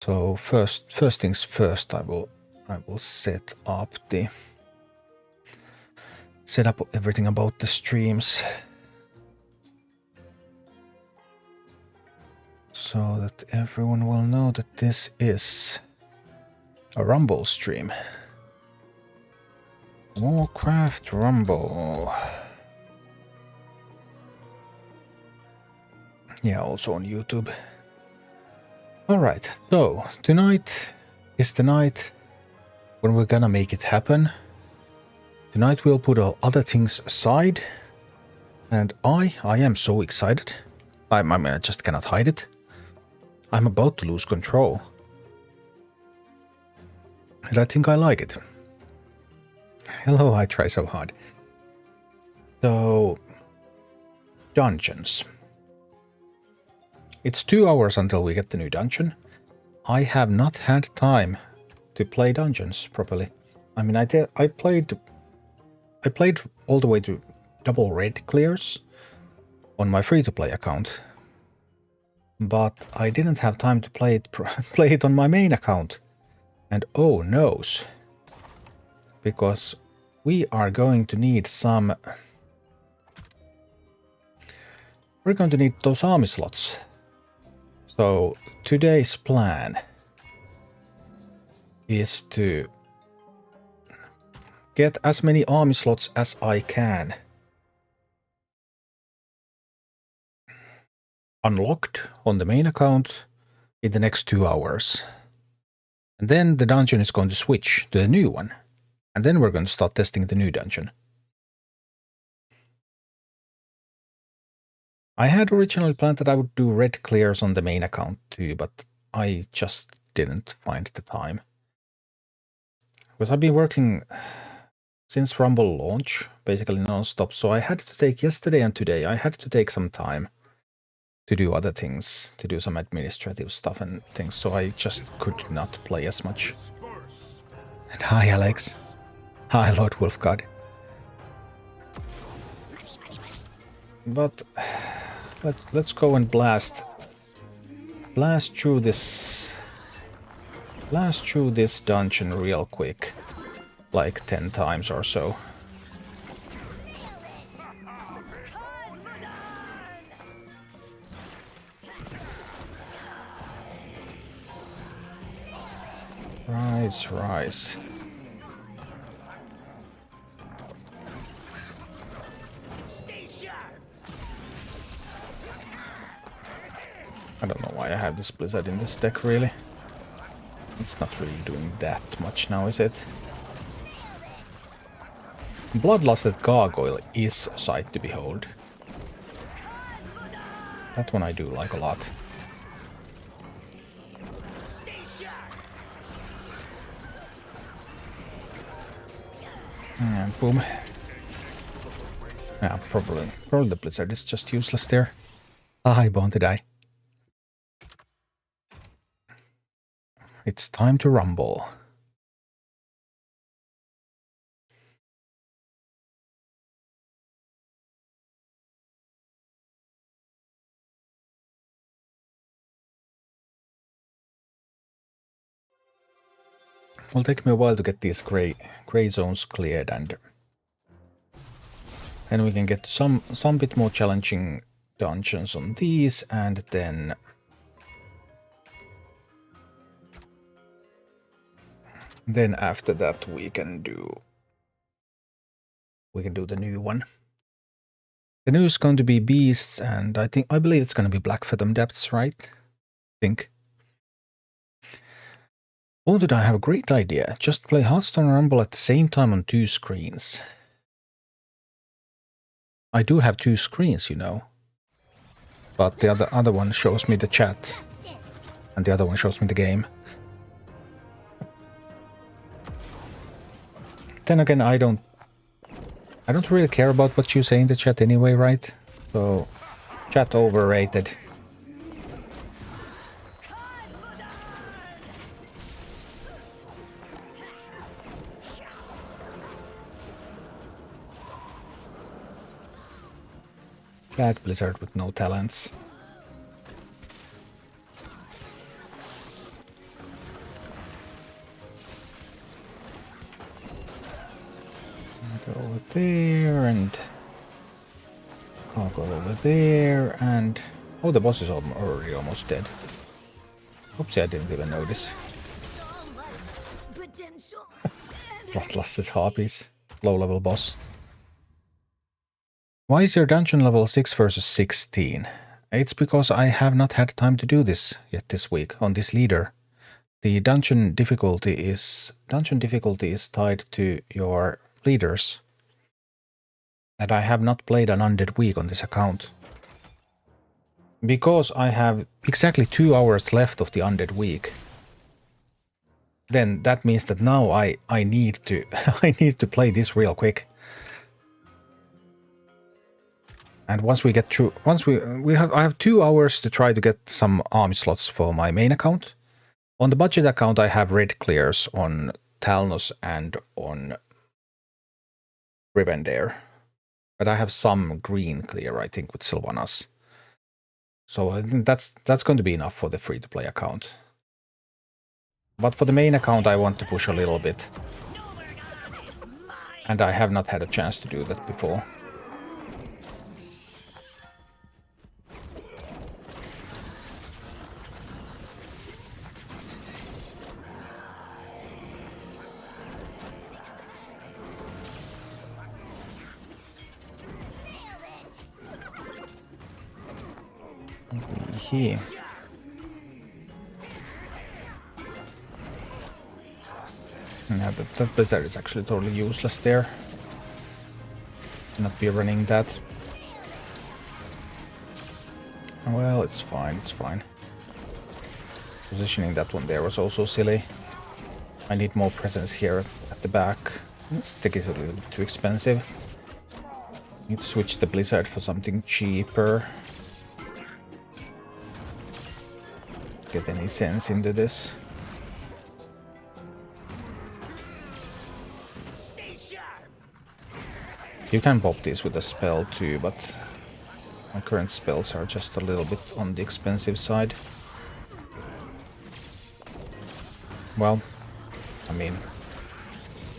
So first things first, I will set up everything about the streams so that everyone will know that this is a Rumble stream. Warcraft Rumble. Yeah, also on YouTube. Alright, so tonight is the night when we're gonna make it happen. Tonight we'll put all other things aside. And I am so excited. I mean, I just cannot hide it. I'm about to lose control. And I think I like it. Hello, I try so hard. So, dungeons. It's 2 hours until we get the new dungeon. I have not had time to play dungeons properly. I mean, I played all the way to double red clears on my free-to-play account. But I didn't have time to play it on my main account. And oh noes. Because we are going to need some... We're going to need those army slots. So today's plan is to get as many army slots as I can unlocked on the main account in the next 2 hours. And then the dungeon is going to switch to the new one. And then we're going to start testing the new dungeon. I had originally planned that I would do red clears on the main account too, but I just didn't find the time. Because I've been working since Rumble launch, basically non-stop, so I had to take yesterday and today, I had to take some time to do other things, to do some administrative stuff and things, so I just could not play as much. And hi Alex. Hi Lord Wolfgod. But let's go and blast through this dungeon real quick, like 10 times or so. Rise. I don't know why I have this Blizzard in this deck, really. It's not really doing that much now, is it? Bloodlusted Gargoyle is a sight to behold. That one I do like a lot. And boom. Yeah, probably the Blizzard is just useless there. Hi, Born to Die. It's time to rumble. It'll take me a while to get these gray zones cleared, and then we can get some bit more challenging dungeons on these, and then after that we can do the new one. The new is going to be beasts, and I believe it's going to be Black Fathom Depths, right? I think. Or did I have a great idea? Just play Hearthstone and Rumble at the same time on 2 screens. I do have 2 screens, you know. But the other one shows me the chat. And the other one shows me the game. Then again, I don't really care about what you say in the chat anyway, right? So, chat overrated. Sad Blizzard with no talents. Go over there and I'll go over there and oh, the boss is already almost dead. Oopsie, I didn't even notice. Bloodlusted Harpies, low-level boss. Why is your dungeon level 6 versus 16? It's because I have not had time to do this yet this week on this leader. The dungeon difficulty is tied to your leaders. And I have not played an undead week on this account. Because I have exactly 2 hours left of the undead week. Then that means that now I need to I need to play this real quick. And once we get through, I have 2 hours to try to get some army slots for my main account. On the budget account, I have red clears on Talnos and on Rivendare. But I have some green clear, I think, with Sylvanas. So I think that's going to be enough for the free-to-play account. But for the main account, I want to push a little bit. And I have not had a chance to do that before. Here. Yeah, that blizzard is actually totally useless there. Not be running that. Well, it's fine, it's fine. Positioning that one there was also silly. I need more presence here at the back. This stick is a little bit too expensive. Need to switch the blizzard for something cheaper. Get any sense into this. You can pop these with a spell too, but my current spells are just a little bit on the expensive side. Well, I mean,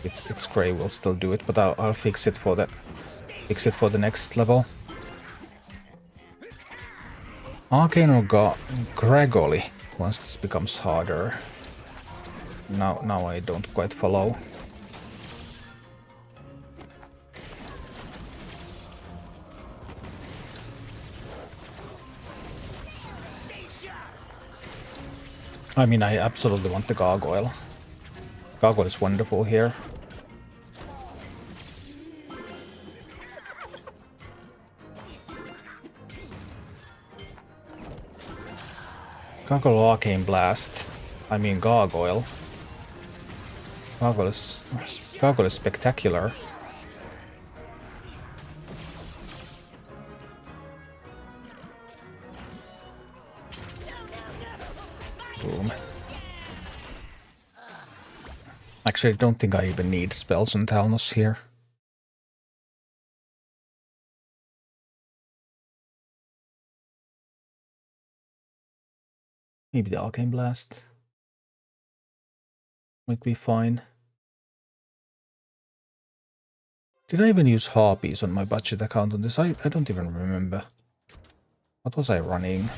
it's grey. We'll still do it, but I'll fix it for the next level. Arcane or Gregoli once this becomes harder. Now I don't quite follow. I mean, I absolutely want the Gargoyle. Gargoyle is wonderful here. Gargoyle Arcane Blast. I mean Gargoyle. Gargoyle is spectacular. Boom. Actually, I don't think I even need spells on Talnos here. Maybe the Arcane Blast might be fine. Did I even use Harpies on my budget account on this? I don't even remember. What was I running?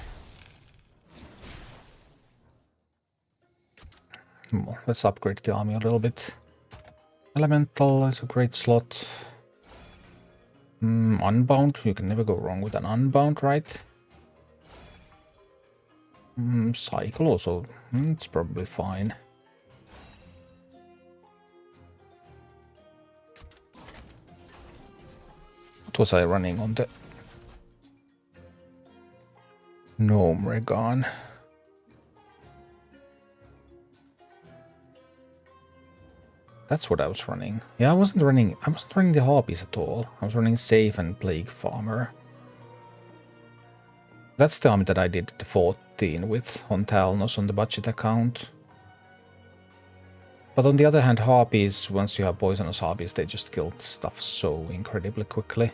Let's upgrade the army a little bit. Elemental is a great slot. Unbound, you can never go wrong with an Unbound, right? Cycle also, it's probably fine. What was I running on the Gnome Regan? That's what I was running. Yeah, I wasn't running the Harpies at all. I was running Safe and Plague Farmer. That's the army that I did the 14 with on Talnos on the budget account. But on the other hand, Harpies, once you have Poisonous Harpies, they just kill stuff so incredibly quickly.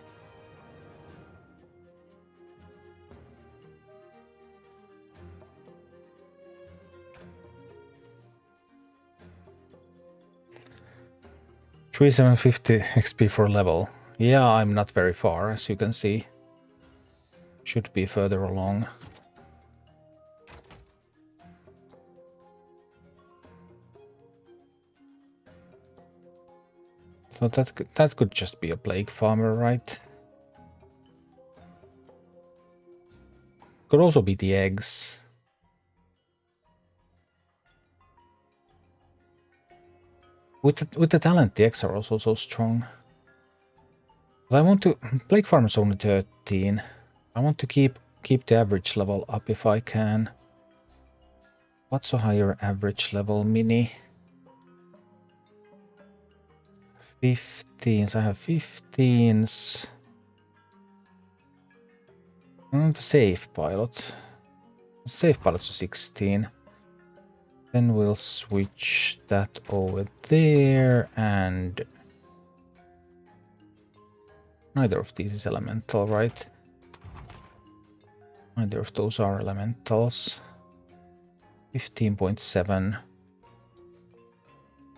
3750 XP for level. Yeah, I'm not very far, as you can see. Should be further along. So that could just be a plague farmer, right? Could also be the eggs. With the talent, the eggs are also so strong. But I want to... Plague farm is only 13. I want to keep the average level up if I can. What's a higher average level? Mini? 15s. I have 15s. And the safe pilot. The safe pilot's a 16. Then we'll switch that over there, and neither of these is elemental, right? Neither of those are elementals. 15.7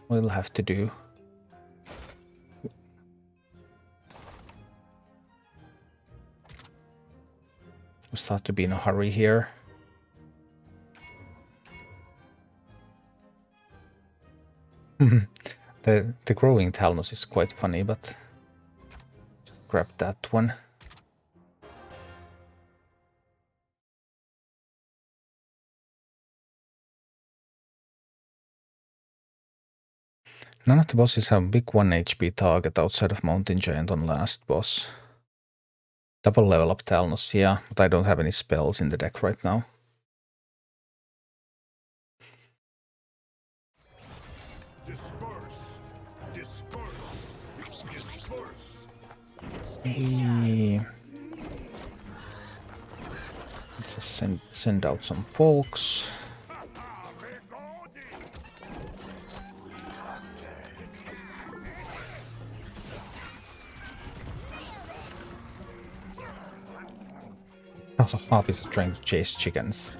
will have to do. We start to be in a hurry here. The growing Talnos is quite funny, but just grab that one. None of the bosses have big 1 HP target outside of Mountain Giant on last boss. Double level up Talnos, yeah, but I don't have any spells in the deck right now. Just send out some folks. Harpies are trying to chase chickens.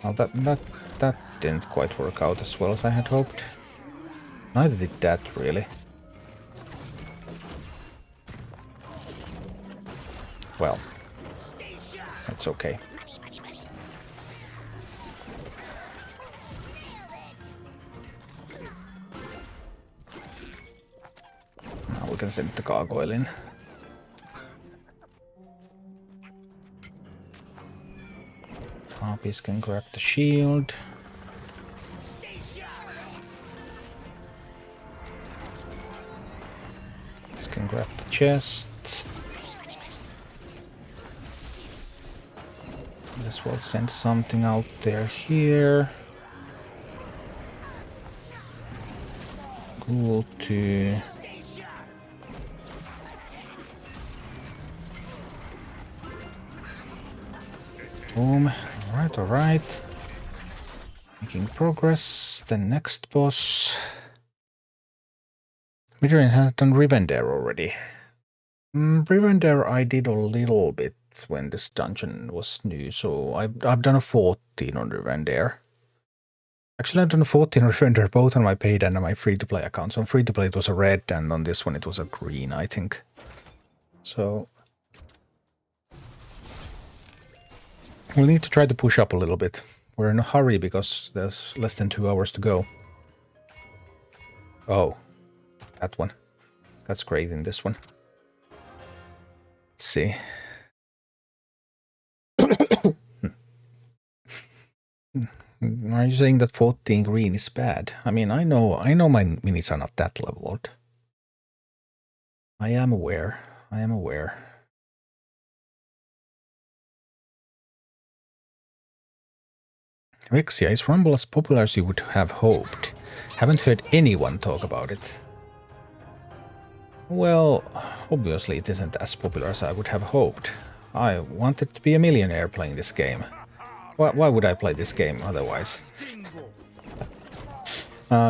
Well, that didn't quite work out as well as I had hoped. Neither did that, really. Well, that's okay. Now we can send the gargoyle in. Harpies can grab the shield. This can grab the chest. This will send something out there here. Cool to... Boom. Alright. Making progress. The next boss. Midoriya has done Rivendare already. Rivendare I did a little bit when this dungeon was new, so I've done a 14 on Rivendare. Actually, I've done a 14 on Rivendare both on my paid and on my free-to-play account. So on free-to-play it was a red, and on this one it was a green, I think. So... we'll need to try to push up a little bit. We're in a hurry because there's less than 2 hours to go. Oh, that one. That's great in this one. Let's see. Are you saying that 14 green is bad? I mean, I know my minis are not that leveled. I am aware. Vexia, is Rumble as popular as you would have hoped? Haven't heard anyone talk about it. Well, obviously it isn't as popular as I would have hoped. I wanted to be a millionaire playing this game. Why would I play this game otherwise?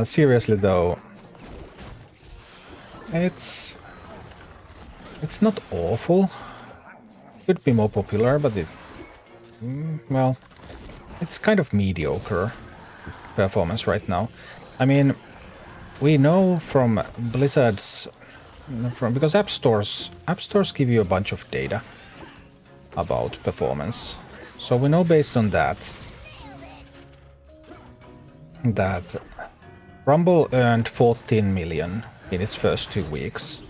Seriously though, it's not awful. Could be more popular, but well, it's kind of mediocre performance right now. I mean, we know from Blizzard's, because app stores give you a bunch of data about performance. So we know based on that Rumble earned 14 million in its first 2 weeks.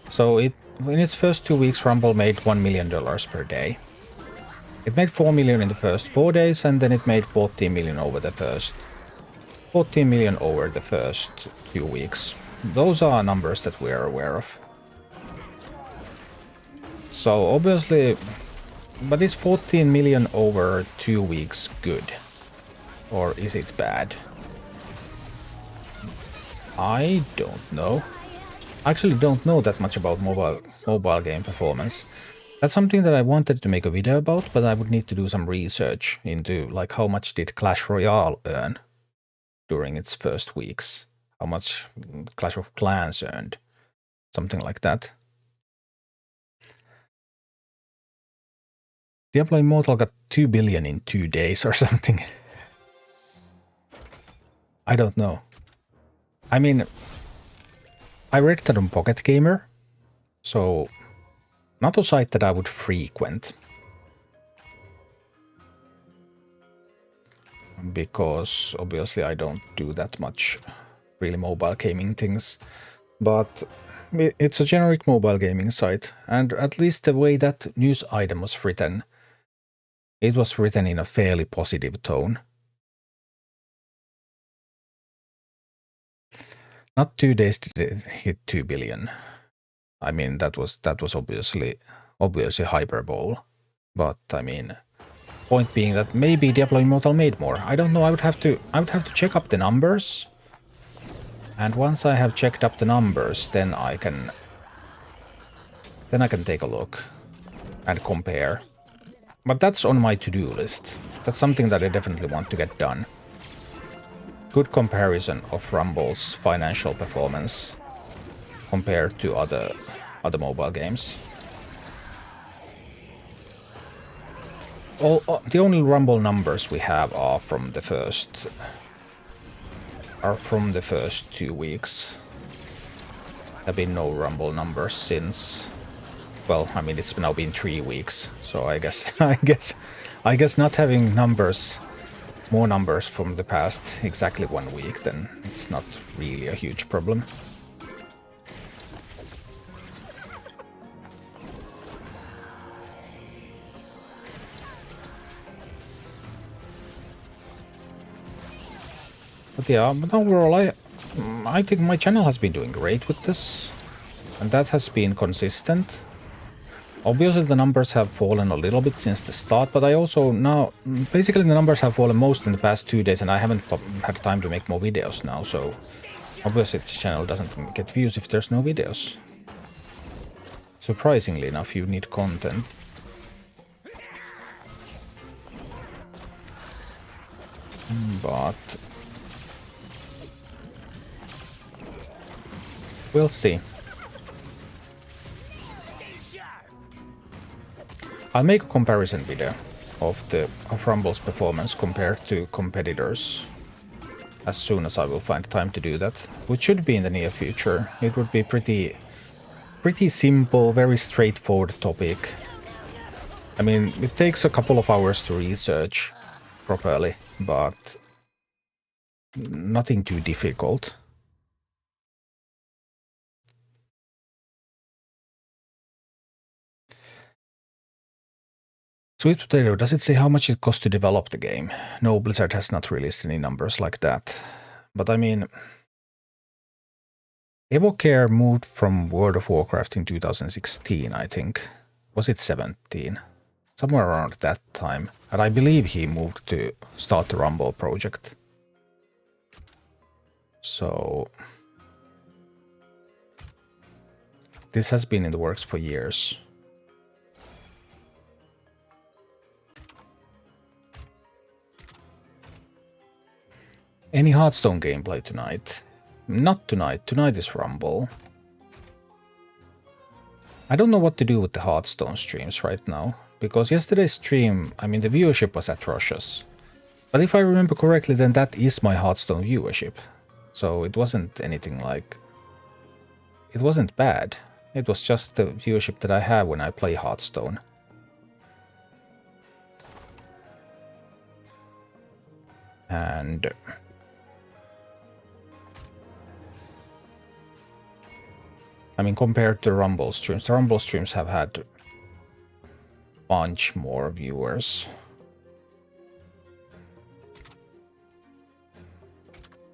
So in its first 2 weeks, Rumble made $1 million per day. It made 4 million in the first 4 days, and then it made 14 million over the first 2 weeks. Those are numbers that we are aware of. So obviously, but is 14 million over 2 weeks good? Or is it bad? I don't know. I actually don't know that much about mobile game performance. That's something that I wanted to make a video about, but I would need to do some research into like how much did Clash Royale earn during its first weeks, how much Clash of Clans earned, something like that. Diablo Immortal got 2 billion in 2 days or something. I don't know. I mean, I read that on Pocket Gamer, so not a site that I would frequent. Because obviously I don't do that much really mobile gaming things. But it's a generic mobile gaming site, and at least the way that news item was written, it was written in a fairly positive tone. Not 2 days did it hit 2 billion. I mean, that was obviously hyperbole. But I mean, point being that maybe Diablo Immortal made more. I don't know. I would have to check up the numbers. And once I have checked up the numbers, then I can take a look and compare. But that's on my to-do list. That's something that I definitely want to get done. Good comparison of Rumble's financial performance compared to other mobile games. The only Rumble numbers we have are from the first 2 weeks. There have been no Rumble numbers since. Well, I mean, it's now been 3 weeks, so I guess not having more numbers from the past exactly 1 week, then it's not really a huge problem. But yeah, but overall, I think my channel has been doing great with this, and that has been consistent. Obviously, the numbers have fallen a little bit since the start, but I also now... Basically, the numbers have fallen most in the past 2 days, and I haven't had time to make more videos now, so... Obviously, the channel doesn't get views if there's no videos. Surprisingly enough, you need content. But... we'll see. I'll make a comparison video of Rumble's performance compared to competitors as soon as I will find time to do that, which should be in the near future. It would be pretty simple, very straightforward topic. I mean, it takes a couple of hours to research properly, but nothing too difficult. Sweet Potato, does it say how much it costs to develop the game? No, Blizzard has not released any numbers like that. But I mean, Evocare moved from World of Warcraft in 2016, I think. Was it 17? Somewhere around that time. And I believe he moved to start the Rumble project. So... this has been in the works for years. Any Hearthstone gameplay tonight? Not tonight. Tonight is Rumble. I don't know what to do with the Hearthstone streams right now, because yesterday's stream, I mean, the viewership was atrocious. But if I remember correctly, then that is my Hearthstone viewership. So it wasn't anything like... It wasn't bad. It was just the viewership that I have when I play Hearthstone. And... I mean, compared to Rumble streams, the Rumble streams have had a bunch more viewers.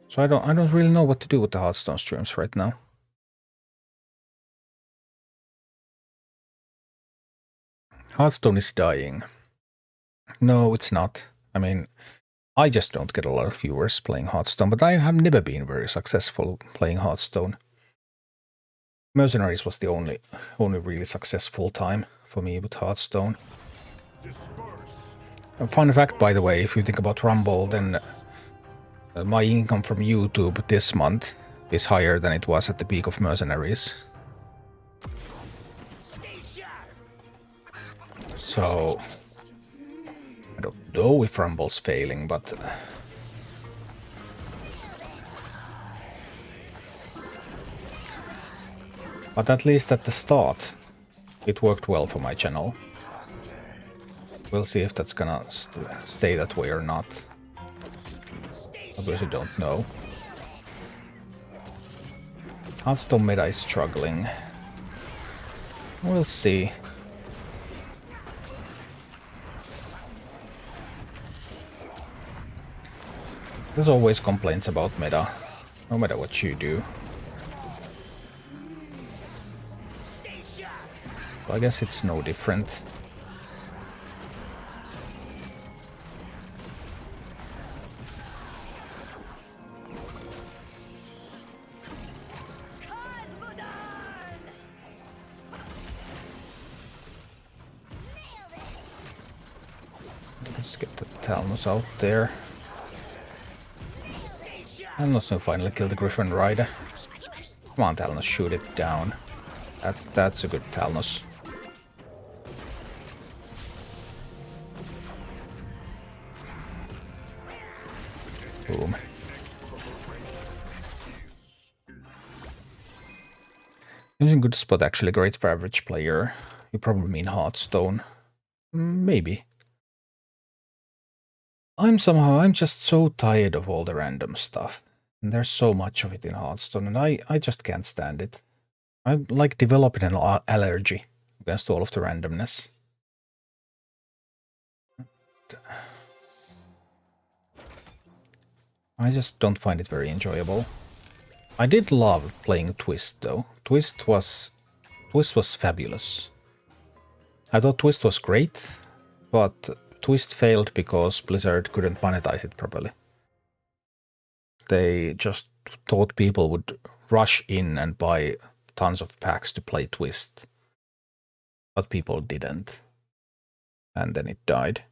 So I don't really know what to do with the Hearthstone streams right now. Hearthstone is dying. No, it's not. I mean, I just don't get a lot of viewers playing Hearthstone, but I have never been very successful playing Hearthstone. Mercenaries was the only really successful time for me with Hearthstone. A fun fact, by the way, if you think about Rumble, then my income from YouTube this month is higher than it was at the peak of Mercenaries. So I don't know if Rumble's failing, but at least at the start it worked well for my channel. We'll see if that's gonna stay that way or not. Obviously don't know. Hearthstone meta is struggling. We'll see. There's always complaints about meta, no matter what you do. So I guess it's no different. Let's get the Talnos out there. Talnos will finally kill the Griffin Rider. Come on, Talnos, shoot it down. That's a good Talnos. Boom. Using good spot, actually great for average player. You probably mean Hearthstone. Maybe. I'm just so tired of all the random stuff. And there's so much of it in Hearthstone, and I just can't stand it. I'm like developing an allergy against all of the randomness. I just don't find it very enjoyable. I did love playing Twist though. Twist was fabulous. I thought Twist was great, but Twist failed because Blizzard couldn't monetize it properly. They just thought people would rush in and buy tons of packs to play Twist. But people didn't. And then it died.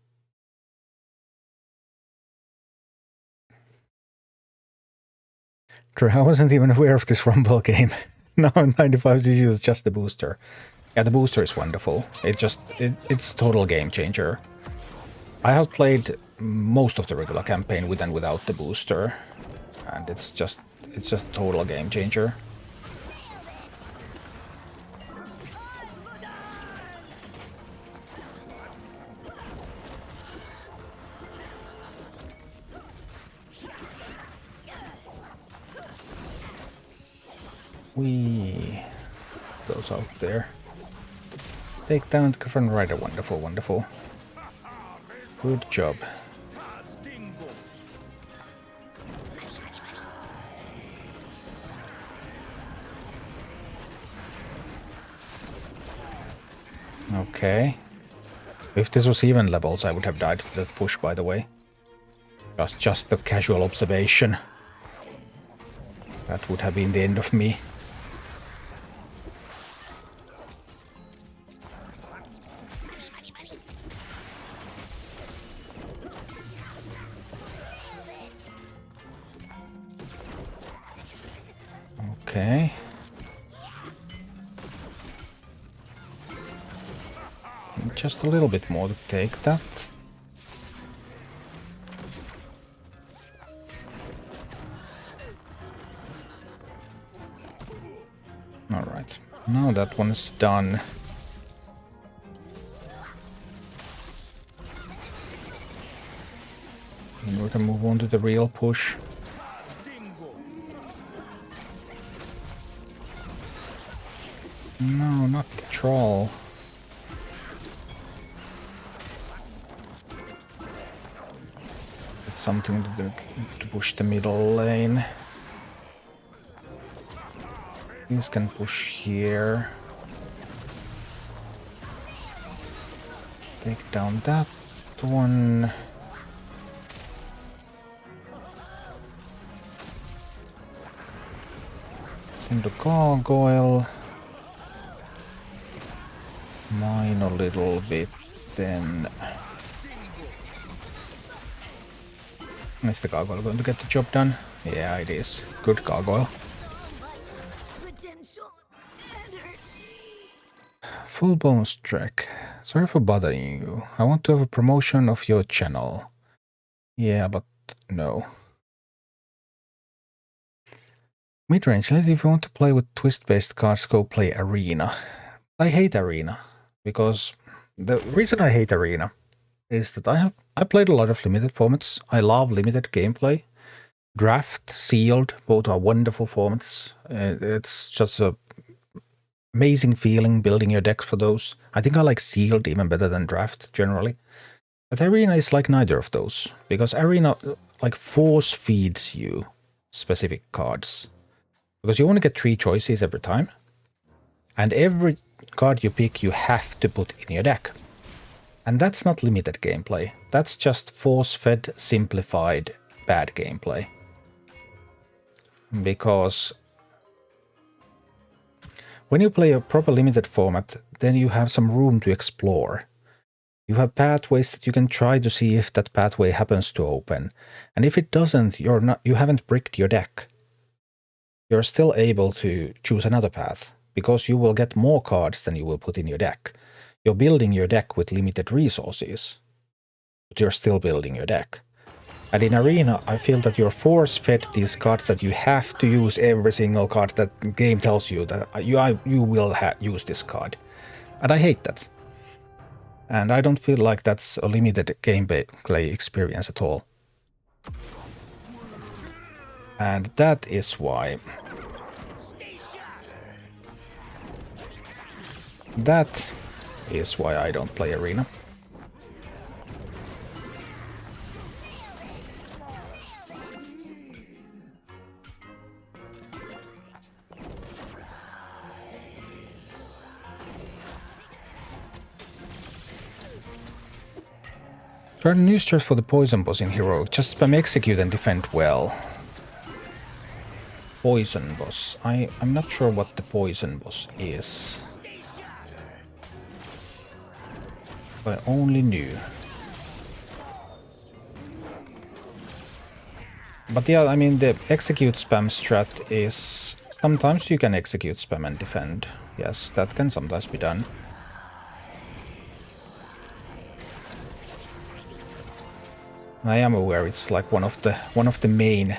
True, I wasn't even aware of this Rumble game. No, 95cc was just the booster. Yeah, the booster is wonderful. It's a total game changer. I have played most of the regular campaign with and without the booster, and it's just a total game changer. Goes out there. Take down the Griffin Rider. Wonderful, wonderful. Good job. Okay. If this was even levels, I would have died to that push, by the way. Just the casual observation. That would have been the end of me. Okay. Just a little bit more to take that. Alright, now that one is done. And we can move on to the real push. No, not the troll. It's something to push the middle lane. These can push here. Take down that one. Send the gargoyle. Mine a little bit, then. Is the gargoyle going to get the job done? Yeah, it is. Good gargoyle. Full bonus track. Sorry for bothering you. I want to have a promotion of your channel. Yeah, but no. Midrange, let's if you want to play with twist-based cards, go play Arena. I hate Arena, because the reason I hate Arena is that I played a lot of limited formats. I love limited gameplay. Draft, Sealed, both are wonderful formats. It's just a amazing feeling building your decks for those. I think I like Sealed even better than Draft generally. But Arena is like neither of those, because Arena like force feeds you specific cards. Because you only get 3 choices every time. And every card you pick you have to put in your deck. And that's not limited gameplay. That's just force-fed, simplified, bad gameplay. Because when you play a proper limited format, then you have some room to explore. You have pathways that you can try to see if that pathway happens to open. And if it doesn't, you haven't bricked your deck. You're still able to choose another path, because you will get more cards than you will put in your deck. You're building your deck with limited resources, but you're still building your deck. And in Arena, I feel that you're force-fed these cards that you have to use every single card that the game tells you that you will use this card. And I hate that. And I don't feel like that's a limited gameplay experience at all. And that is why... That is why I don't play Arena. Turn new strat for the poison boss in Heroic. Just spam execute and defend well. Poison boss. I'm not sure what the poison boss is. I only knew. But yeah, I mean the execute spam strat is... Sometimes you can execute spam and defend. Yes, that can sometimes be done. I am aware it's like one of the main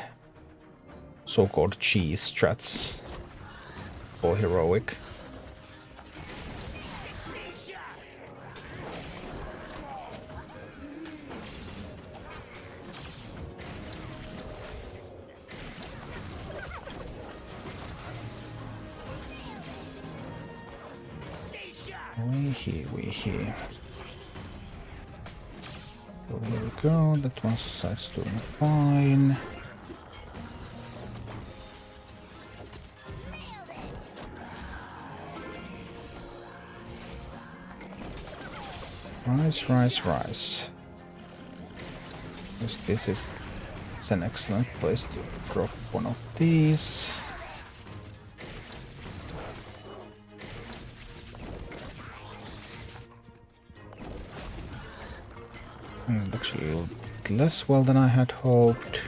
so-called cheese strats for Heroic. We here. So here we go, that that's doing fine. Rise. Yes, this is an excellent place to drop one of these. Actually, less well than I had hoped.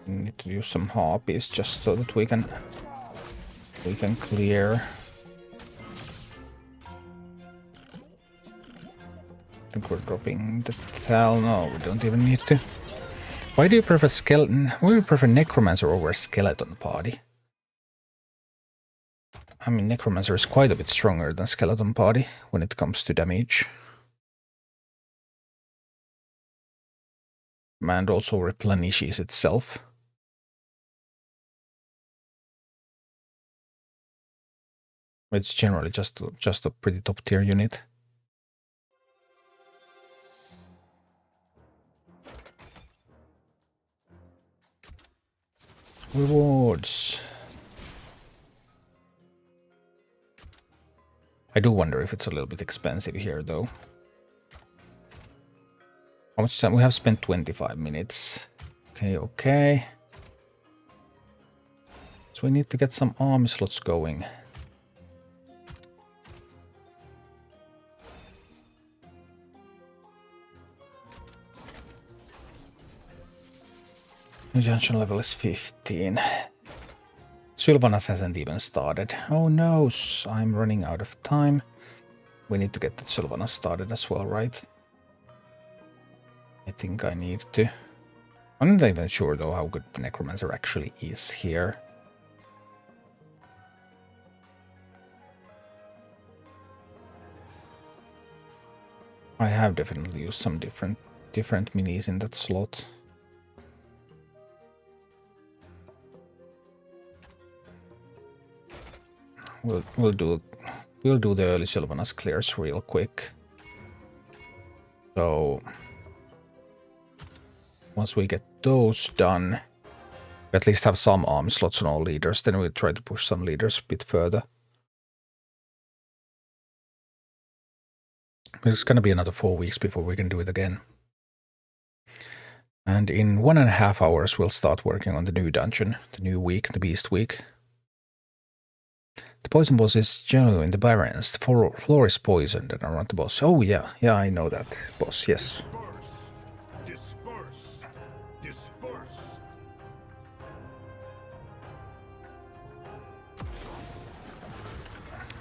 Need to use some harpies just so that we can clear. I think we're dropping the Tal. No, we don't even need to. Why do you prefer skeleton? Why do you prefer necromancer over skeleton party? I mean, Necromancer is quite a bit stronger than Skeleton Body when it comes to damage. And also replenishes itself. It's generally just a pretty top tier unit. Rewards. I do wonder if it's a little bit expensive here, though. How much time? We have spent 25 minutes. Okay, okay. So we need to get some army slots going. New junction level is 15. Sylvanas hasn't even started. Oh no, I'm running out of time. We need to get that Sylvanas started as well, right? I think I need to. I'm not even sure though how good the Necromancer actually is here. I have definitely used some different minis in that slot. We'll do the early Sylvanas clears real quick. So once we get those done, we at least have some arm slots on all leaders, then we'll try to push some leaders a bit further. But it's gonna be another 4 weeks before we can do it again. And in 1.5 hours we'll start working on the new dungeon, the new week, the Beast Week. The poison boss is generally in the Barrens. The floor is poisoned and around the boss. Oh yeah, I know that boss, yes. Disperse. Disperse.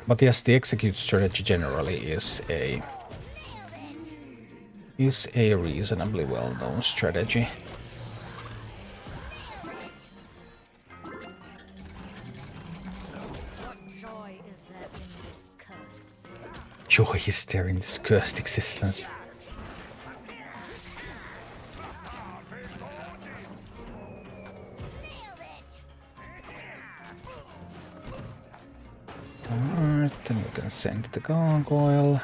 But yes, the execute strategy generally is a reasonably well-known strategy. Joy is there in this cursed existence. Alright, then we can send the gargoyle.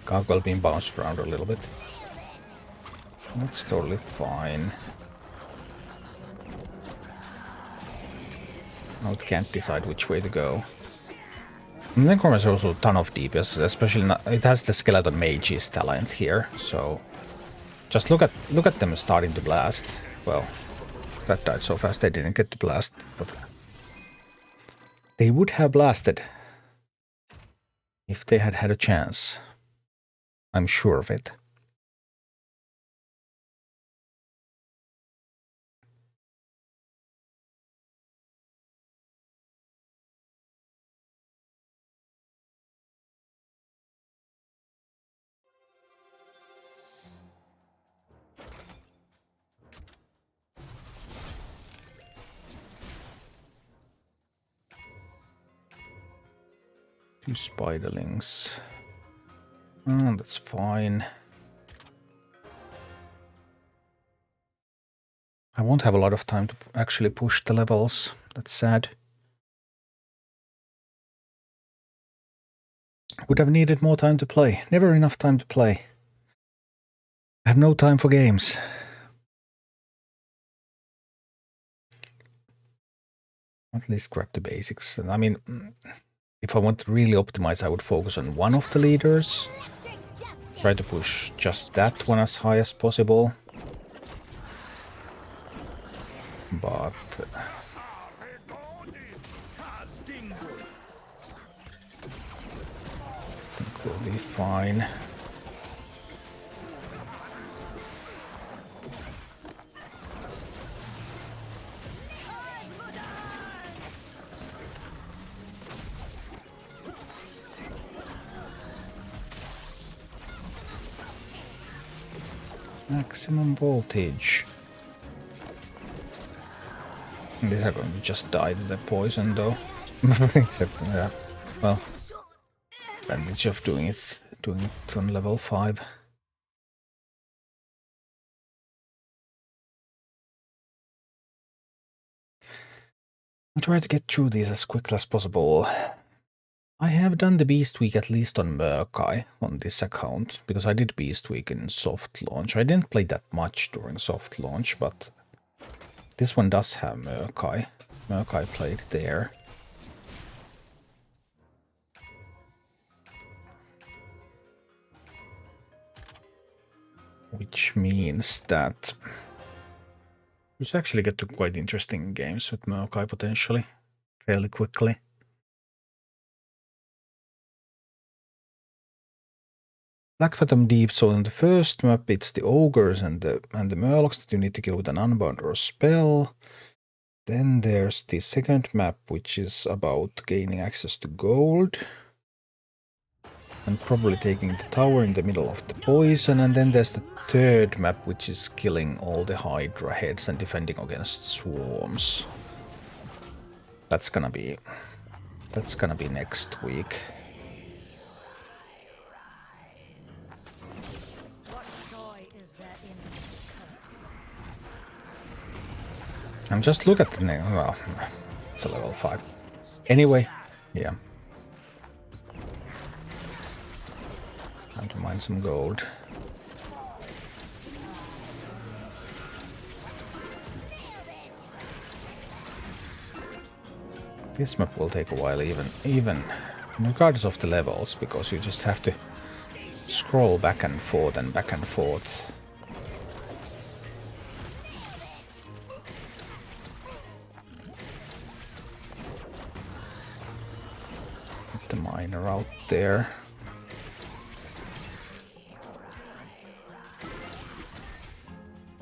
Gargoyle being bounced around a little bit. That's totally fine. Now it can't decide which way to go. And then there's also a ton of DPS, especially it has the skeleton mage's talent here, so just look at them starting to blast. Well, that died so fast they didn't get to blast, but they would have blasted if they had had a chance. I'm sure of it. Two spiderlings. Oh, that's fine. I won't have a lot of time to actually push the levels. That's sad. Would have needed more time to play. Never enough time to play. I have no time for games. At least grab the basics. I mean, if I want to really optimize, I would focus on one of the leaders. Try to push just that one as high as possible. But I think we'll be fine. Maximum voltage. These are going to just die to the poison though. Except, yeah. Well, advantage of doing it on level 5. I'll try to get through these as quickly as possible. I have done the Beast Week at least on Murkai on this account, because I did Beast Week in soft launch. I didn't play that much during soft launch, but this one does have Murkai. Murkai played there. Which means that we should actually get to quite interesting games with Murkai potentially, fairly quickly. Black Phantom Deep, so in the first map it's the ogres and the murlocs that you need to kill with an unbound or a spell. Then there's the second map, which is about gaining access to gold. And probably taking the tower in the middle of the poison. And then there's the third map, which is killing all the Hydra heads and defending against swarms. That's gonna be next week. I'm just look at the name. Well, it's a level 5. Anyway, yeah. Time to mine some gold. This map will take a while, even regardless of the levels, because you just have to scroll back and forth and back and forth. Get the miner out there.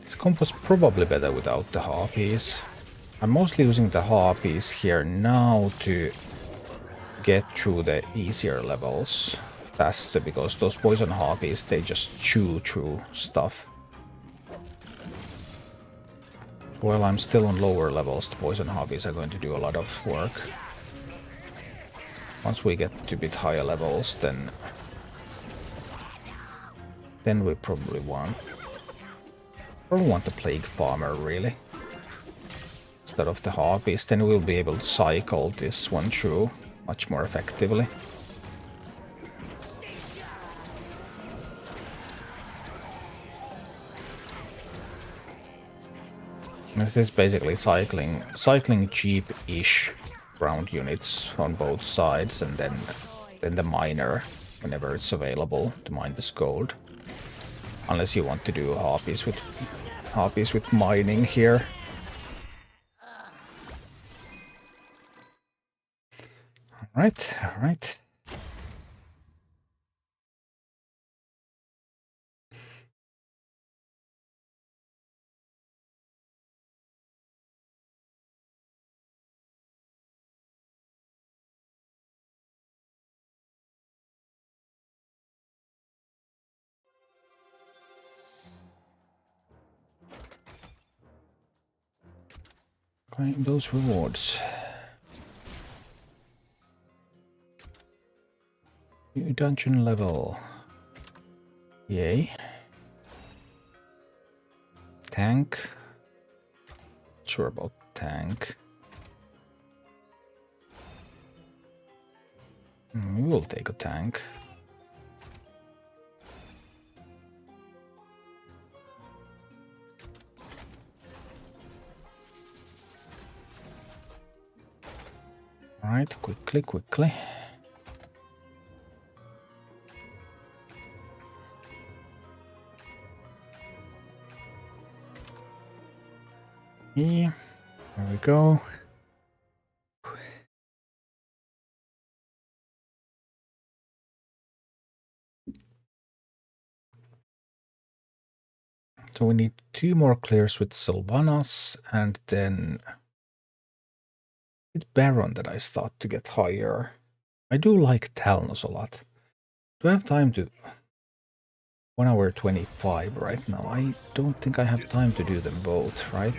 This comp was probably better without the harpies. I'm mostly using the harpies here now to get through the easier levels faster, because those poison harpies, they just chew through stuff. While I'm still on lower levels, the poison harpies are going to do a lot of work. Once we get to a bit higher levels, then we probably want the plague farmer, really, instead of the harpies. Then we'll be able to cycle this one through much more effectively. This is basically cycling cheap-ish ground units on both sides, and then the miner whenever it's available to mine this gold. Unless you want to do harpies with mining here. All right. Claim those rewards. New dungeon level. Yay. Tank. Sure about tank. We will take a tank. Alright, quickly. Yeah, there we go. So we need 2 more clears with Sylvanas, and then it's Baron that I start to get higher. I do like Talnos a lot. Do I have time to 1 hour 25 right now. I don't think I have time to do them both, right?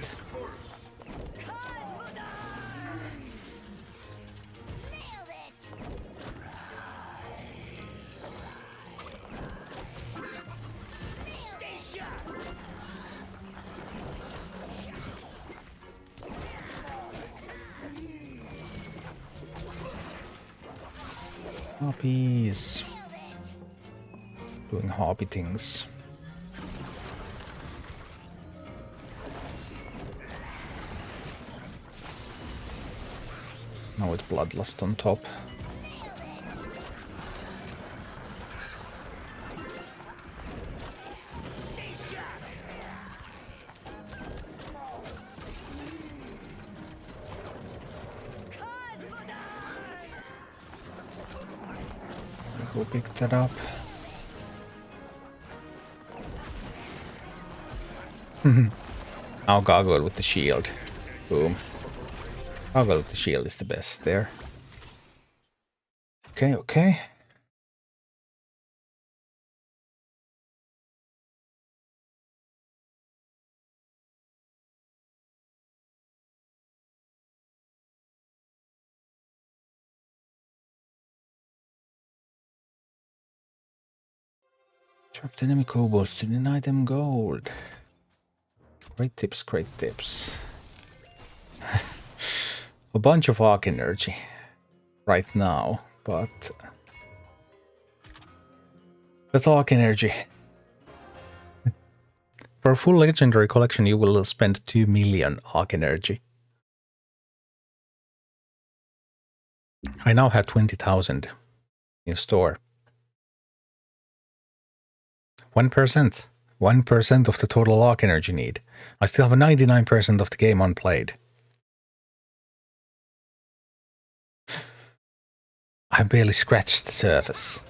Harpies. Doing harpy things. Now with Bloodlust on top. Go pick that up. Now Gargoyle with the shield. Boom. Gargoyle with the shield is the best there. Okay, okay. Trapped enemy kobolds to deny them gold. Great tips, great tips. A bunch of arc energy right now, but that's arc energy. For a full legendary collection, you will spend 2 million arc energy. I now have 20,000 in store. 1%. 1% of the total arc energy need. I still have 99% of the game unplayed. I barely scratched the surface.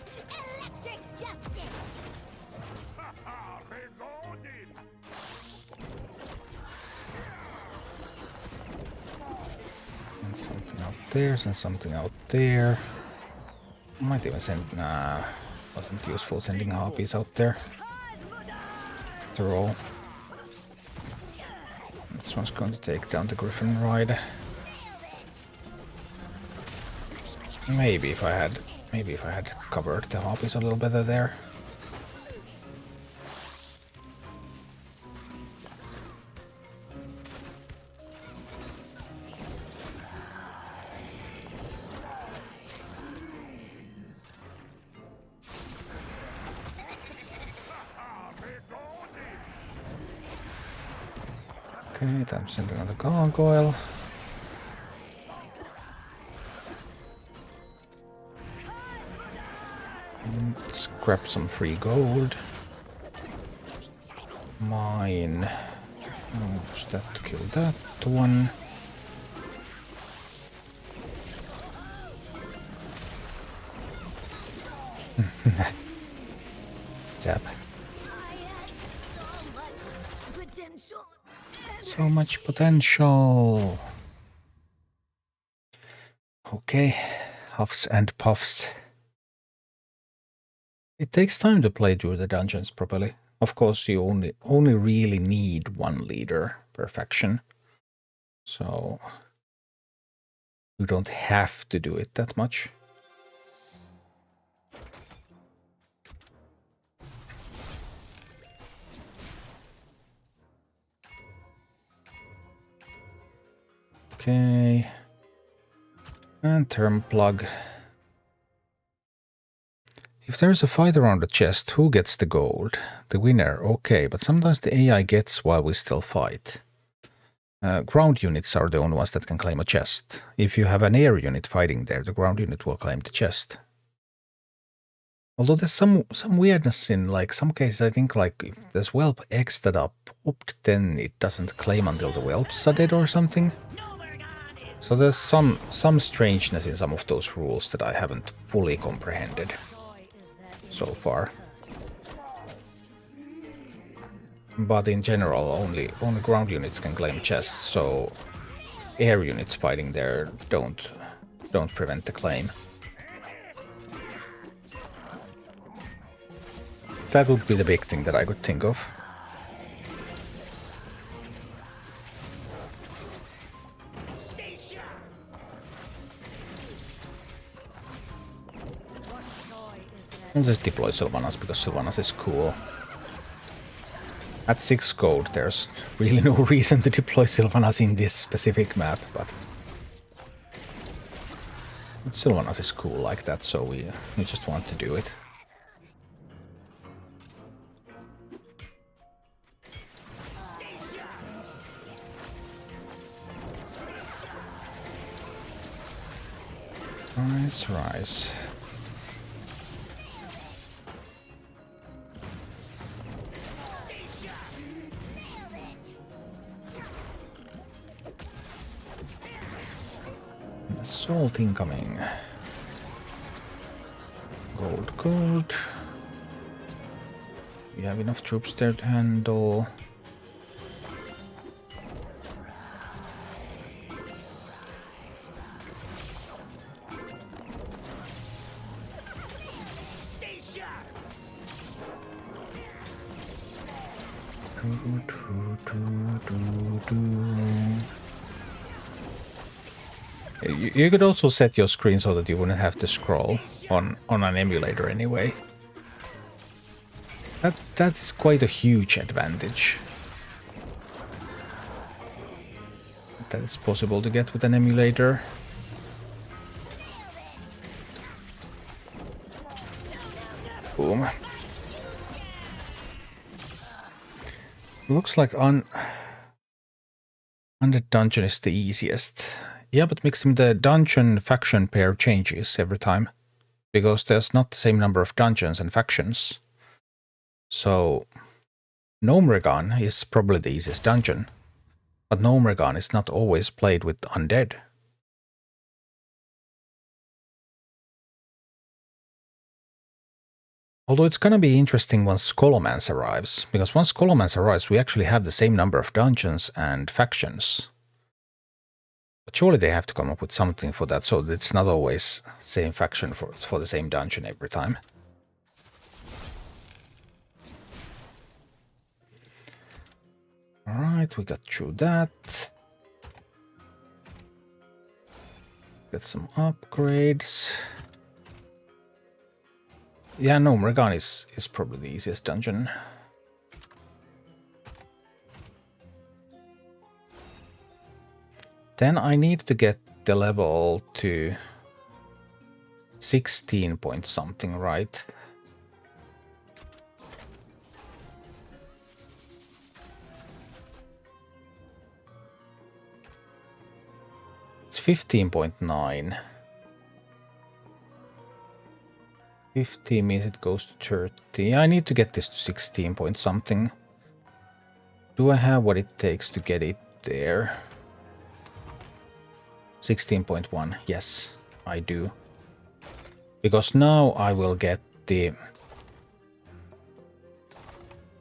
And something out there, and something out there. Might even send... Nah, wasn't useful sending harpies out there. After all. This one's going to take down the Griffin Rider. Maybe if I had covered the harpies a little better there. Okay, time sending on the gargoyle. Let's grab some free gold. Mine. Use that to kill that one. Zap. So much potential. Okay, huffs and puffs. It takes time to play through the dungeons properly. Of course, you only really need one leader per faction. So you don't have to do it that much. Okay. And term plug. If there's a fight around the chest, who gets the gold? The winner, okay, but sometimes the AI gets while we still fight. Ground units are the only ones that can claim a chest. If you have an air unit fighting there, the ground unit will claim the chest. Although there's some weirdness in, like, some cases I think, like, if there's Whelp X that are popped, then it doesn't claim until the Whelps are dead or something. So there's some strangeness in some of those rules that I haven't fully comprehended so far. But in general, only ground units can claim chests, so air units fighting there don't prevent the claim. That would be the big thing that I could think of. I'll just deploy Sylvanas because Sylvanas is cool. At 6 gold, there's really no reason to deploy Sylvanas in this specific map, but Sylvanas is cool like that, so we just want to do it. Rise. Assault incoming. Gold. We have enough troops there to handle. You could also set your screen so that you wouldn't have to scroll on an emulator anyway. That is quite a huge advantage. That is possible to get with an emulator. Boom. Looks like Undead Dungeon is the easiest. Yeah, but mixing the dungeon faction pair changes every time, because there's not the same number of dungeons and factions. So Gnomeregan is probably the easiest dungeon, but Gnomeregan is not always played with undead. Although it's gonna be interesting once Scholomance arrives, because once Scholomance arrives we actually have the same number of dungeons and factions. But surely they have to come up with something for that, so that it's not always same faction for the same dungeon every time. Alright, we got through that. Get some upgrades. Yeah, no, Gnomeregan is probably the easiest dungeon. Then I need to get the level to 16 point something, right? It's 15.9. 50 means it goes to 30. I need to get this to 16 point something. Do I have what it takes to get it there? 16.1. Yes, I do. Because now I will get the...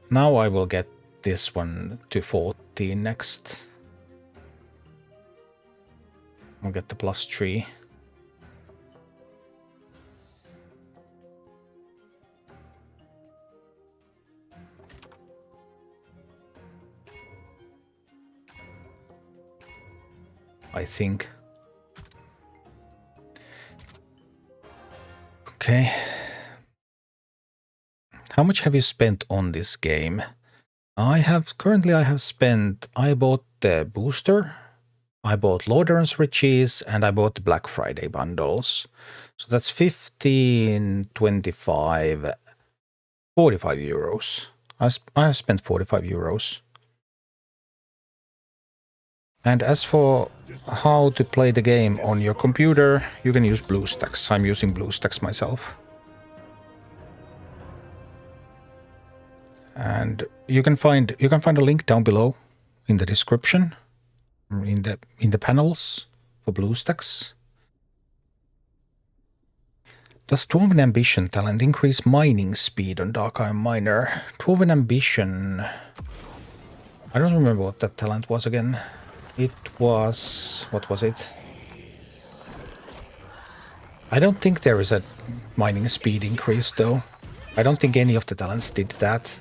Now I will get this one to 14 next. I'll get the +3. I think. Okay. How much have you spent on this game? I have spent, I bought the booster, I bought Lordaeron's Riches, and I bought the Black Friday bundles. So that's 15, 25, 45 euros. I have spent 45 euros. And as for how to play the game on your computer, you can use BlueStacks. I'm using BlueStacks myself. And you can find a link down below in the description, in the panels for BlueStacks. Does Dwarven Ambition talent increase mining speed on Dark Iron Miner? Dwarven Ambition... I don't remember what that talent was again. It was... what was it? I don't think there is a mining speed increase though. I don't think any of the talents did that,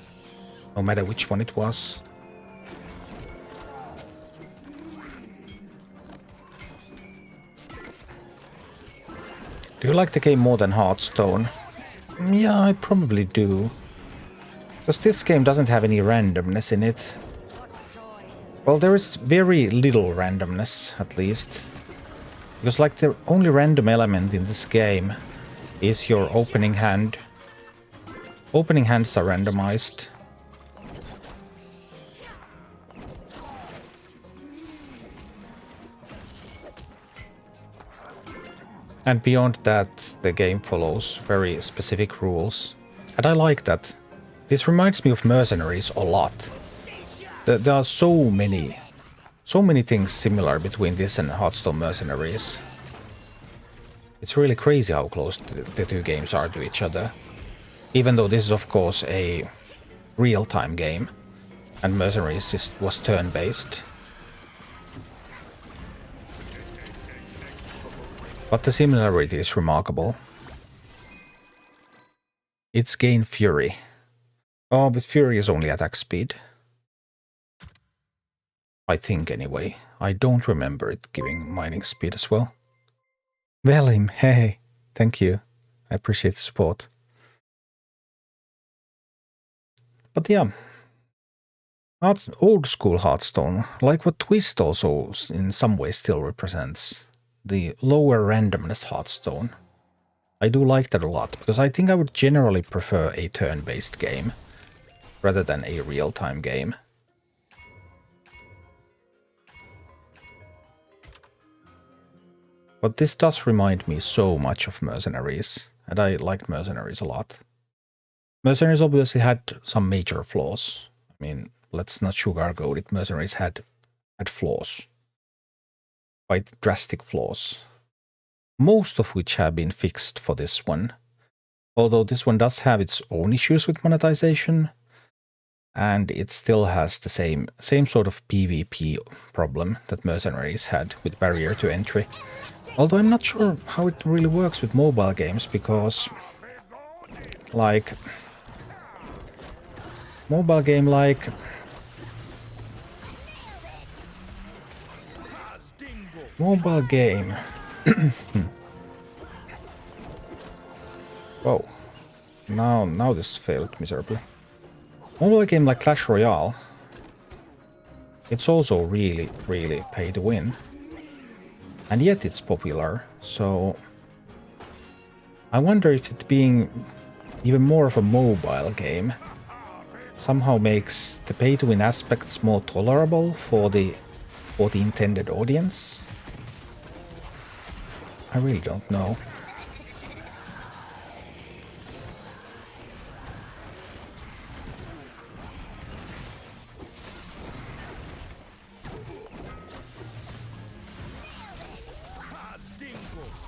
no matter which one it was. Do you like the game more than Hearthstone? Yeah, I probably do. Because this game doesn't have any randomness in it. Well, there is very little randomness, at least. Because like the only random element in this game is your opening hand. Opening hands are randomized. And beyond that, the game follows very specific rules. And I like that. This reminds me of Mercenaries a lot. There are so many things similar between this and Hearthstone Mercenaries. It's really crazy how close the two games are to each other. Even though this is of course a real-time game, and Mercenaries was turn-based. But the similarity is remarkable. It's gain Fury. Oh, but Fury is only attack speed. I think anyway. I don't remember it giving mining speed as well. Velim, hey, thank you. I appreciate the support. But yeah, old school Hearthstone, like what Twist also in some way still represents, the lower randomness Hearthstone. I do like that a lot, because I think I would generally prefer a turn-based game rather than a real-time game. But this does remind me so much of Mercenaries, and I liked Mercenaries a lot. Mercenaries obviously had some major flaws. I mean, let's not sugarcoat it. Mercenaries had flaws. Quite drastic flaws. Most of which have been fixed for this one. Although this one does have its own issues with monetization. And it still has the same sort of PvP problem that Mercenaries had with barrier to entry. Although I'm not sure how it really works with mobile games, because like mobile game like Whoa. Now this failed miserably. Mobile game like Clash Royale, it's also really pay to win. And yet it's popular, so I wonder if it being even more of a mobile game somehow makes the pay to win aspects more tolerable for the intended audience. I really don't know.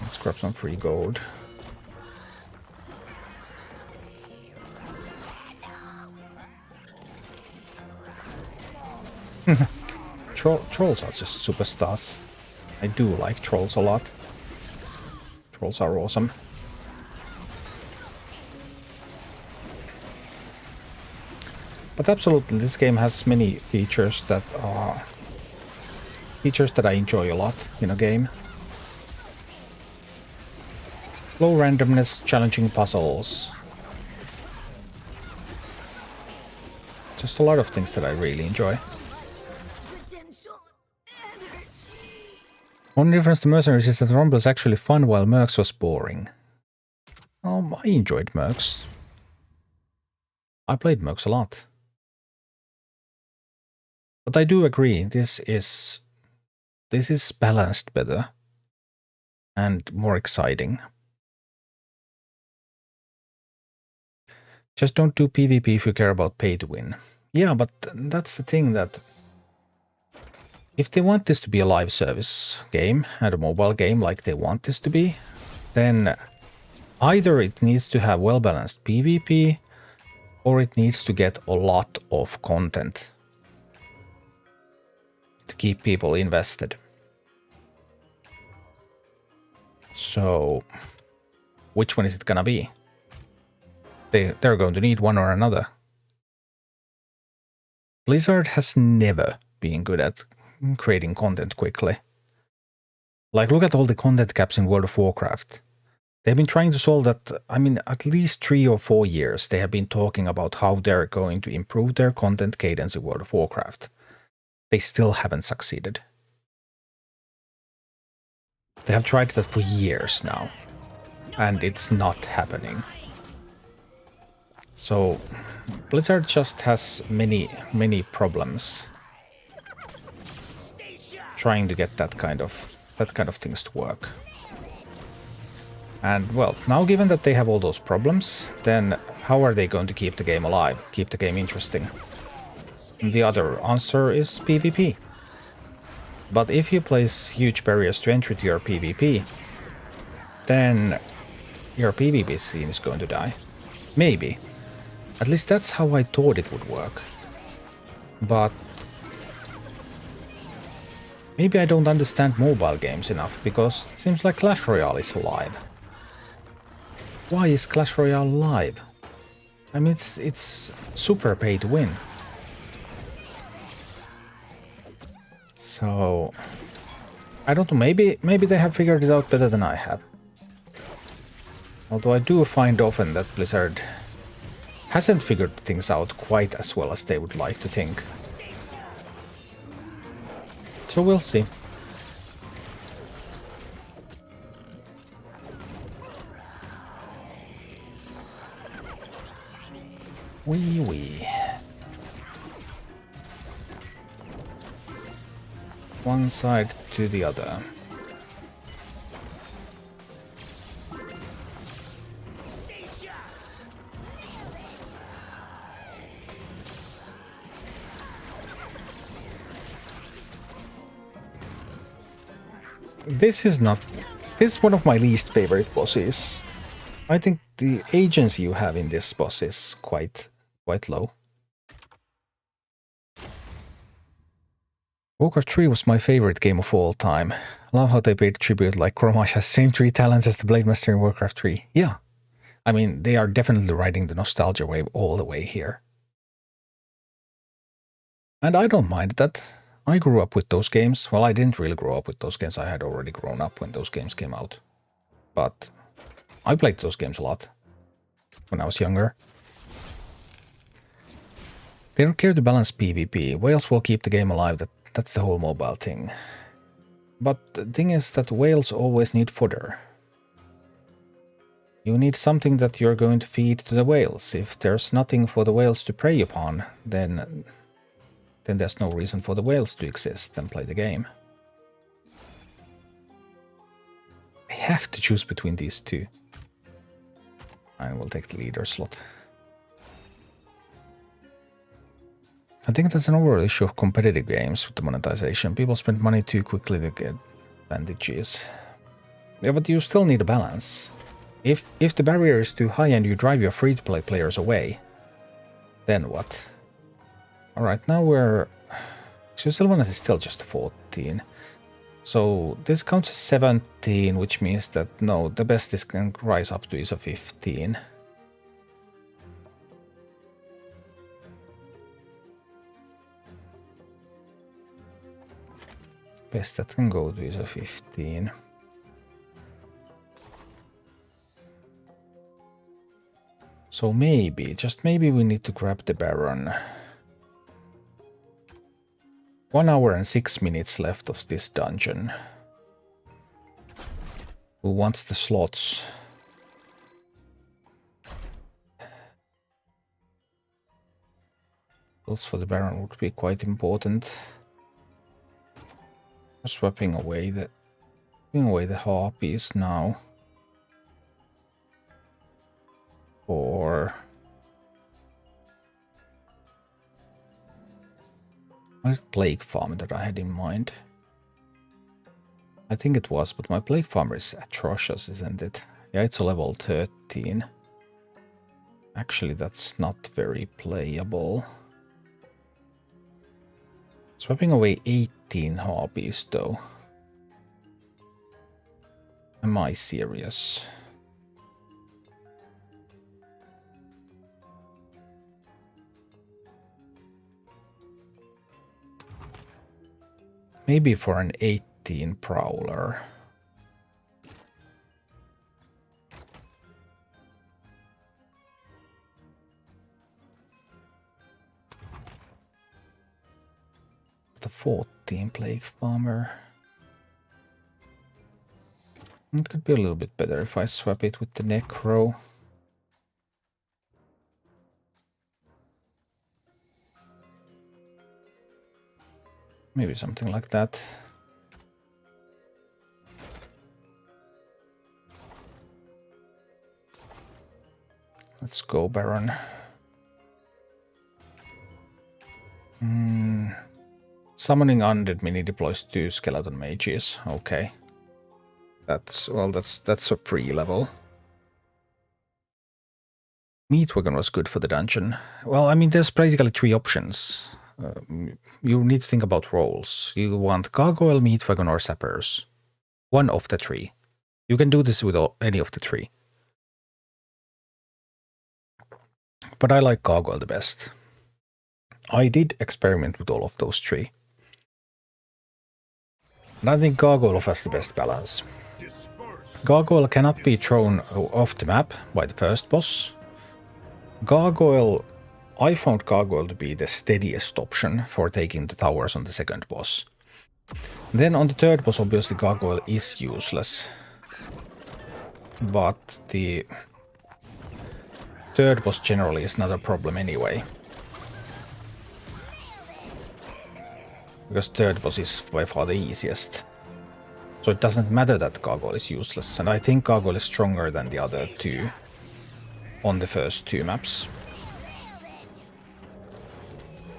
Let's grab some free gold. Trolls are just superstars. I do like trolls a lot. Trolls are awesome. But absolutely, this game has many features that I enjoy a lot in a game. Low randomness, challenging puzzles. Just a lot of things that I really enjoy. Only difference to Mercenaries is that Rumble is actually fun while Mercs was boring. I enjoyed Mercs. I played Mercs a lot. But I do agree, this is balanced better and more exciting. Just don't do PvP if you care about pay to win. Yeah, but that's the thing, that if they want this to be a live service game and a mobile game like they want this to be, then either it needs to have well-balanced PvP or it needs to get a lot of content to keep people invested. So, which one is it gonna be? They're going to need one or another. Blizzard has never been good at creating content quickly. Like, look at all the content caps in World of Warcraft. They've been trying to solve that, I mean, at least 3 or 4 years they have been talking about how they're going to improve their content cadence in World of Warcraft. They still haven't succeeded. They have tried that for years now, and it's not happening. So, Blizzard just has many problems trying to get that kind of things to work. And well, now given that they have all those problems, then how are they going to keep the game alive, keep the game interesting? And the other answer is PvP. But if you place huge barriers to entry to your PvP, then your PvP scene is going to die. Maybe. At least that's how I thought it would work. But maybe I don't understand mobile games enough, because it seems like Clash Royale is alive. Why is Clash Royale live? I mean, it's super pay to win. So I don't know, maybe they have figured it out better than I have. Although I do find often that Blizzard hasn't figured things out quite as well as they would like to think. So we'll see. Wee. One side to the other. This is one of my least favorite bosses. I think the agency you have in this boss is quite low. Warcraft 3 was my favorite game of all time. I love how they paid tribute, like Grommash has same 3 talents as the Blade Master in Warcraft 3. Yeah. I mean, they are definitely riding the nostalgia wave all the way here. And I don't mind that. I grew up with those games. Well, I didn't really grow up with those games. I had already grown up when those games came out. But I played those games a lot when I was younger. They don't care to balance PvP. Whales will keep the game alive. That's the whole mobile thing. But the thing is that whales always need fodder. You need something that you're going to feed to the whales. If there's nothing for the whales to prey upon, then there's no reason for the whales to exist and play the game. I have to choose between these two. I will take the leader slot. I think that's an overall issue of competitive games with the monetization. People spend money too quickly to get advantages. Yeah, but you still need a balance. If the barrier is too high and you drive your free-to-play players away, then what? Alright, now we're... So Sylvanas is still just 14. So this counts as 17, which means that no, the best this can rise up to is a 15. Best that can go to is a 15. So maybe, just maybe we need to grab the Baron. 1 hour and 6 minutes left of this dungeon. Who wants the slots? Slots for the Baron would be quite important. Swapping away the harpies now. Or what is Plague Farm that I had in mind? I think it was, but my Plague Farmer is atrocious, isn't it? Yeah, it's a level 13. Actually, that's not very playable. Swapping away 18 harpies, though. Am I serious? Maybe for an 18 Prowler. The 14 Plague Farmer. It could be a little bit better if I swap it with the Necro. Maybe something like that. Let's go Baron. Summoning Undead mini deploys 2 Skeleton Mages. Okay. That's a free level. Meatwagon was good for the dungeon. Well, I mean, there's basically 3 options. You need to think about roles. You want Gargoyle, Meatwagon, or Sappers. One of the 3. You can do this with any of the 3. But I like Gargoyle the best. I did experiment with all of those 3. And I think Gargoyle has the best balance. Gargoyle cannot be thrown off the map by the first boss. I found Gargoyle to be the steadiest option for taking the towers on the second boss. Then on the third boss, obviously Gargoyle is useless. But the third boss generally is not a problem anyway. Because third boss is by far the easiest. So it doesn't matter that Gargoyle is useless. And I think Gargoyle is stronger than the other 2 on the first 2 maps.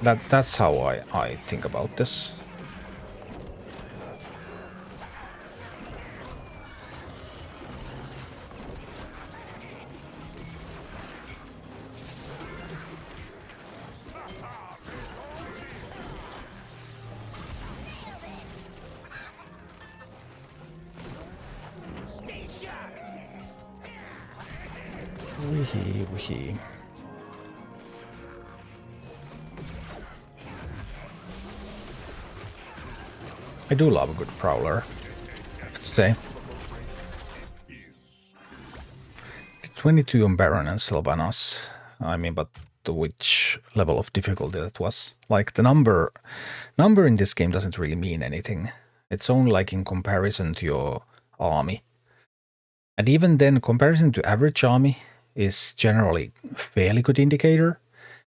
That's how I think about this. Wee. I do love a good Prowler, I have to say. 22 on Baron and Sylvanas. I mean, but which level of difficulty that was? Like, the number in this game doesn't really mean anything. It's only like in comparison to your army. And even then, comparison to average army is generally a fairly good indicator.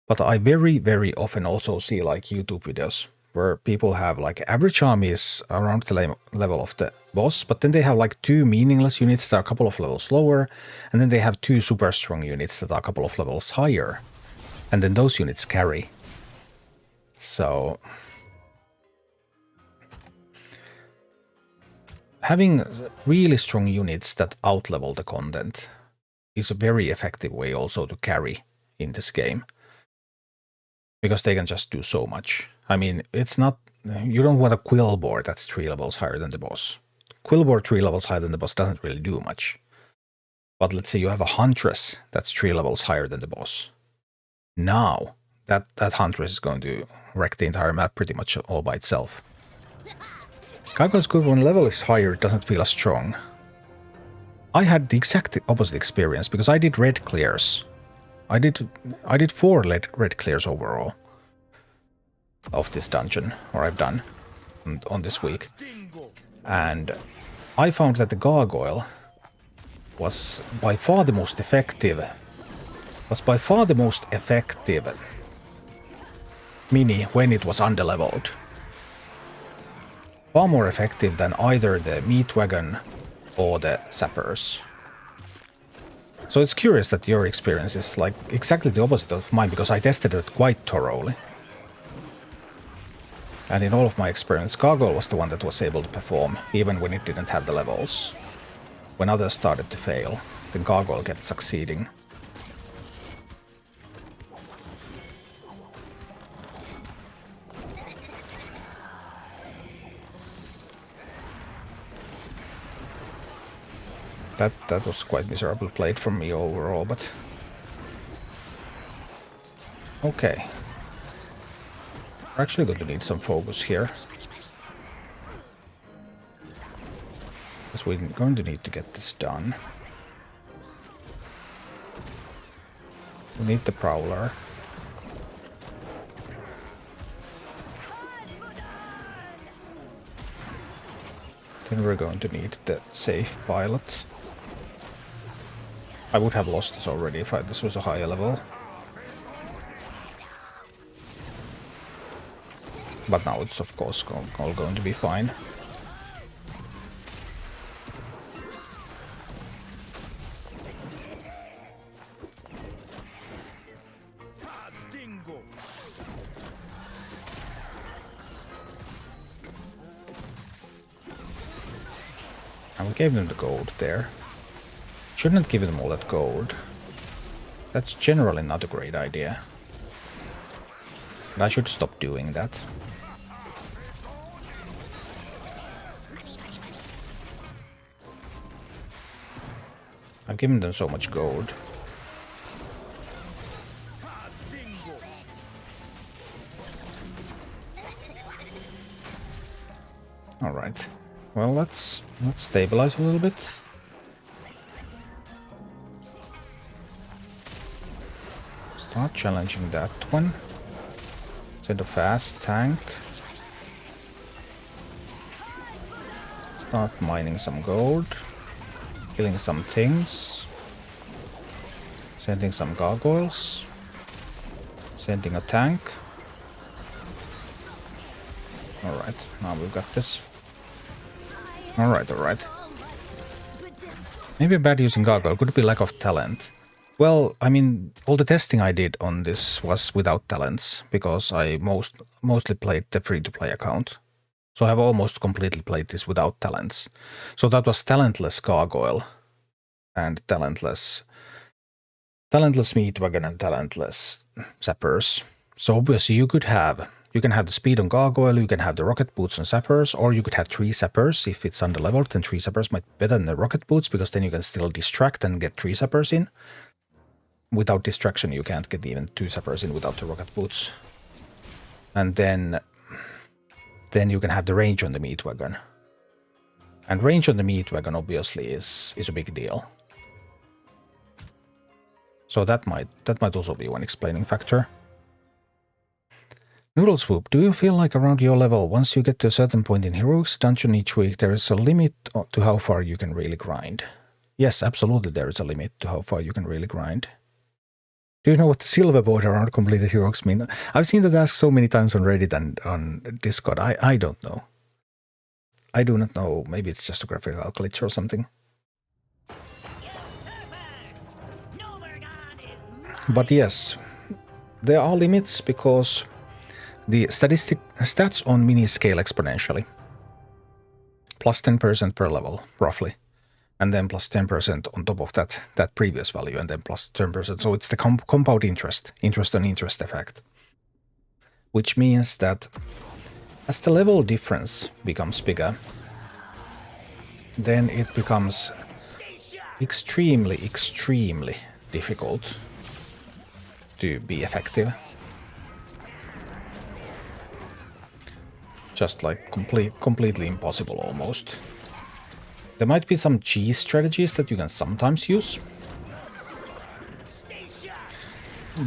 But I very, very often also see like YouTube videos where people have like average armies around the level of the boss, but then they have like 2 meaningless units that are a couple of levels lower, and then they have 2 super strong units that are a couple of levels higher. And then those units carry. So having really strong units that outlevel the content is a very effective way also to carry in this game. Because they can just do so much. I mean, it's not... You don't want a Quillboar that's 3 levels higher than the boss. Quillboar 3 levels higher than the boss doesn't really do much. But let's say you have a Huntress that's 3 levels higher than the boss. Now, that Huntress is going to wreck the entire map pretty much all by itself. Gargoyle's good when level is higher, it doesn't feel as strong. I had the exact opposite experience, because I did red clears. I did 4 red clears overall of this dungeon, or I've done on this week. And I found that the Gargoyle was by far the most effective. Mini when it was underleveled. Far more effective than either the Meatwagon or the Sappers. So it's curious that your experience is like exactly the opposite of mine, because I tested it quite thoroughly. And in all of my experience, Gargoyle was the one that was able to perform, even when it didn't have the levels. When others started to fail, then Gargoyle kept succeeding. That was quite miserable played from me overall, but... Okay. We're actually going to need some focus here. Because we're going to need to get this done. We need the Prowler. Then we're going to need the safe pilot. I would have lost this already if this was a higher level. But now it's of course all going to be fine. And we gave them the gold there. Shouldn't give them all that gold. That's generally not a great idea. And I should stop doing that. I've given them so much gold. All right. Well, let's stabilize a little bit. Start challenging that one. Send a fast tank. Start mining some gold. Killing some things. Sending some gargoyles. Sending a tank. Alright, now we've got this. Alright. Maybe bad using gargoyle could be lack of talent. Well, I mean, all the testing I did on this was without talents, because I mostly played the free-to-play account. So I have almost completely played this without talents. So that was talentless gargoyle and talentless meat wagon and talentless sappers. So obviously you can have the speed on gargoyle, you can have the rocket boots on sappers, or you could have 3 sappers. If it's under-leveled, then 3 sappers might be better than the rocket boots, because then you can still distract and get 3 sappers in. Without distraction, you can't get even 2 sappers in without the rocket boots. And then you can have the range on the meat wagon. And range on the meat wagon obviously is a big deal. So that might also be one explaining factor. Noodle Swoop, do you feel like around your level, once you get to a certain point in Heroics Dungeon each week, there is a limit to how far you can really grind? Yes, absolutely there is a limit to how far you can really grind. Do you know what the silver board around completed heroics mean? I've seen that asked so many times on Reddit and on Discord. I don't know. I do not know. Maybe it's just a graphical glitch or something. But yes, there are limits because the stats on mini scale exponentially. Plus 10% per level, roughly. And then plus 10% on top of that previous value, and then plus 10%. So it's the compound interest on interest effect. Which means that as the level difference becomes bigger, then it becomes extremely difficult to be effective. Just like completely impossible almost. There might be some cheese strategies that you can sometimes use.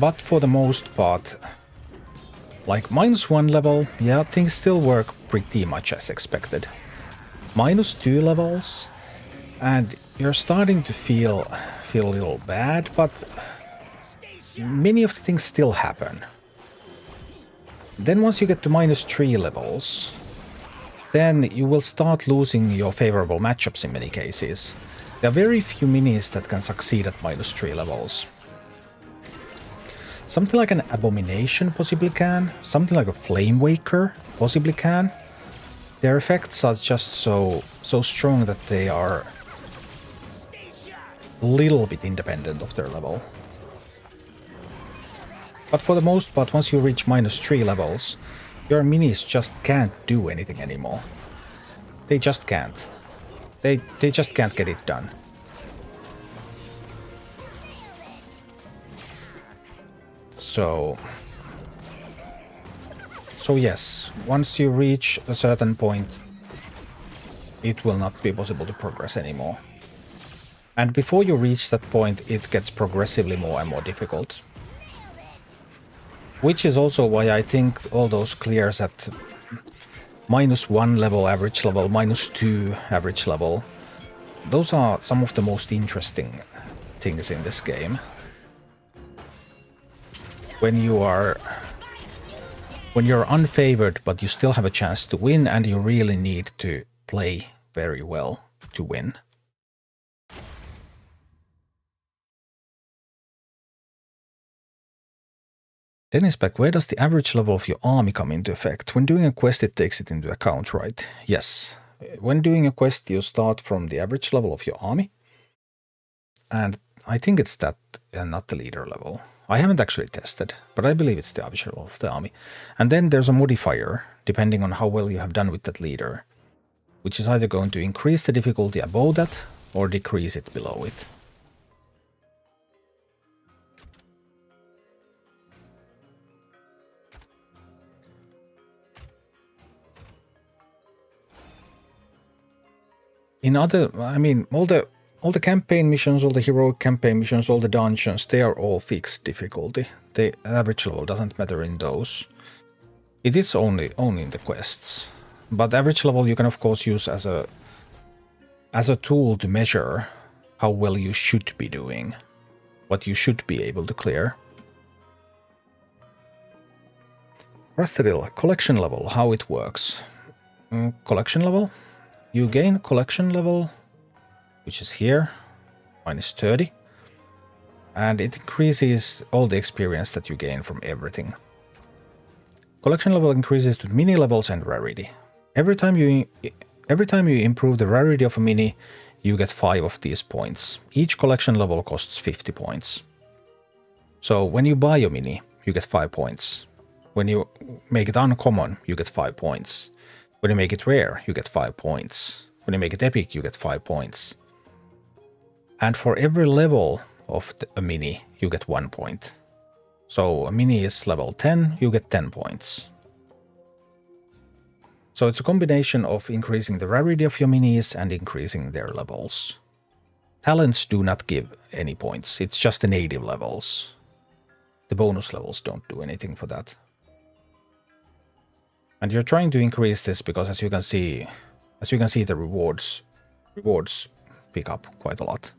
But for the most part, like -1 level, yeah, things still work pretty much as expected. -2 levels, and you're starting to feel a little bad, but many of the things still happen. Then once you get to -3 levels, then you will start losing your favorable matchups in many cases. There are very few minis that can succeed at -3 levels. Something like an Abomination possibly can, something like a Flame Waker possibly can. Their effects are just so strong that they are a little bit independent of their level. But for the most part, once you reach -3 levels, your minis just can't do anything anymore. They just can't. They just can't get it done. So yes, once you reach a certain point, it will not be possible to progress anymore. And before you reach that point, it gets progressively more and more difficult. Which is also why I think all those clears at -1 level average level, -2 average level, those are some of the most interesting things in this game. When you're unfavored, but you still have a chance to win, and you really need to play very well to win. Dennis Beck, where does the average level of your army come into effect? When doing a quest, it takes it into account, right? Yes. When doing a quest, you start from the average level of your army. And I think it's that, and not the leader level. I haven't actually tested, but I believe it's the average level of the army. And then there's a modifier, depending on how well you have done with that leader, which is either going to increase the difficulty above that, or decrease it below it. In other, I mean, all the campaign missions, all the heroic campaign missions, all the dungeons, they are all fixed difficulty. The average level doesn't matter in those. It is only in the quests. But average level you can of course use as a tool to measure how well you should be doing, what you should be able to clear. Rastadil, collection level, how it works. Collection level? You gain collection level, which is here, -30, and it increases all the experience that you gain from everything. Collection level increases to mini levels and rarity. Every time you improve the rarity of a mini, you get 5 of these points. Each collection level costs 50 points. So when you buy a mini, you get 5 points. When you make it uncommon, you get 5 points. When you make it rare, you get 5 points. When you make it epic, you get 5 points. And for every level of a mini, you get 1 point. So a mini is level 10, you get 10 points. So it's a combination of increasing the rarity of your minis and increasing their levels. Talents do not give any points, it's just the native levels. The bonus levels don't do anything for that. And you're trying to increase this because as you can see the rewards pick up quite a lot.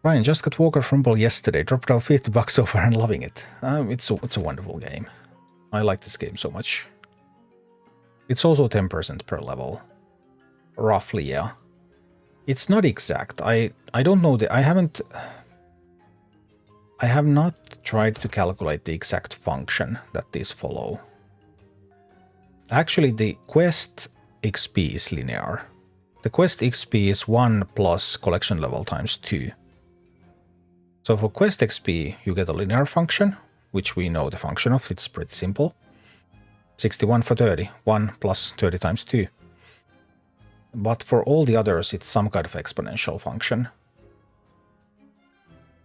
Ryan just got Walker Rumble yesterday, dropped out $50 so far and loving it. It's a wonderful game. I like this game so much. It's also 10% per level. Roughly, yeah. It's not exact. I don't know I have not tried to calculate the exact function that these follow. Actually, the quest XP is linear. The quest XP is 1 plus collection level times 2. So for quest XP, you get a linear function, which we know the function of, it's pretty simple. 61 for 30, 1 plus 30 times 2. But for all the others, it's some kind of exponential function.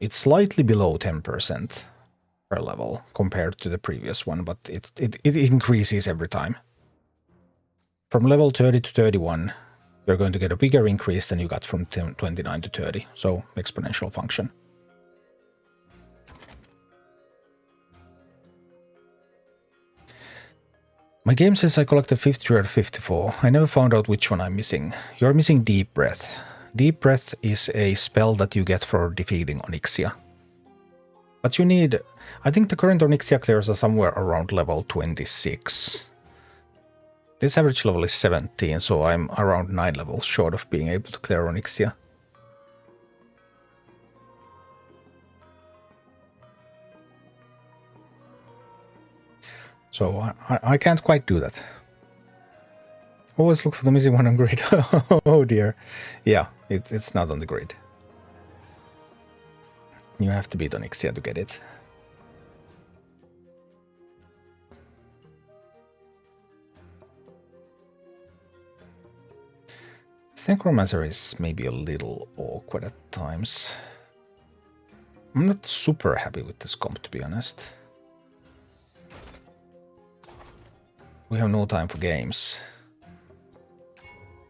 It's slightly below 10% per level compared to the previous one, but it increases every time. From level 30 to 31, you're going to get a bigger increase than you got from 29 to 30, so exponential function. My game says I collected 53 out of 54. I never found out which one I'm missing. You're missing Deep Breath. Deep Breath is a spell that you get for defeating Onyxia. But you need... I think the current Onyxia clears are somewhere around level 26. This average level is 17, so I'm around 9 levels short of being able to clear Onyxia. So I can't quite do that. Always look for the missing one on grid. Oh dear. Yeah, it's not on the grid. You have to beat Onyxia to get it. Necromancer is maybe a little awkward at times. I'm not super happy with this comp, to be honest. We have no time for games.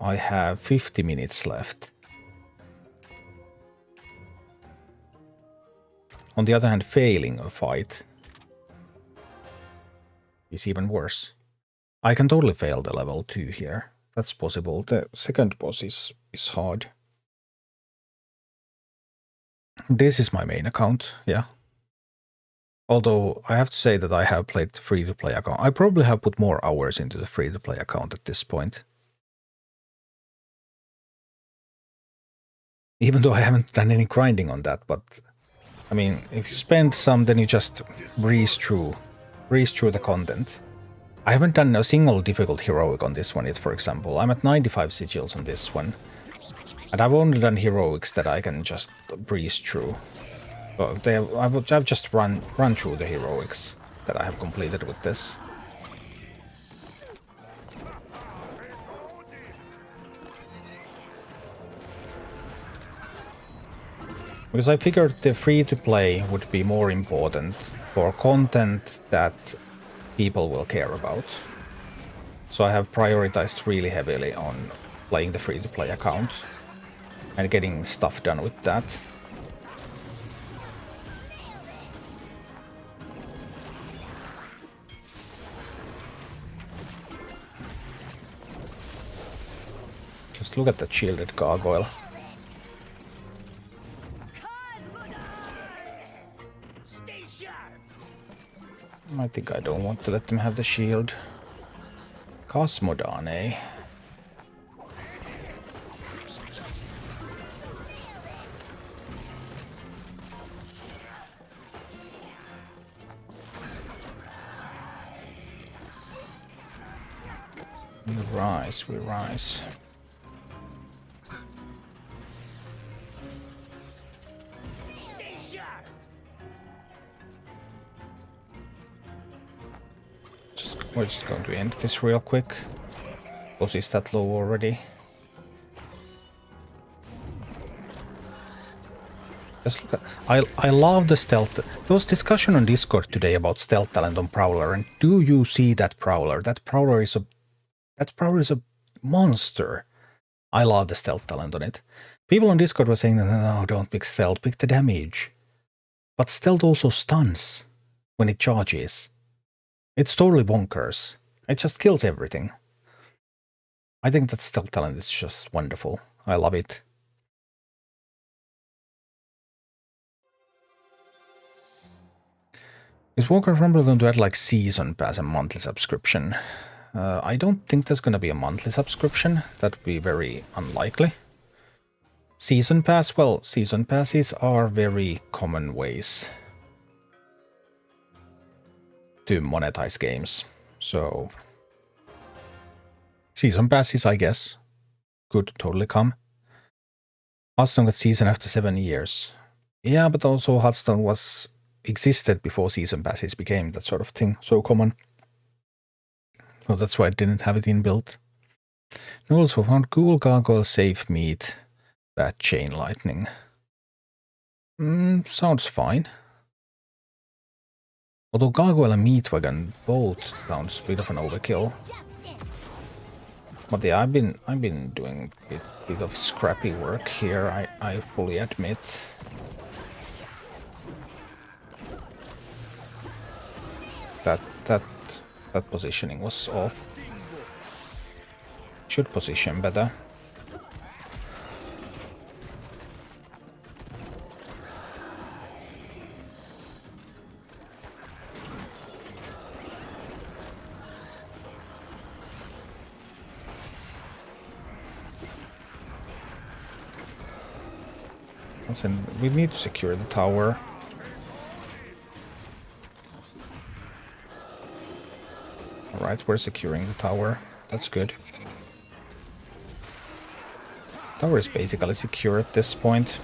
I have 50 minutes left. On the other hand, failing a fight is even worse. I can totally fail the level 2 here. That's possible. The second boss is hard. This is my main account, yeah. Although I have to say that I have played the free-to-play account. I probably have put more hours into the free-to-play account at this point. Even though I haven't done any grinding on that, but I mean, if you spend some, then you just breeze through the content. I haven't done a single difficult heroic on this one yet, for example. I'm at 95 sigils on this one. And I've only done heroics that I can just breeze through. So I've just run through the heroics that I have completed with this. Because I figured the free-to-play would be more important for content that people will care about. So I have prioritized really heavily on playing the free-to-play account and getting stuff done with that. Just look at that shielded gargoyle. I think I don't want to let them have the shield. Cosmodon, eh? We rise. We're just going to end this real quick. Boss is that low already. Just look at, I love the stealth. There was discussion on Discord today about stealth talent on Prowler, and do you see that Prowler? That Prowler is a monster. I love the stealth talent on it. People on Discord were saying, no, don't pick stealth, pick the damage. But stealth also stuns when it charges. It's totally bonkers. It just kills everything. I think that stealth talent is just wonderful. I love it. Is Warcraft Rumble going to add like season pass and monthly subscription? I don't think there's going to be a monthly subscription. That would be very unlikely. Season pass? Well, season passes are very common ways to monetize games. So season passes, I guess, could totally come. Hearthstone got season after 7 years. Yeah, but also Hearthstone existed before season passes became that sort of thing so common. So that's why I didn't have it inbuilt. And also found cool gargoyle safe meat, bad chain lightning. Sounds fine. Although gargoyle and meat wagon both sounds a bit of an overkill. But yeah, I've been doing a bit of scrappy work here, I fully admit. That positioning was off. Should position better. Listen, we need to secure the tower. Alright, we're securing the tower. That's good. Tower is basically secure at this point.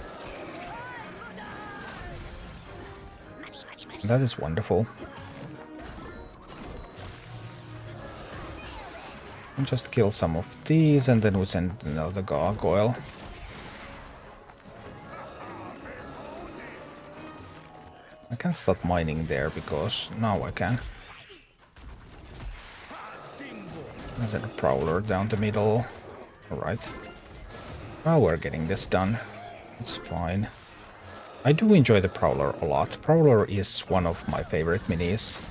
That is wonderful. We'll just kill some of these and then we send another gargoyle. I can't start mining there because now I can. There's a prowler down the middle. Alright. Well, we're getting this done. It's fine. I do enjoy the Prowler a lot. Prowler is one of my favorite minis.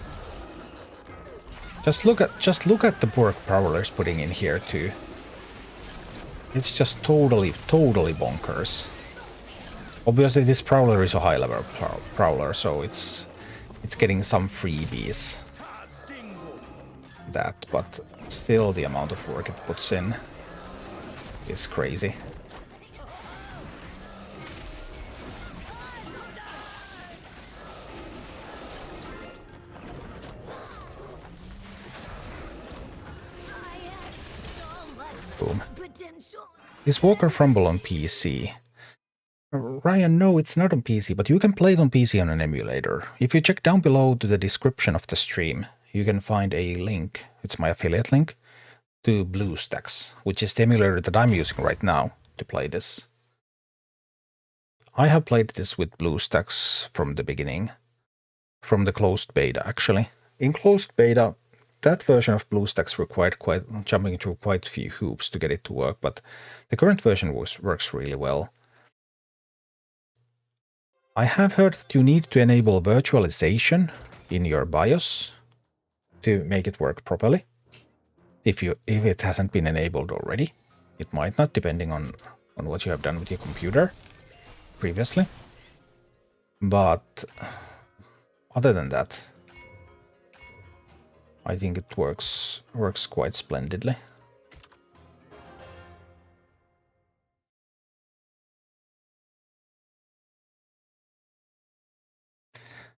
Just look at the work Prowler's putting in here too. It's just totally bonkers. Obviously this Prowler is a high level Prowler, so it's getting some freebies. That, but still the amount of work it puts in is crazy. Boom. Is Walker Frumble on PC? Ryan, no, it's not on PC, but you can play it on PC on an emulator. If you check down below to the description of the stream, you can find a link, it's my affiliate link, to BlueStacks, which is the emulator that I'm using right now to play this. I have played this with BlueStacks from the beginning, from the closed beta actually. In closed beta, that version of BlueStacks required jumping through quite a few hoops to get it to work, but the current version works really well. I have heard that you need to enable virtualization in your BIOS to make it work properly. If it hasn't been enabled already, it might not, depending on what you have done with your computer previously. But other than that, I think it works quite splendidly.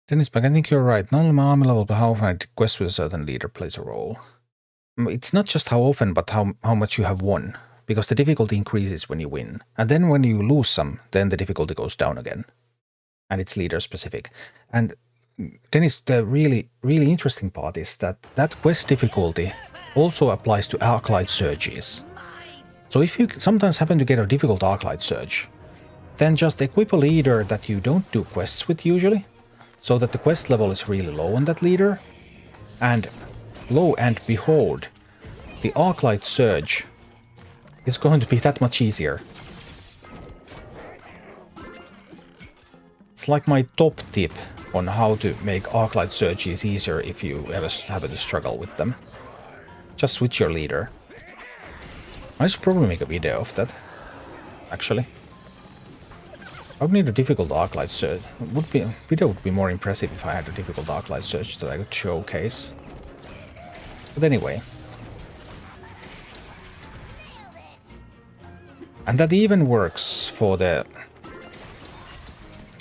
Dennis Back, I think you're right. Not only my army level, but how often a quest with a certain leader plays a role. It's not just how often, but how much you have won. Because the difficulty increases when you win. And then when you lose some, then the difficulty goes down again. And it's leader specific. And Dennis, the really interesting part is that quest difficulty also applies to Arclight Surges. So if you sometimes happen to get a difficult Arclight Surge, then just equip a leader that you don't do quests with usually, so that the quest level is really low on that leader, and lo and behold, the Arclight Surge is going to be that much easier. It's like my top tip on how to make Arclight Surges easier if you ever happen to struggle with them. Just switch your leader. I should probably make a video of that, actually. I would need a difficult Arclight Surge. Video would be more impressive if I had a difficult Arclight Surge that I could showcase. But anyway. And that even works for the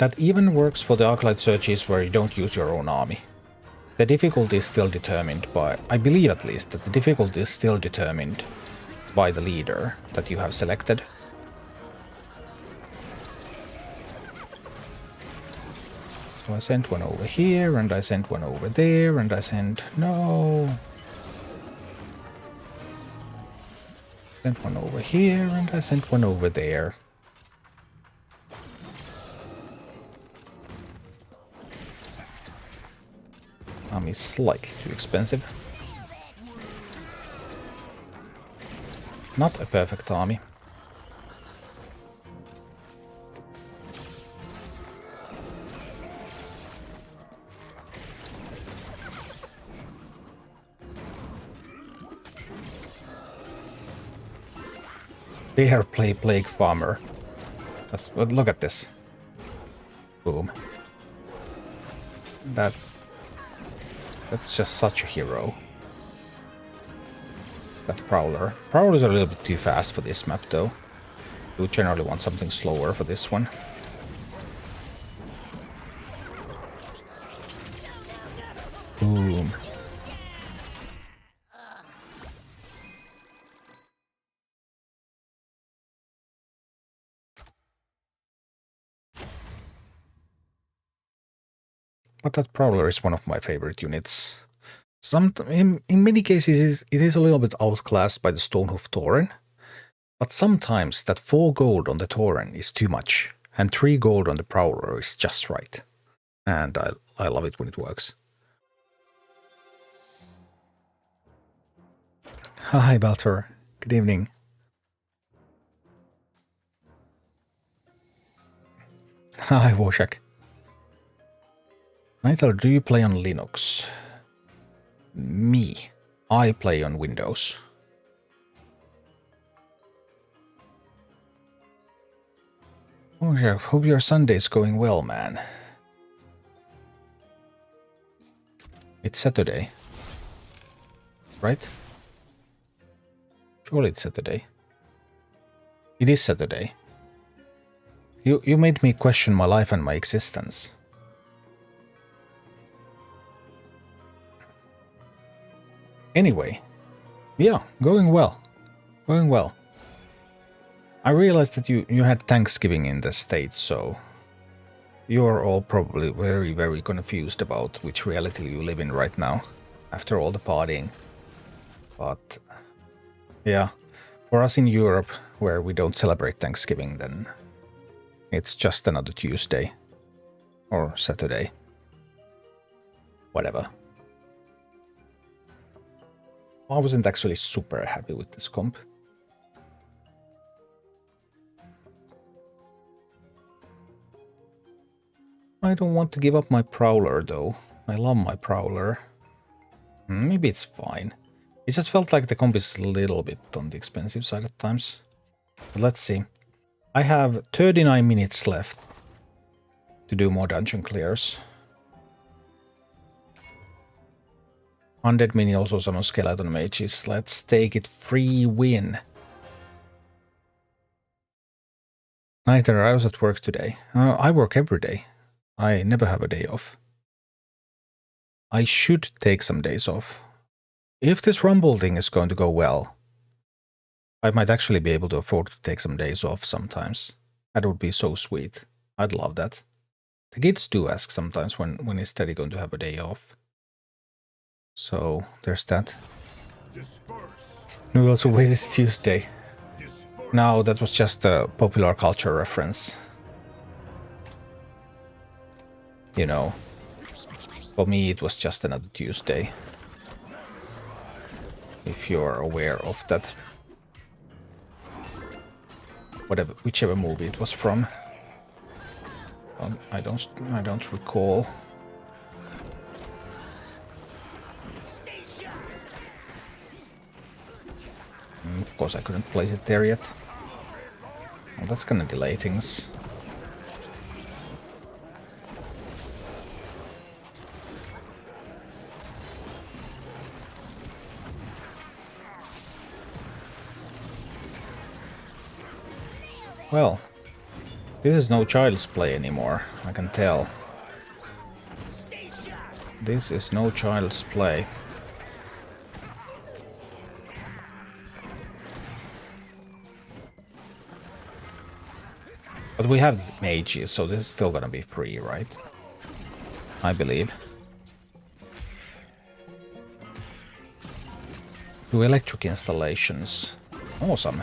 Arclight Surges where you don't use your own army. The difficulty is still determined by, I believe at least, that the difficulty is still determined by the leader that you have selected. So I sent one over here, and I sent one over there, and I sent... No! Sent one over here, and I sent one over there. Army's slightly too expensive. Not a perfect army. Dare play Plague Farmer. Look at this. Boom. That's just such a hero. That Prowler. Prowlers are a little bit too fast for this map though. You generally want something slower for this one. Boom. But that Prowler is one of my favorite units. In many cases, it is a little bit outclassed by the Stonehoof Tauren. But sometimes that 4 gold on the Tauren is too much, and 3 gold on the Prowler is just right. And I love it when it works. Hi, Baltor. Good evening. Hi, Wojak. Nightel, do you play on Linux? Me. I play on Windows. Wojak, hope your Sunday's going well, man. It's Saturday. Right? Surely it's Saturday. It is Saturday. You made me question my life and my existence. Anyway, yeah, going well. Going well. I realized that you had Thanksgiving in the States, so you're all probably very, very confused about which reality you live in right now, after all the partying. But yeah, for us in Europe, where we don't celebrate Thanksgiving, then it's just another Tuesday. Or Saturday. Whatever. I wasn't actually super happy with this comp. I don't want to give up my Prowler, though. I love my Prowler. Maybe it's fine. It just felt like the comp is a little bit on the expensive side at times. But let's see. I have 39 minutes left to do more dungeon clears. 100 mini also summon skeleton mages. Let's take it, free win. Neither, I was at work today. I work every day. I never have a day off. I should take some days off. If this Rumble thing is going to go well, I might actually be able to afford to take some days off sometimes. That would be so sweet. I'd love that. The kids do ask sometimes when is Teddy going to have a day off. So there's that. No, also wait, it's Tuesday. No, that was just a popular culture reference. You know, for me it was just another Tuesday. If you're aware of that. Whichever movie it was from. I don't recall. Of course I couldn't place it there yet. Well, that's gonna delay things. Well, this is no child's play anymore, I can tell. This is no child's play. But we have mages, so this is still gonna be free, right? I believe. 2 electric installations. Awesome.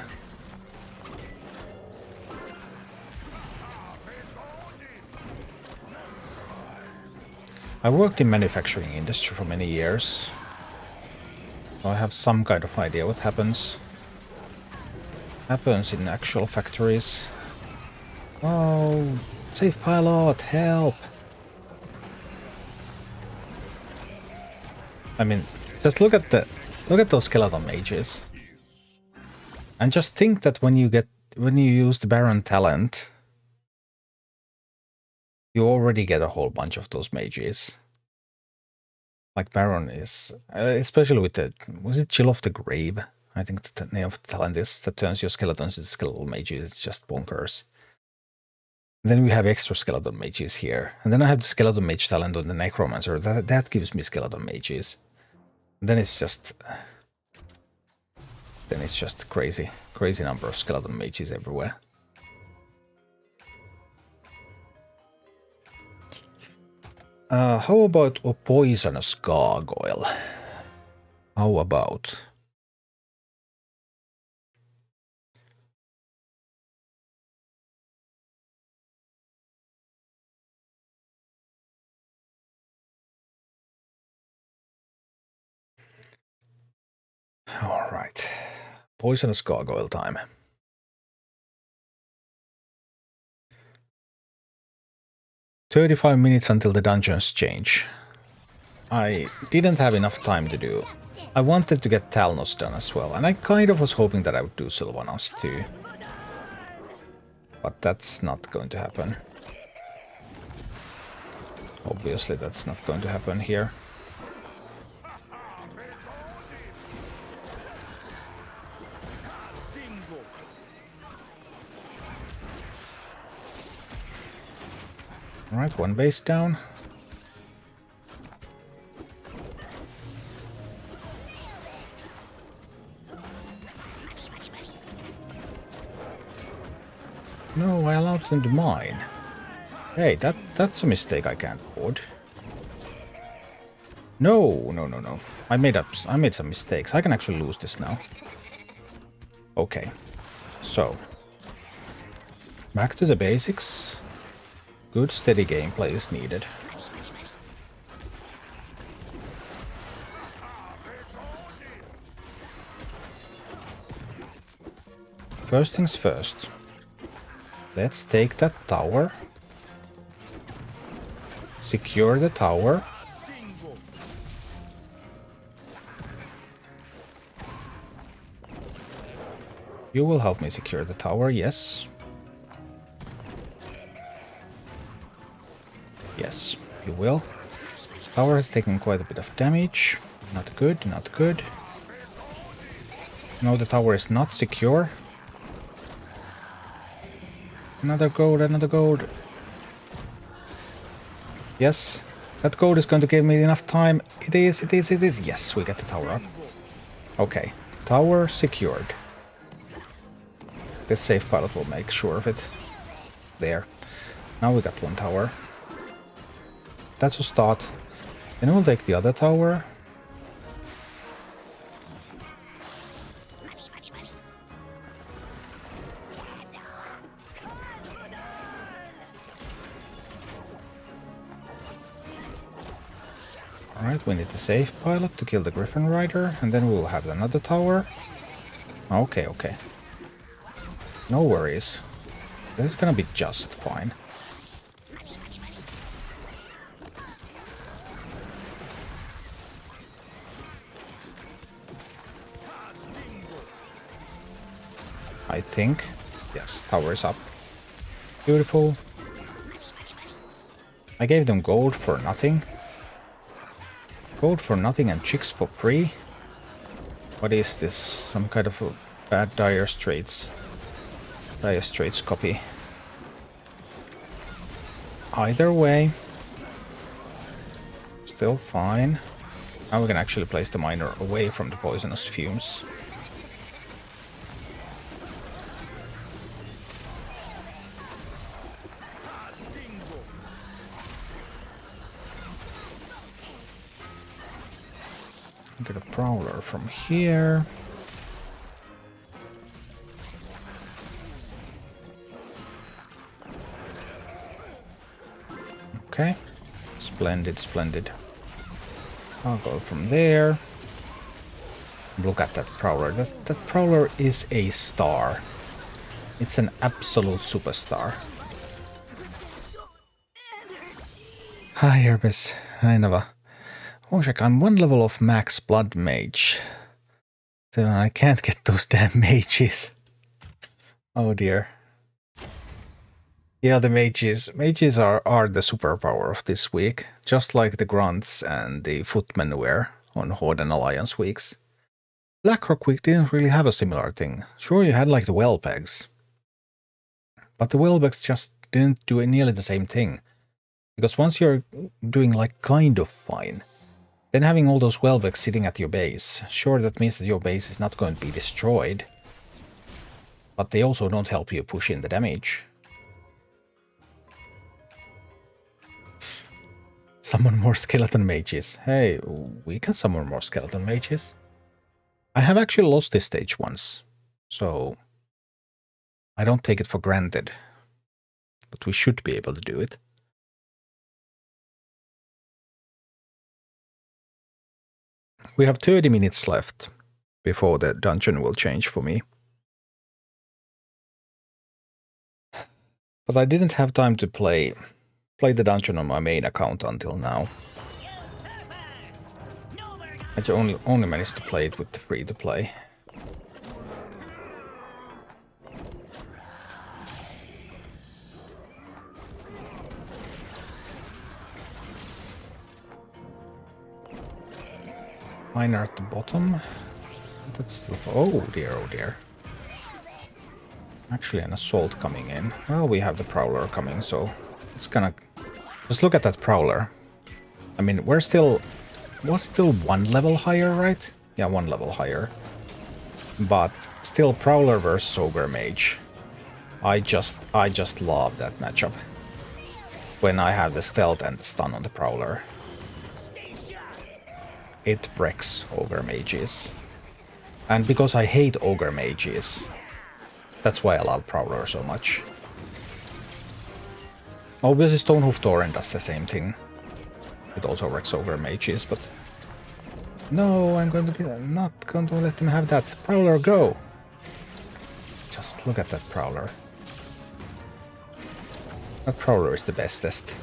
I worked in manufacturing industry for many years. So I have some kind of idea what happens in actual factories. Oh, safe pilot, help! I mean, just look at those skeleton mages, and just think that when you use the Baron talent, you already get a whole bunch of those mages. Like Baron is, especially with the, was it Chill of the Grave? I think the name of the talent is, that turns your skeletons into skeletal mages. It's just bonkers. And then we have extra skeleton mages here. And then I have the skeleton mage talent on the Necromancer. That gives me skeleton mages. And then it's just... Then it's just crazy number of skeleton mages everywhere. How about a poisonous gargoyle? How about? All right, poisonous gargoyle time. 35 minutes until the dungeons change. I didn't have enough time to do. I wanted to get Talnos done as well, and I kind of was hoping that I would do Sylvanas too. But that's not going to happen. Obviously that's not going to happen here. Alright, one base down. No, I allowed them to mine. Hey, that's a mistake I can't afford. No. I made some mistakes. I can actually lose this now. Okay. So. Back to the basics. Good steady gameplay is needed. First things first. Let's take that tower. Secure the tower. You will help me secure the tower, yes. Yes, you will. Tower has taken quite a bit of damage. Not good, not good. No, the tower is not secure. Another gold, another gold. Yes, that gold is going to give me enough time. It is. Yes, we get the tower up. Okay, tower secured. This safe pilot will make sure of it. There. Now we got one tower. That's a start. Then we'll take the other tower. Alright, we need the safe pilot to kill the Griffin Rider, and then we'll have another tower. Okay. No worries. This is gonna be just fine. I think. Yes, tower is up. Beautiful. I gave them gold for nothing. Gold for nothing and chicks for free? What is this? Some kind of a bad Dire Straits copy. Either way, still fine. Now we can actually place the miner away from the poisonous fumes. Get a prowler from here. Okay. Splendid. I'll go from there. Look at that prowler. That prowler is a star. It's an absolute superstar. Hi, Herbis. Hi, Nova. Wojak, I'm one level of max blood mage. So I can't get those damn mages. Oh dear. Yeah, the mages. Mages are the superpower of this week. Just like the grunts and the footmen were on Horde and Alliance weeks. Blackrock week didn't really have a similar thing. Sure, you had like the Wellpegs. But the Wellpegs just didn't do nearly the same thing. Because once you're doing like kind of fine, then having all those Wellpegs sitting at your base, sure, that means that your base is not going to be destroyed. But they also don't help you push in the damage. Summon more skeleton mages. Hey, we can summon more skeleton mages. I have actually lost this stage once, so I don't take it for granted. But we should be able to do it. We have 30 minutes left before the dungeon will change for me. But I didn't have time to play played the dungeon on my main account until now. I only managed to play it with the free-to-play. Miner at the bottom. That's still... Oh dear, oh dear. Actually an assault coming in. Well, we have the Prowler coming, so it's gonna... Just look at that Prowler. I mean, we're still... We're still one level higher, right? Yeah, one level higher. But still Prowler versus Ogre Mage. I just love that matchup. When I have the stealth and the stun on the Prowler. It wrecks Ogre Mages. And because I hate Ogre Mages, that's why I love Prowler so much. Obviously Stonehoof Tauren does the same thing. It also wrecks Ogre Mages, but... No, I'm not going to let him have that. Prowler, go! Just look at that Prowler. That Prowler is the bestest.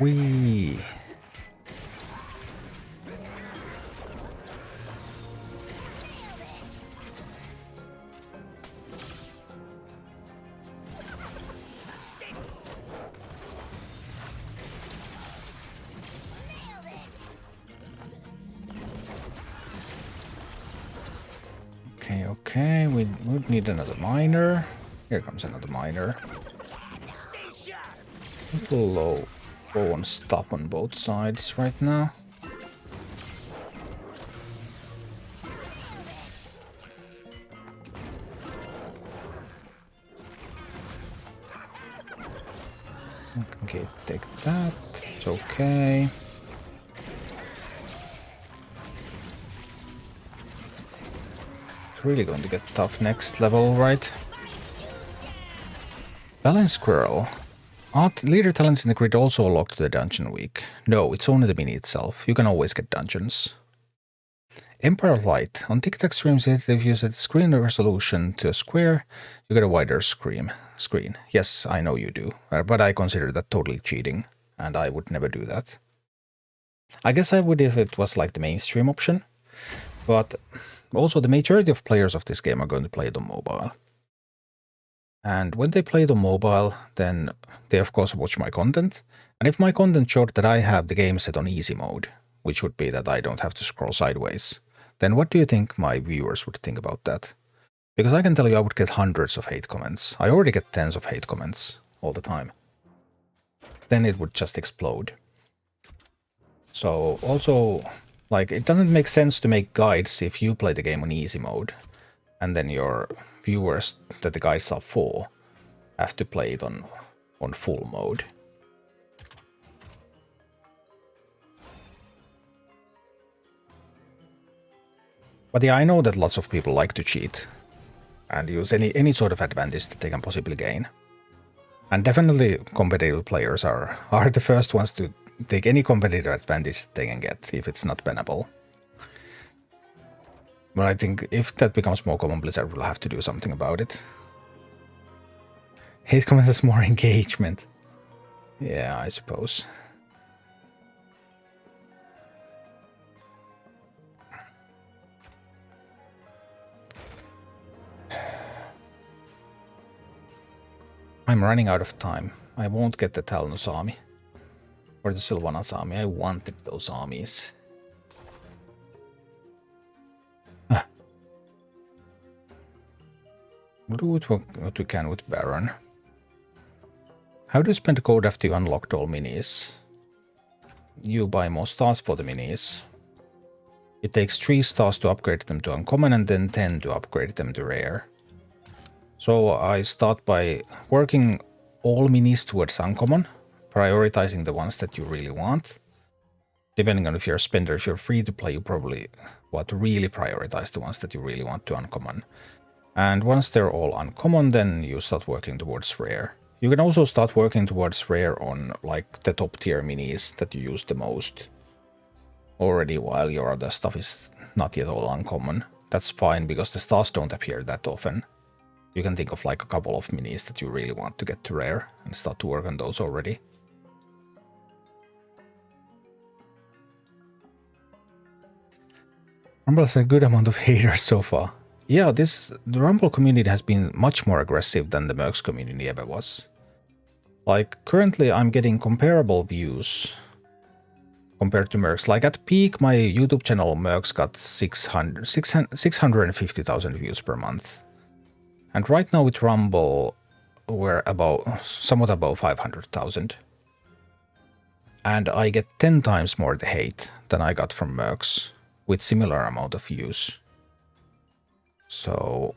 Whee! Okay, we would need another miner. Here comes another miner. A little low on stuff on both sides right now. Okay, take that. It's okay. Really going to get tough next level, right? Balance Squirrel. Are leader talents in the grid also locked to the dungeon week? No, it's only the mini itself. You can always get dungeons. Empire of Light. On TikTok streams, if you set the screen resolution to a square, you get a wider screen. Yes, I know you do, but I consider that totally cheating, and I would never do that. I guess I would if it was like the mainstream option, but also the majority of players of this game are going to play it on mobile. And when they play it on mobile, then they of course watch my content. And if my content showed that I have the game set on easy mode, which would be that I don't have to scroll sideways, then what do you think my viewers would think about that? Because I can tell you I would get hundreds of hate comments. I already get tens of hate comments all the time. Then it would just explode. So also, like, it doesn't make sense to make guides if you play the game on easy mode, and then your viewers that the guides are for have to play it on full mode. But yeah, I know that lots of people like to cheat and use any sort of advantage that they can possibly gain. And definitely competitive players are the first ones to take any competitive advantage that they can get if it's not bannable. But I think if that becomes more common, Blizzard will have to do something about it. Hate comments is more engagement. Yeah, I suppose. I'm running out of time. I won't get the Talnos army. Or the Sylvanas army. I wanted those armies. We'll do what we can with Baron. How do you spend the code after you unlocked all minis? You buy more stars for the minis. It takes 3 stars to upgrade them to uncommon and then 10 to upgrade them to rare. So I start by working all minis towards uncommon, prioritizing the ones that you really want. Depending on if you're a spender, if you're free to play, you probably want to really prioritize the ones that you really want to uncommon. And once they're all uncommon, then you start working towards rare. You can also start working towards rare on like the top tier minis that you use the most already, while your other stuff is not yet all uncommon. that's fine because the stars don't appear that often. You can think of like a couple of minis that you really want to get to rare and start to work on those already. Rumble has a good amount of haters so far. Yeah, the Rumble community has been much more aggressive than the Mercs community ever was. Like, currently I'm getting comparable views compared to Mercs. Like, at peak, my YouTube channel Mercs got 650,000 views per month. And right now with Rumble, we're somewhat above 500,000. And I get 10 times more the hate than I got from Mercs with similar amount of views. So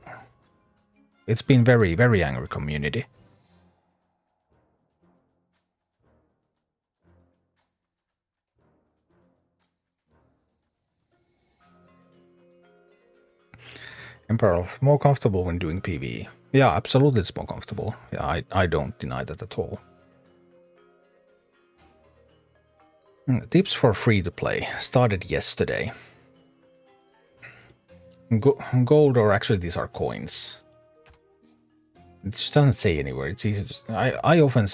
it's been very, very angry community. Emperor, more comfortable when doing PvE. Yeah, absolutely it's more comfortable. Yeah, I don't deny that at all. Tips for free to play started yesterday. Gold, or actually these are coins. It just doesn't say anywhere. It's easy to... I often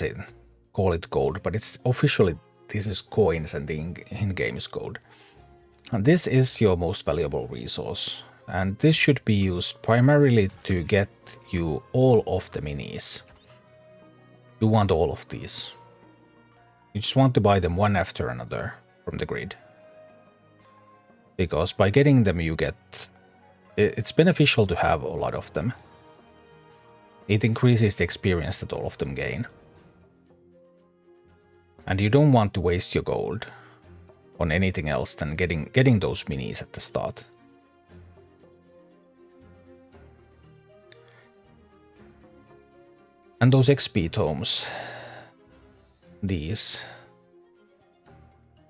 call it gold, but it's officially this is coins and the in-game is gold. And this is your most valuable resource. And this should be used primarily to get you all of the minis. You want all of these. You just want to buy them one after another from the grid. Because by getting them you get... It's beneficial to have a lot of them. It increases the experience that all of them gain. And you don't want to waste your gold on anything else than getting those minis at the start. And those XP tomes, these,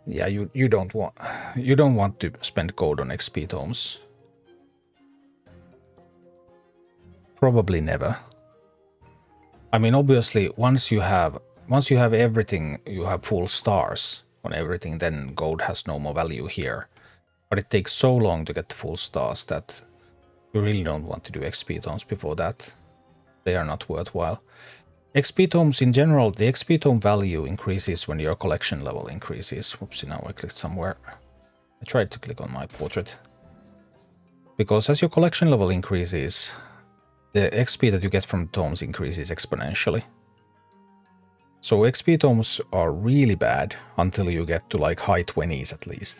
yeah, you don't want to spend gold on XP tomes. Probably never. I mean, obviously, once you have everything, you have full stars on everything, then gold has no more value here. But it takes so long to get the full stars that you really don't want to do XP tomes before that. They are not worthwhile. XP tomes in general, the XP tome value increases when your collection level increases. Whoopsie, now I clicked somewhere. I tried to click on my portrait. Because as your collection level increases, the XP that you get from tomes increases exponentially. So XP tomes are really bad until you get to like high 20s at least.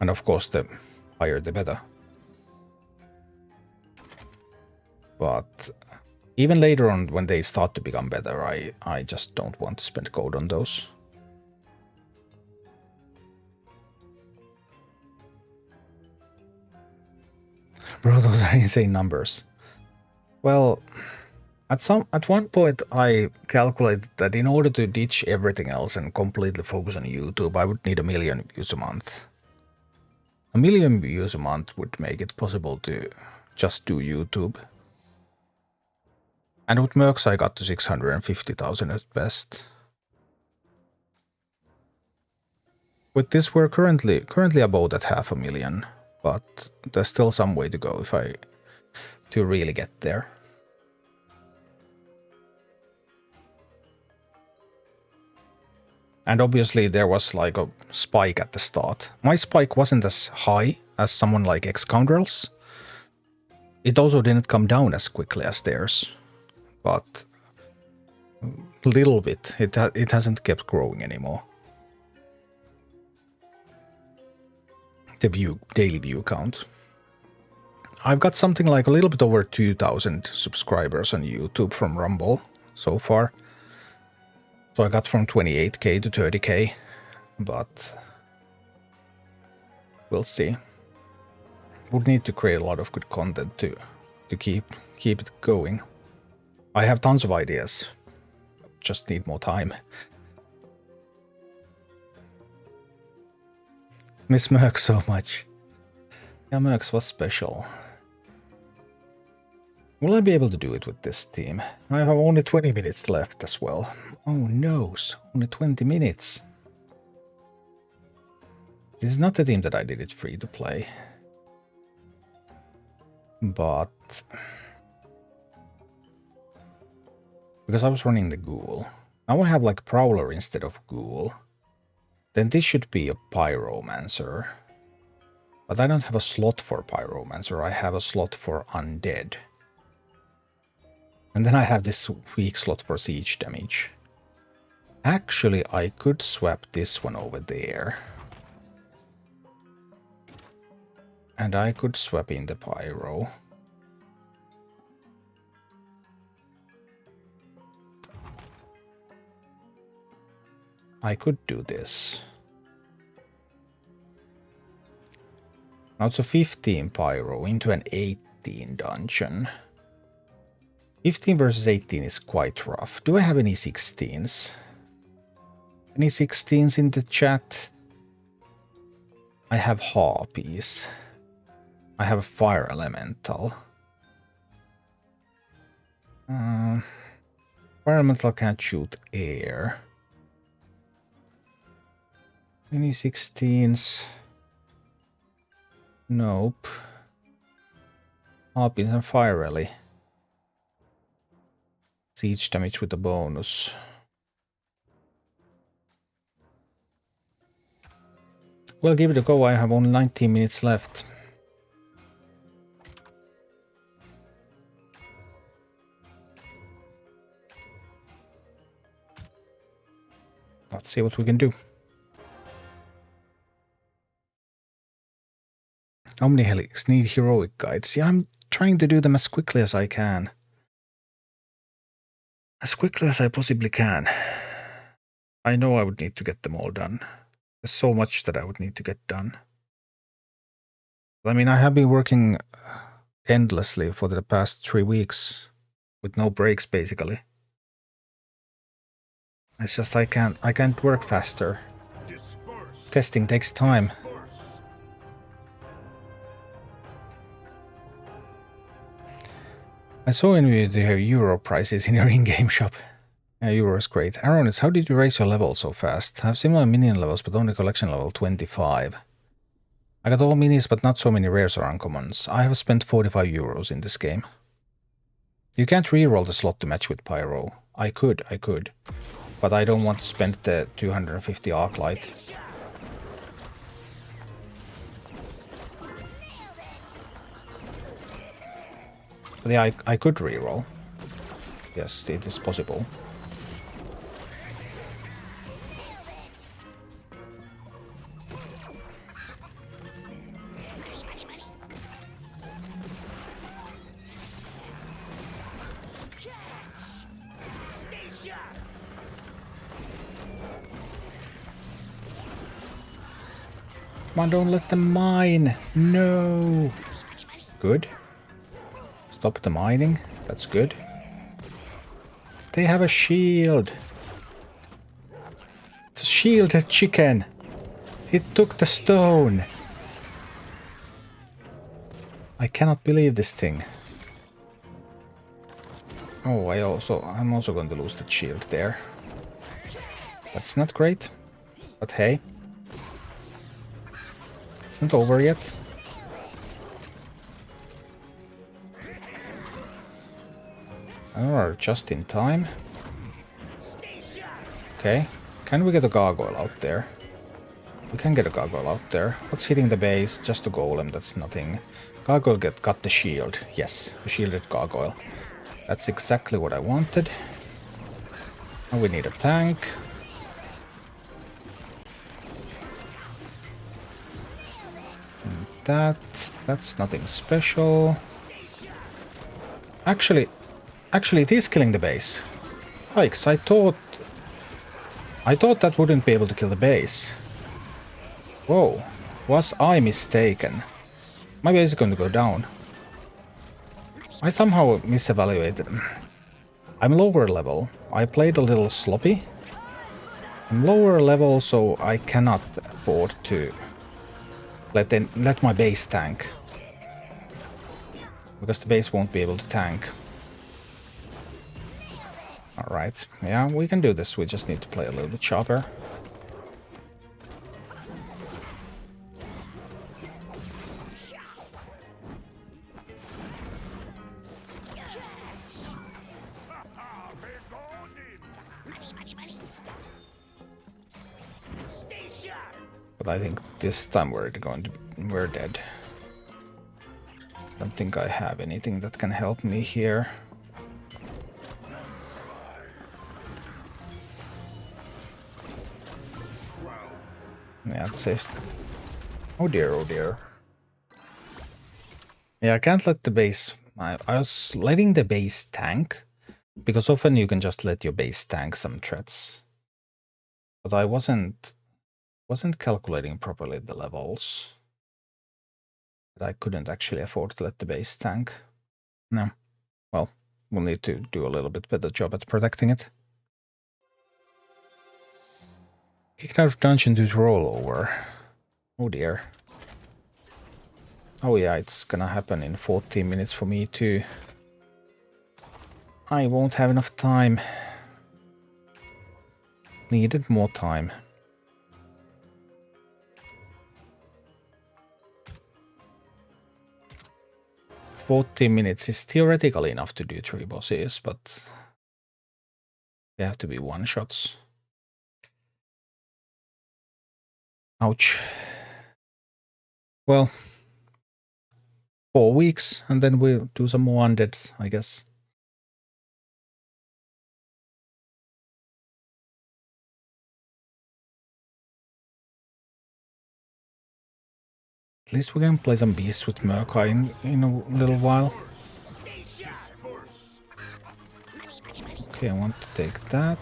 And of course the higher the better. But even later on when they start to become better, I just don't want to spend gold on those. Bro, those are insane numbers. Well, at one point I calculated that in order to ditch everything else and completely focus on YouTube, I would need 1 million views a month. 1 million views a month would make it possible to just do YouTube. And with Mercs I got to 650,000 at best. With this we're currently about at 500,000, but there's still some way to go to really get there. And obviously there was like a spike at the start. My spike wasn't as high as someone like X-Scoundrels. It also didn't come down as quickly as theirs. But a little bit. It hasn't kept growing anymore. The daily view count. I've got something like a little bit over 2,000 subscribers on YouTube from Rumble so far. So I got from 28k to 30k, but we'll see. Would need to create a lot of good content to keep it going. I have tons of ideas, just need more time. Miss Mercs so much. Yeah, Mercs was special. Will I be able to do it with this team? I have only 20 minutes left as well. Oh no, only 20 minutes. This is not the team that I did it free to play. But because I was running the Ghoul. Now I have like Prowler instead of Ghoul. Then this should be a Pyromancer. But I don't have a slot for Pyromancer, I have a slot for Undead. And then I have this weak slot for siege damage. Actually, I could swap this one over there. And I could swap in the Pyro. I could do this. Now it's a 15 Pyro into an 18 dungeon. 15 versus 18 is quite rough. Do I have any 16s? Any 16s in the chat? I have Harpies. I have a Fire Elemental. Fire Elemental can't shoot air. Any 16s? Nope. Harpies and Fire Rally. Siege damage with a bonus. Well, give it a go. I have only 19 minutes left. Let's see what we can do. Omni Helix need heroic guides. Yeah, I'm trying to do them as quickly as I can. As quickly as I possibly can. I know I would need to get them all done. There's so much that I would need to get done. I mean, I have been working endlessly for the past 3 weeks. With no breaks, basically. It's just I can't work faster. Disperse. Testing takes time. I saw in you have Euro prices in your in-game shop. Yeah, Euro is great. Aronis, how did you raise your level so fast? I have similar minion levels, but only collection level 25. I got all minis, but not so many rares or uncommons. I have spent 45 euros in this game. You can't reroll the slot to match with Pyro. I could. But I don't want to spend the 250 Arclight. But yeah, I could reroll. Yes, it is possible. Come on, don't let them mine. No. Good. Stop the mining. That's good. They have a shield. It's a shielded chicken. It took the stone. I cannot believe this thing. Oh, I'm also going to lose the shield there. That's not great. But hey. It's not over yet. Alright, just in time. Okay. Can we get a gargoyle out there? We can get a gargoyle out there. What's hitting the base? Just a golem, that's nothing. Gargoyle got the shield. Yes, a shielded gargoyle. That's exactly what I wanted. And we need a tank. And that's nothing special. Actually, it is killing the base. Hikes, I thought that wouldn't be able to kill the base. Whoa, was I mistaken? My base is going to go down. I somehow misevaluated him. I'm lower level. I played a little sloppy. I'm lower level, so I cannot afford to let my base tank. Because the base won't be able to tank. Alright, yeah, we can do this. We just need to play a little bit sharper. But I think this time we're dead. Don't think I have anything that can help me here. Yeah, it's safe. Oh dear, oh dear. Yeah, I can't let the base... I was letting the base tank, because often you can just let your base tank some threats. But I wasn't calculating properly the levels. I couldn't actually afford to let the base tank. No. Well, we'll need to do a little bit better job at protecting it. Kicked out of dungeon due to rollover. Oh dear. Oh yeah, it's gonna happen in 14 minutes for me too. I won't have enough time. Needed more time. $40 is theoretically enough to do 3 bosses, but they have to be one-shots. Ouch. Well, 4 weeks, and then we'll do some more undeads, I guess. At least we can play some Beasts with Murkai in a little while. Okay, I want to take that.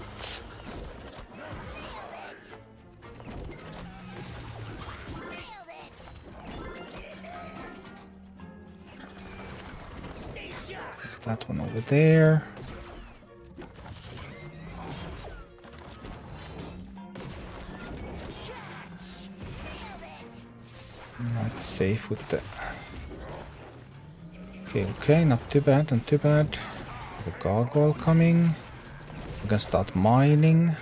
Take that one over there. Not safe with the... Okay, not too bad, not too bad. The gargoyle coming. We can start mining.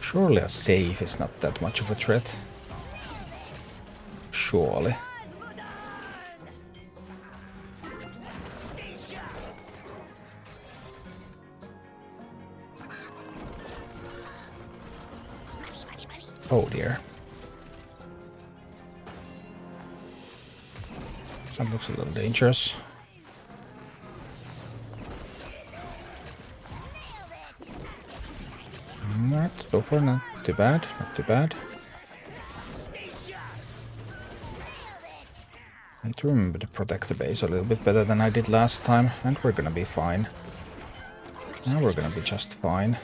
Surely a save is not that much of a threat. Surely. Oh dear. That looks a little dangerous. Alright, so far not too bad, not too bad. I need to remember to protect the base a little bit better than I did last time, and we're gonna be fine. Now we're gonna be just fine.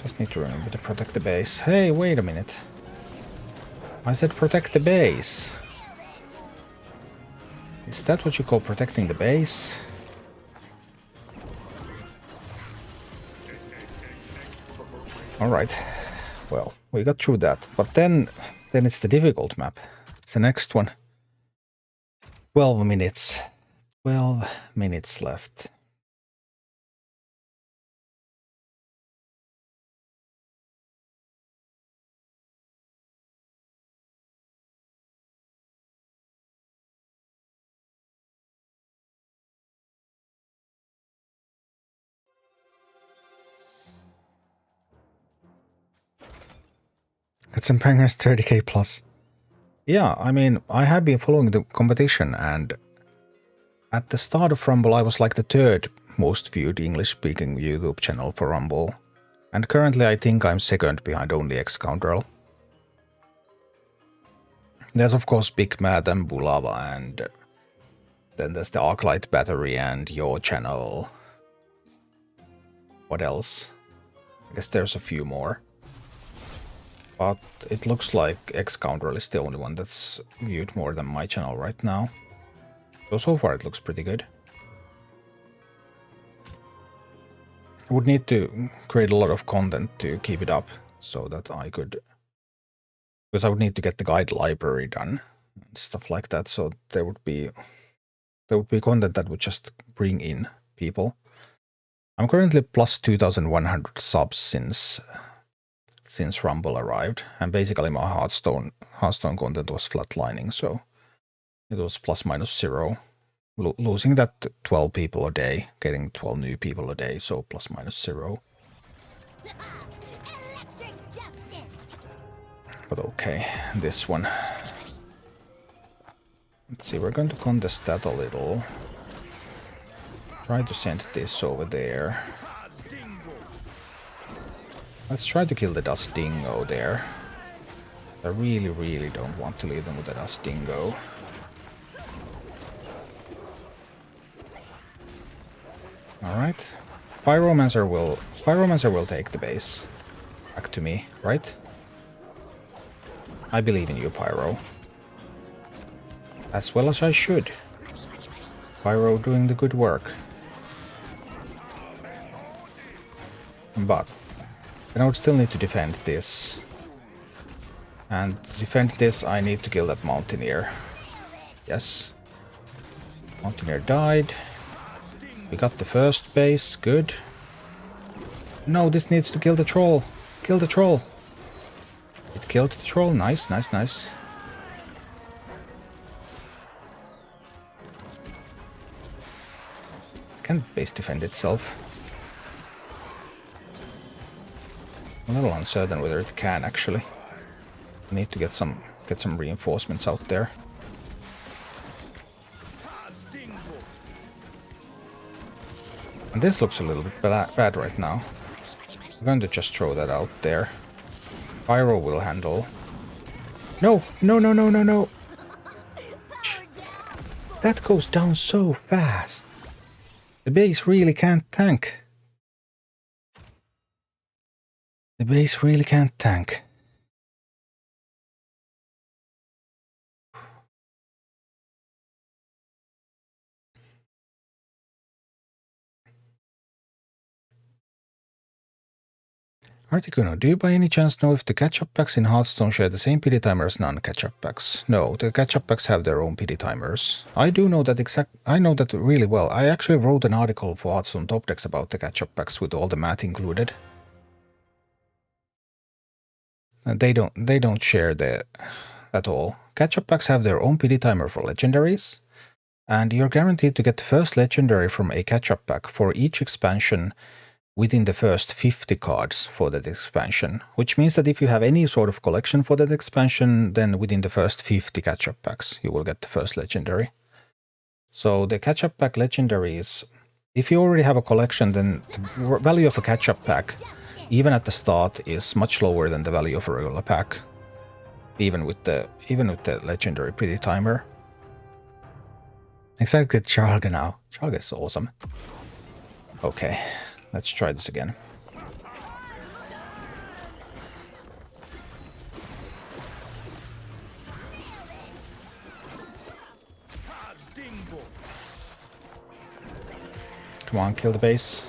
Just need to remember to protect the base. Hey, wait a minute. I said protect the base. Is that what you call protecting the base? Alright. Well, we got through that. But then it's the difficult map. It's the next one. 12 minutes. 12 minutes left. Got some bangers, 30k plus. Yeah, I mean, I have been following the competition, and at the start of Rumble, I was like the 3rd most viewed English-speaking YouTube channel for Rumble. And currently, I think I'm 2nd behind only X-Scoundrel. There's of course Big Mad and Bulava, and then there's the Arclight Battery and your channel. What else? I guess there's a few more. But it looks like X-Scoundrel is the only one that's viewed more than my channel right now. So far it looks pretty good. I would need to create a lot of content to keep it up, so that I could... Because I would need to get the guide library done, and stuff like that, so there would be content that would just bring in people. I'm currently plus 2,100 subs since since Rumble arrived, and basically my Hearthstone content was flatlining, so it was plus minus 0. Losing that 12 people a day, getting 12 new people a day, so plus minus 0. But okay, this one. Let's see, we're going to contest that a little. Try to send this over there. Let's try to kill the Dust Dingo there. I really, really don't want to leave them with the Dust Dingo. Alright. Pyromancer will take the base. Back to me, right? I believe in you, Pyro. As well as I should. Pyro doing the good work. But I would still need to defend this. And to defend this, I need to kill that Mountaineer. Yes. Mountaineer died. We got the first base. Good. No, this needs to kill the troll. Kill the troll. It killed the troll. Nice, nice, nice. Can base defend itself? I'm a little uncertain whether it can actually. I need to get some reinforcements out there. And this looks a little bit bad right now. I'm going to just throw that out there. Pyro will handle. No, no, no, no, no, no. That goes down so fast. The base really can't tank. The base really can't tank. Articuno, do you by any chance know if the catch-up packs in Hearthstone share the same PD timer as non-catch-up packs? No, the catch-up packs have their own PD timers. I do know that I know that really well. I actually wrote an article for Hearthstone Top Decks about the catch-up packs with all the math included. And they don't share that at all. Catch-up packs have their own PD timer for legendaries, and you're guaranteed to get the first legendary from a catch-up pack for each expansion within the first 50 cards for that expansion, which means that if you have any sort of collection for that expansion, then within the first 50 catch-up packs, you will get the first legendary. So the catch-up pack legendaries, if you already have a collection, then the value of a catch-up pack, even at the start, is much lower than the value of a regular pack, even with the legendary pretty timer. Exactly, Charga now. Charga is awesome. Okay. Let's try this again. Come on, kill the base.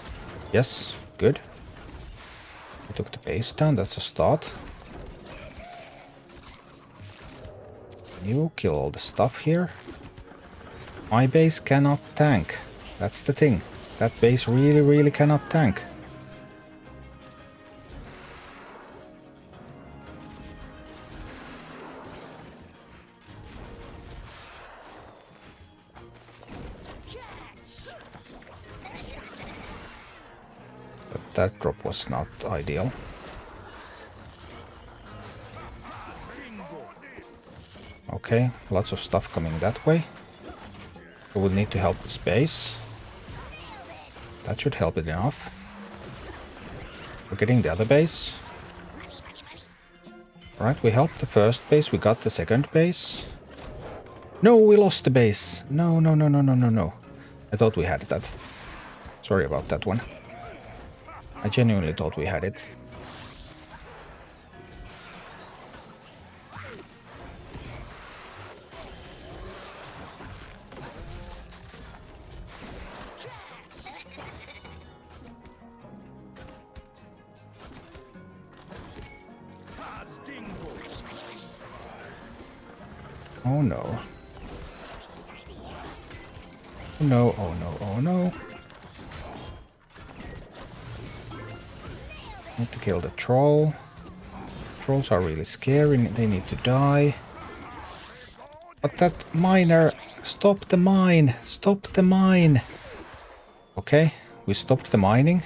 Yes, good. We took the base down, that's a start. You kill all the stuff here. My base cannot tank. That's the thing. That base really, really cannot tank. But that drop was not ideal. Okay, lots of stuff coming that way. We will need to help this base. That should help it enough. We're getting the other base. Alright, we helped the first base, we got the second base. No, we lost the base. No, no, no, no, no, no, no. I thought we had that. Sorry about that one. I genuinely thought we had it. Oh no. Oh no, oh no, oh no. Need to kill the troll. Trolls are really scary, they need to die. But that miner... Stop the mine! Stop the mine! Okay, we stopped the mining.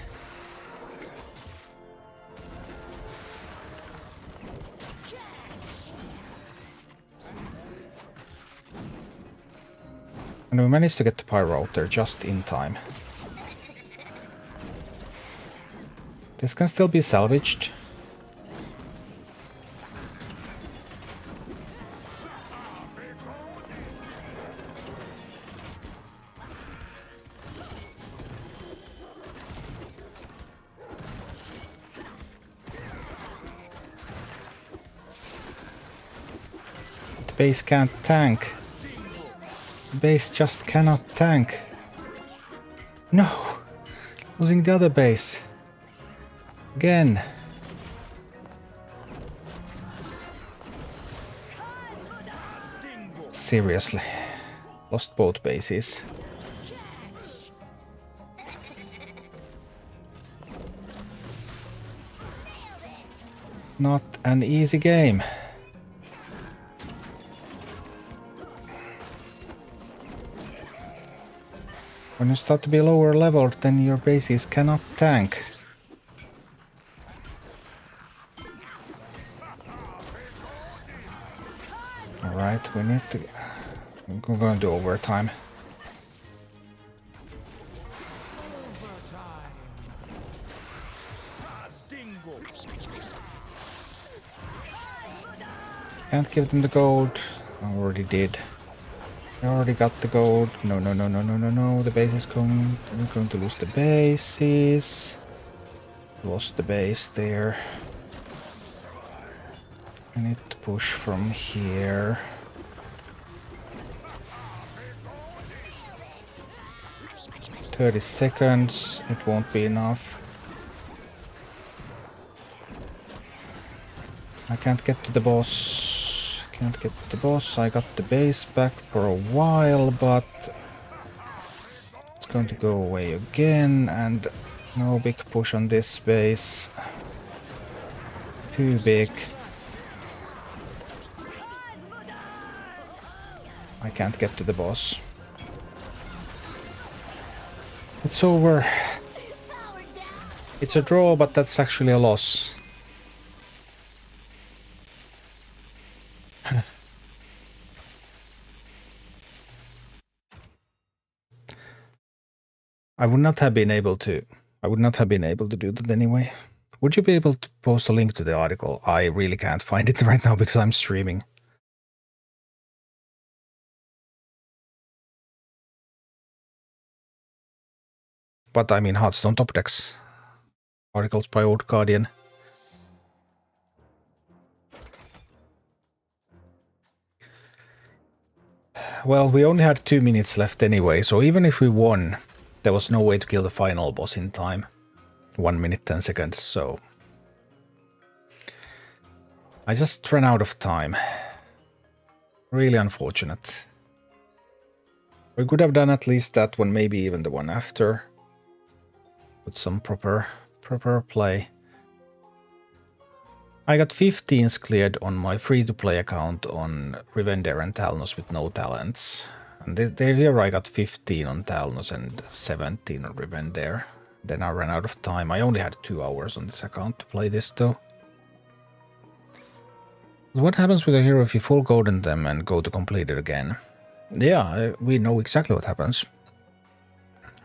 And we managed to get the pyro out there just in time. This can still be salvaged. The base can't tank. The base just cannot tank. No! Losing the other base. Again. Seriously. Lost both bases. Not an easy game. When you start to be lower leveled, then your bases cannot tank. Alright, we need to... We're going to do overtime. Can't give them the gold. I already did. I already got the gold. No, no, no, no, no, no, no. The base is going... We're going to lose the bases. Lost the base there. I need to push from here. "30 seconds. It won't be enough. I can't get to the boss. Can't get to the boss. I got the base back for a while, but it's going to go away again, and no big push on this base. Too big. I can't get to the boss. It's over. It's a draw, but that's actually a loss. I would not have been able to do that anyway. Would you be able to post a link to the article? I really can't find it right now because I'm streaming. But I mean Hearthstone top decks. Articles by Old Guardian. Well, we only had 2 minutes left anyway, so even if we won, there was no way to kill the final boss in time. 1 minute 10 seconds, so... I just ran out of time. Really unfortunate. We could have done at least that one, maybe even the one after. With some proper play. I got 15s cleared on my free-to-play account on Rivendare and Talnos with no talents. And here I got 15 on Talnos and 17 on Rivendare. Then I ran out of time. I only had 2 hours on this account to play this though. What happens with a hero if you full golden them and go to complete it again? Yeah, we know exactly what happens.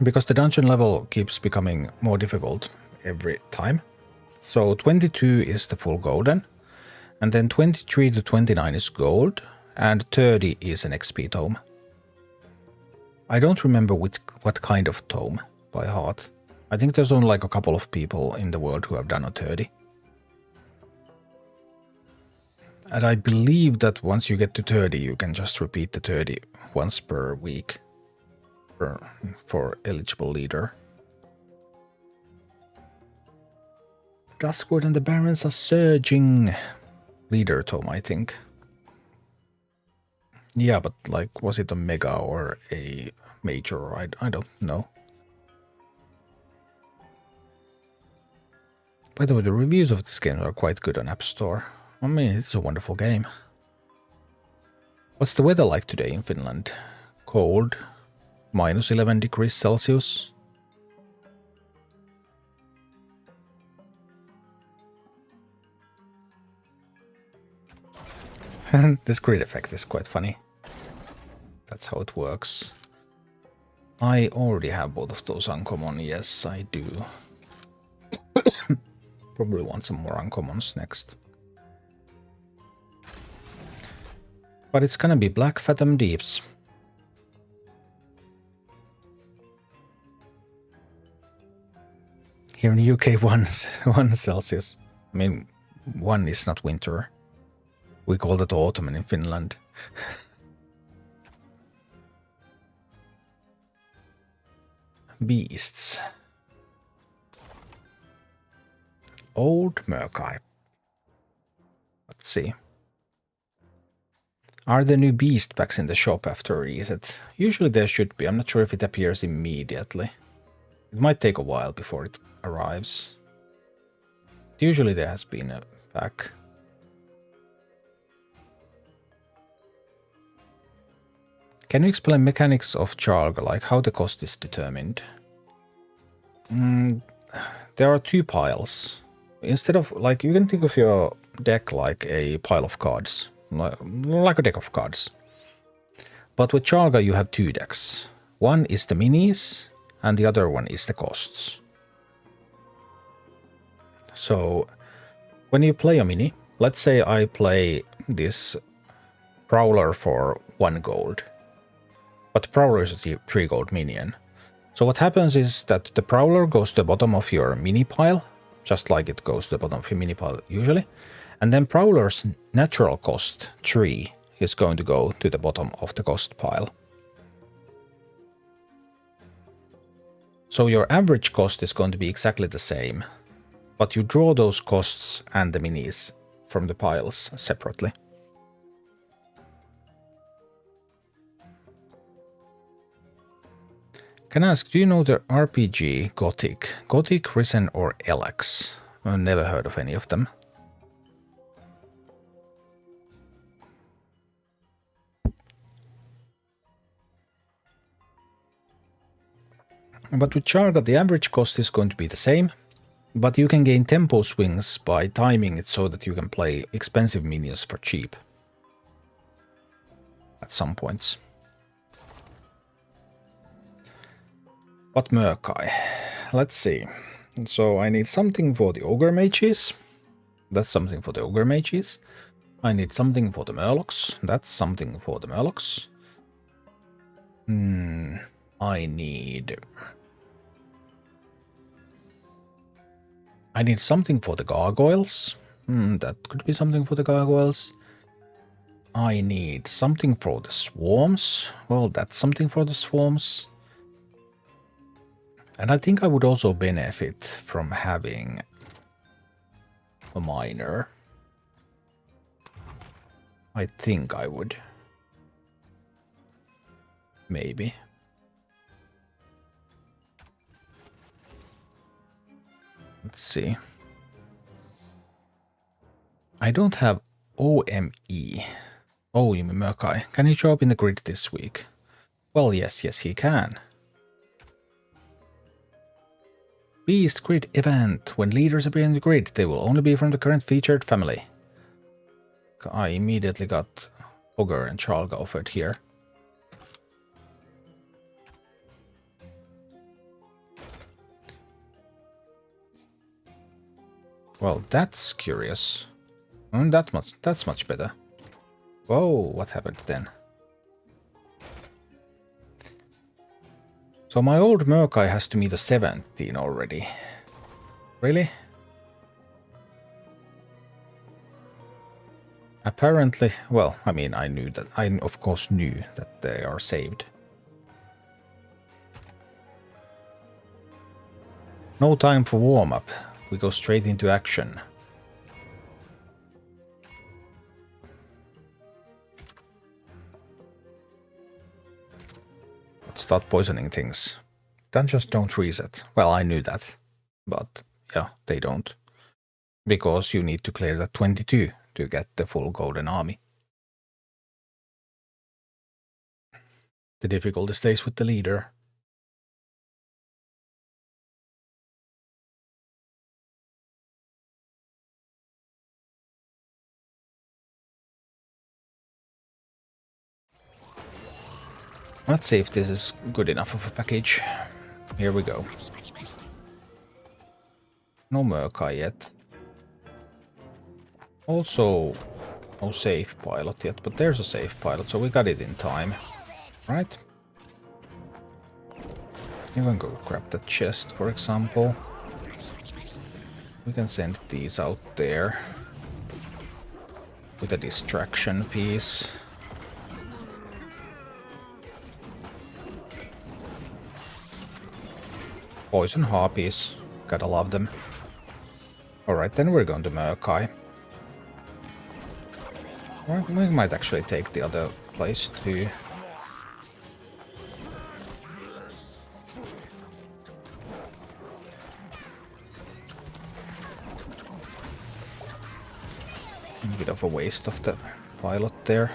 Because the dungeon level keeps becoming more difficult every time. So 22 is the full golden, and then 23 to 29 is gold, and 30 is an XP tome. I don't remember what kind of tome by heart. I think there's only like a couple of people in the world who have done a 30. And I believe that once you get to 30, you can just repeat the 30 once per week for eligible leader. Duskwood and the Barons are surging. Leader tome, I think. Yeah, but like, was it a mega or a major? I don't know. By the way, the reviews of this game are quite good on App Store. I mean, it's a wonderful game. What's the weather like today in Finland? Cold, minus 11 degrees Celsius. This grid effect is quite funny. That's how it works. I already have both of those uncommon. Yes, I do. Probably want some more uncommons next. But it's gonna be Black Fathom Deeps. Here in UK, 1 Celsius. I mean, 1 is not winter. We call that autumn in Finland. Beasts. Old Murk-Eye. Let's see. Are there new beast packs in the shop after reset? Usually there should be. I'm not sure if it appears immediately. It might take a while before it arrives. Usually there has been a pack. Can you explain mechanics of Charlga, like how the cost is determined? There are 2 piles. Instead of, like, you can think of your deck like a pile of cards. Like a deck of cards. But with Charlga you have 2 decks. One is the minis, and the other one is the costs. So, when you play a mini, let's say I play this Prowler for 1 gold. But Prowler is a 3 gold minion. So what happens is that the Prowler goes to the bottom of your mini pile, just like it goes to the bottom of your mini pile usually. And then Prowler's natural cost, 3, is going to go to the bottom of the cost pile. So your average cost is going to be exactly the same, but you draw those costs and the minis from the piles separately. Can I ask, do you know the RPG Gothic? Gothic, Risen, or Elex? I've never heard of any of them. But with Charlga, the average cost is going to be the same, but you can gain tempo swings by timing it so that you can play expensive minions for cheap. At some points. But Murk-Eye. Let's see. So I need something for the Ogre Mages. That's something for the Ogre Mages. I need something for the Murlocs. That's something for the Murlocs. I need something for the Gargoyles. That could be something for the Gargoyles. I need something for the Swarms. Well, that's something for the Swarms. And I think I would also benefit from having a miner. I think I would. Maybe. Let's see. I don't have OME. Oh, you mean Murk-Eye. Can he show up in the grid this week? Well, yes, he can. Beast Grid event. When leaders appear in the grid, they will only be from the current featured family. I immediately got Ogre and Charlga offered here. Well, that's curious. That's much better. Whoa, what happened then? So my old Murk-Eye has to meet a 17 already. Really? Apparently, well, I mean, I of course knew that they are saved. No time for warm-up. We go straight into action. Start poisoning things. Dungeons don't reset. Well, I knew that. But, yeah, they don't. Because you need to clear that 22 to get the full golden army. The difficulty stays with the leader. Let's see if this is good enough of a package. Here we go. No Murkai yet. Also, no safe pilot yet, but there's a safe pilot, so we got it in time. Right? You can go grab that chest, for example. We can send these out there with a distraction piece. Poison harpies. Gotta love them. Alright, then we're going to Murkai. Or we might actually take the other place too. A bit of a waste of the pilot there.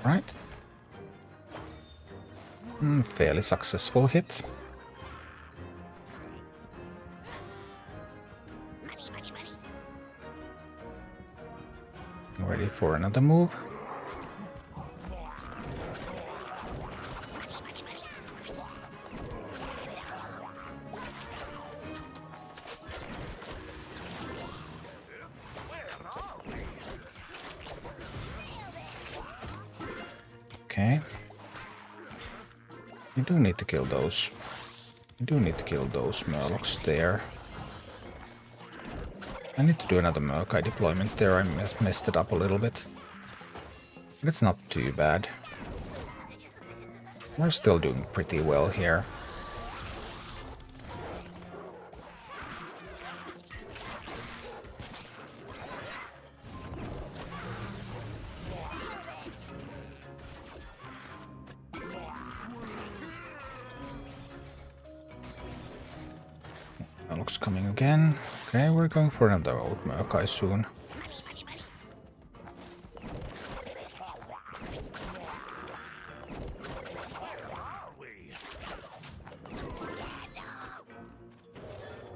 Alright. Fairly successful hit. Ready for another move. Okay. You do need to kill those. You do need to kill those Murlocs there. I need to do another Murkai deployment there. I messed it up a little bit. But it's not too bad. We're still doing pretty well here. Murloc's coming again. Okay, we're going for another old Murkai soon.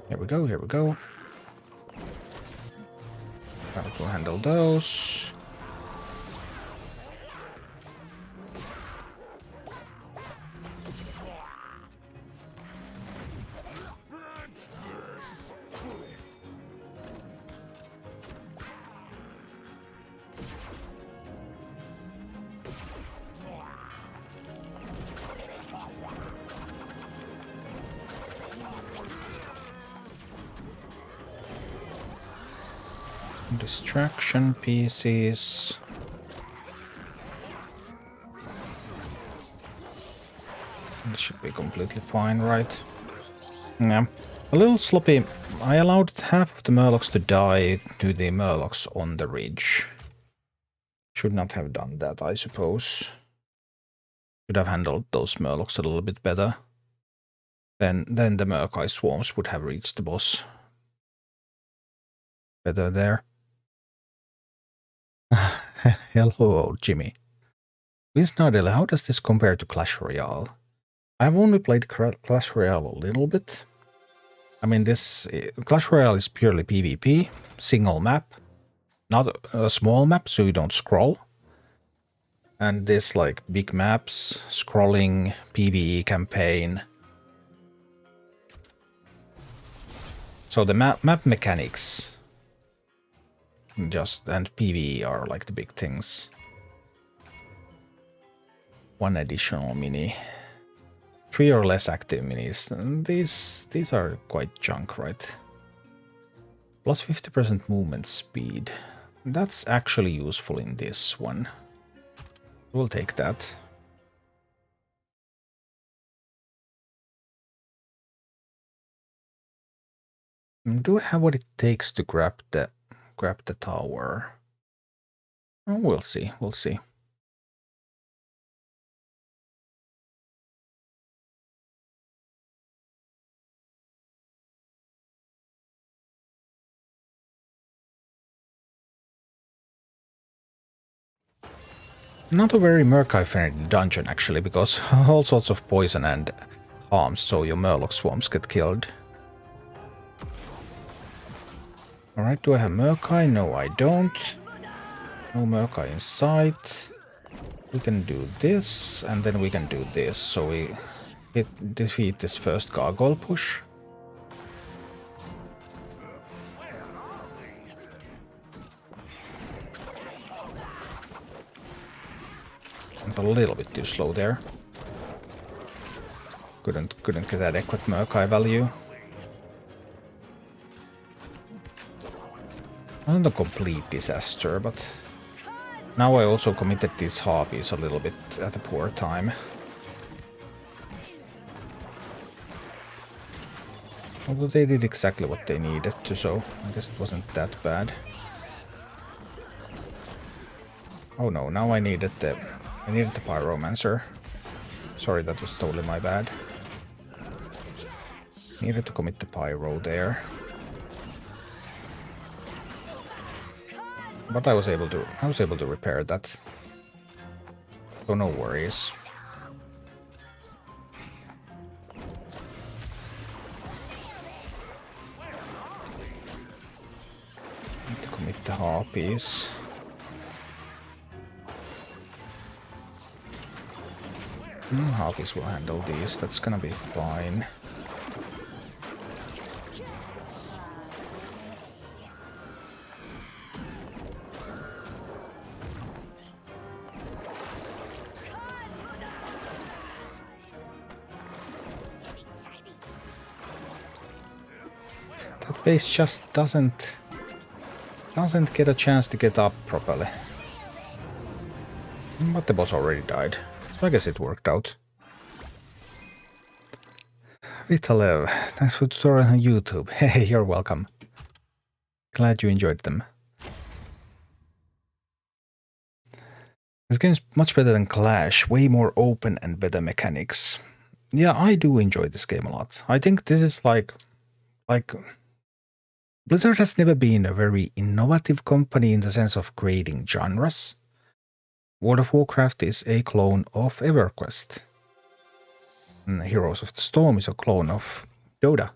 Here we go, here we go. Gotta go handle those. Distraction pieces. This should be completely fine, right? Yeah. A little sloppy. I allowed half of the Murlocs to die to the Murlocs on the ridge. Should not have done that, I suppose. Should have handled those Murlocs a little bit better. Then the Murkai swarms would have reached the boss. Better there. Hello, Jimmy. Please Nardella, how does this compare to Clash Royale? I've only played Clash Royale a little bit. I mean, this Clash Royale is purely PvP, single map, not a small map, so you don't scroll. And this like big maps, scrolling, PvE campaign. So the map mechanics and PvE are like the big things. One additional mini. 3 or less active minis. And these are quite junk, right? Plus 50% movement speed. That's actually useful in this one. We'll take that. Do I have what it takes to grab the tower? Oh, we'll see. We'll see. Not a very Murkai-friendly dungeon, actually, because all sorts of poison and harms, so your Murloc swarms get killed. Alright, do I have Murkai? No, I don't. No Murkai in sight. We can do this, and then we can do this, so we defeat this first gargoyle push. It's a little bit too slow there. Couldn't get adequate Murkai value. Not a complete disaster, but now I also committed these harpies a little bit at a poor time. Although they did exactly what they needed to, so I guess it wasn't that bad. Oh no, now I needed the Pyromancer. Sorry, that was totally my bad. Needed to commit the Pyro there. But I was able to repair that. So no worries. Need to commit the harpies. Harpies will handle these, that's gonna be fine. That base just doesn't get a chance to get up properly. But the boss already died. So I guess it worked out. Vitalev, thanks for the tutorial on YouTube. Hey, you're welcome. Glad you enjoyed them. This game's much better than Clash, way more open and better mechanics. Yeah, I do enjoy this game a lot. I think this is like Blizzard has never been a very innovative company in the sense of creating genres. World of Warcraft is a clone of EverQuest. And Heroes of the Storm is a clone of Dota.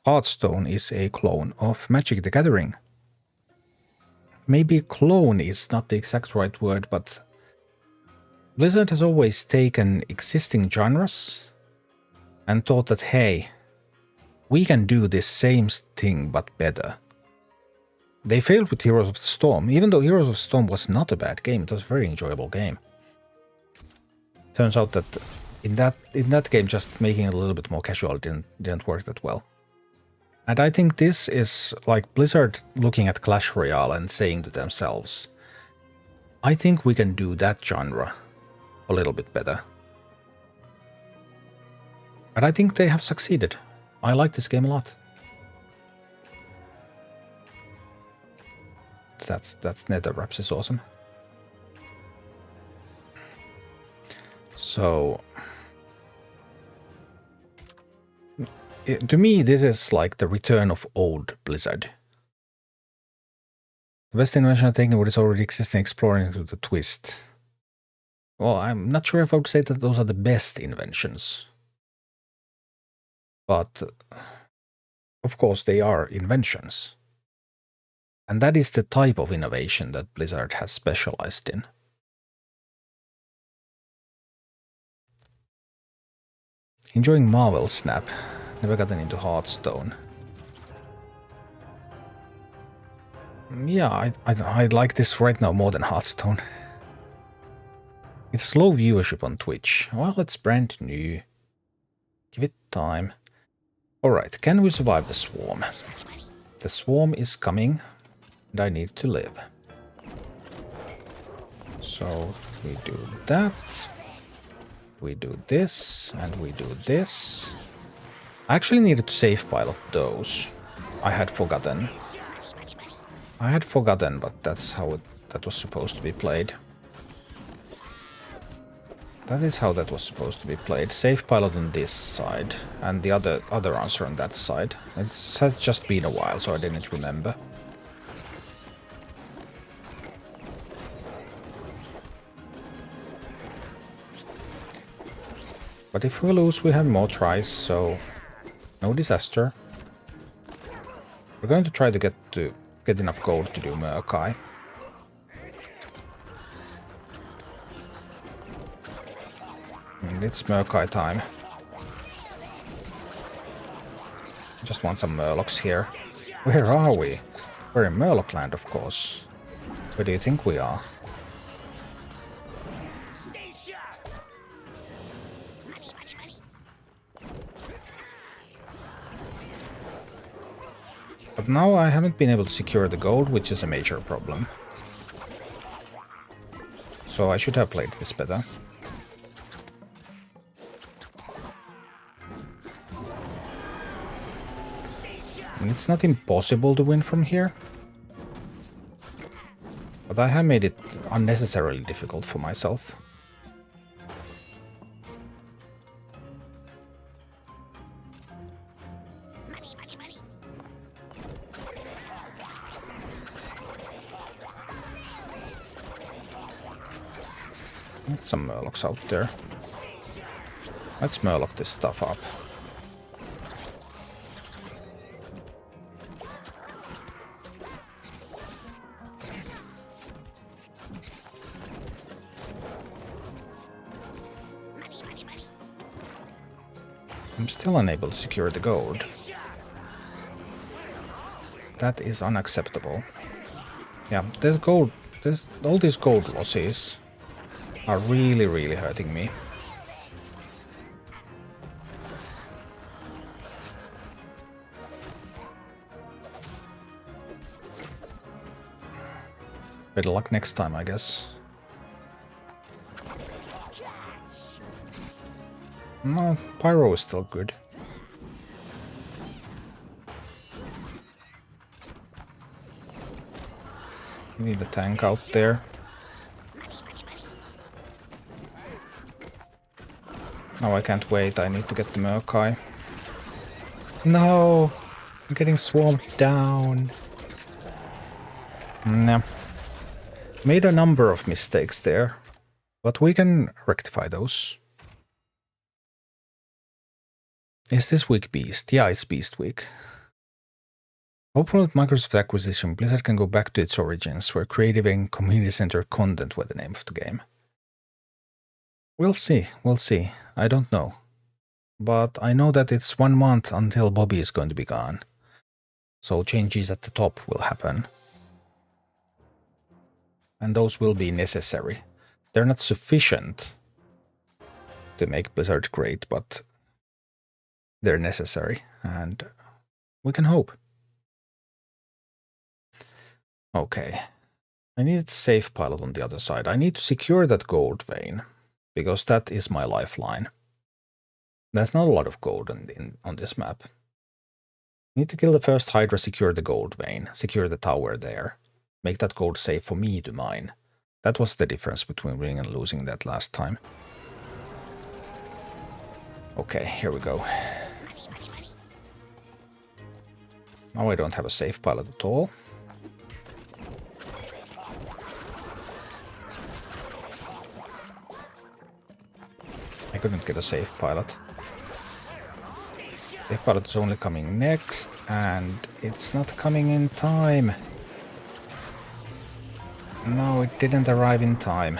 Hearthstone is a clone of Magic the Gathering. Maybe clone is not the exact right word, but Blizzard has always taken existing genres and thought that, hey, we can do this same thing but better. They failed with Heroes of the Storm, even though Heroes of the Storm was not a bad game, it was a very enjoyable game. Turns out that in that game just making it a little bit more casual didn't work that well. And I think this is like Blizzard looking at Clash Royale and saying to themselves, I think we can do that genre a little bit better. And I think they have succeeded. I like this game a lot. That's Nether Wraps is awesome. So to me, this is like the return of old Blizzard. The best invention of taking what is already existing, exploring it with a twist. Well, I'm not sure if I would say that those are the best inventions. But of course they are inventions. And that is the type of innovation that Blizzard has specialized in. Enjoying Marvel Snap. Never gotten into Hearthstone. Yeah, I like this right now more than Hearthstone. It's low viewership on Twitch. Well, it's brand new. Give it time. Alright, can we survive the swarm? The swarm is coming. And I need to live. So we do that. We do this, and we do this. I actually needed to save pilot those. I had forgotten. But that's how that was supposed to be played. That is how that was supposed to be played. Save pilot on this side, and the other answer on that side. It has just been a while, so I didn't remember. But if we lose, we have more tries, so no disaster. We're going to try to get enough gold to do Murkai. And it's Murkai time. Just want some Murlocs here. Where are we? We're in Murloc land, of course. Where do you think we are? But now I haven't been able to secure the gold, which is a major problem. So I should have played this better. And it's not impossible to win from here. But I have made it unnecessarily difficult for myself. Some Murlocs out there. Let's Murloc this stuff up. I'm still unable to secure the gold. That is unacceptable. Yeah, there's gold. All these gold losses are really hurting me. Better luck next time, I guess. No, Pyro is still good. We need a tank out there. No, I can't wait. I need to get the Murkai. No! I'm getting swamped down. Nah. Made a number of mistakes there, but we can rectify those. Is this week Beast? Yeah, it's Beast week. Hopefully with Microsoft acquisition, Blizzard can go back to its origins, where creative and community-centered content were the name of the game. We'll see, we'll see. I don't know. But I know that it's 1 month until Bobby is going to be gone. So changes at the top will happen. And those will be necessary. They're not sufficient to make Blizzard great, but they're necessary. And we can hope. Okay. I need a safe pilot on the other side. I need to secure that gold vein, because that is my lifeline. There's not a lot of gold on this map. Need to kill the first Hydra, secure the gold vein, secure the tower there. Make that gold safe for me to mine. That was the difference between winning and losing that last time. Okay, here we go. Now I don't have a safe pilot at all. I couldn't get a safe pilot. Safe pilot is only coming next, and it's not coming in time. No, it didn't arrive in time.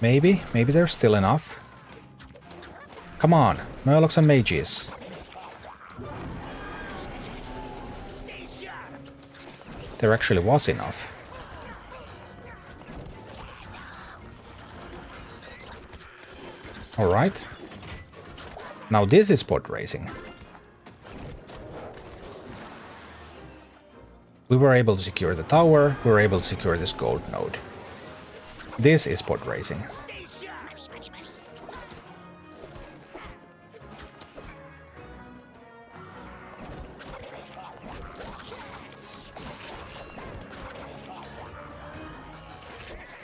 Maybe there's still enough. Come on, Murlocs and Mages. There actually was enough. Alright. Now this is pod racing. We were able to secure the tower, we were able to secure this gold node. This is pod racing.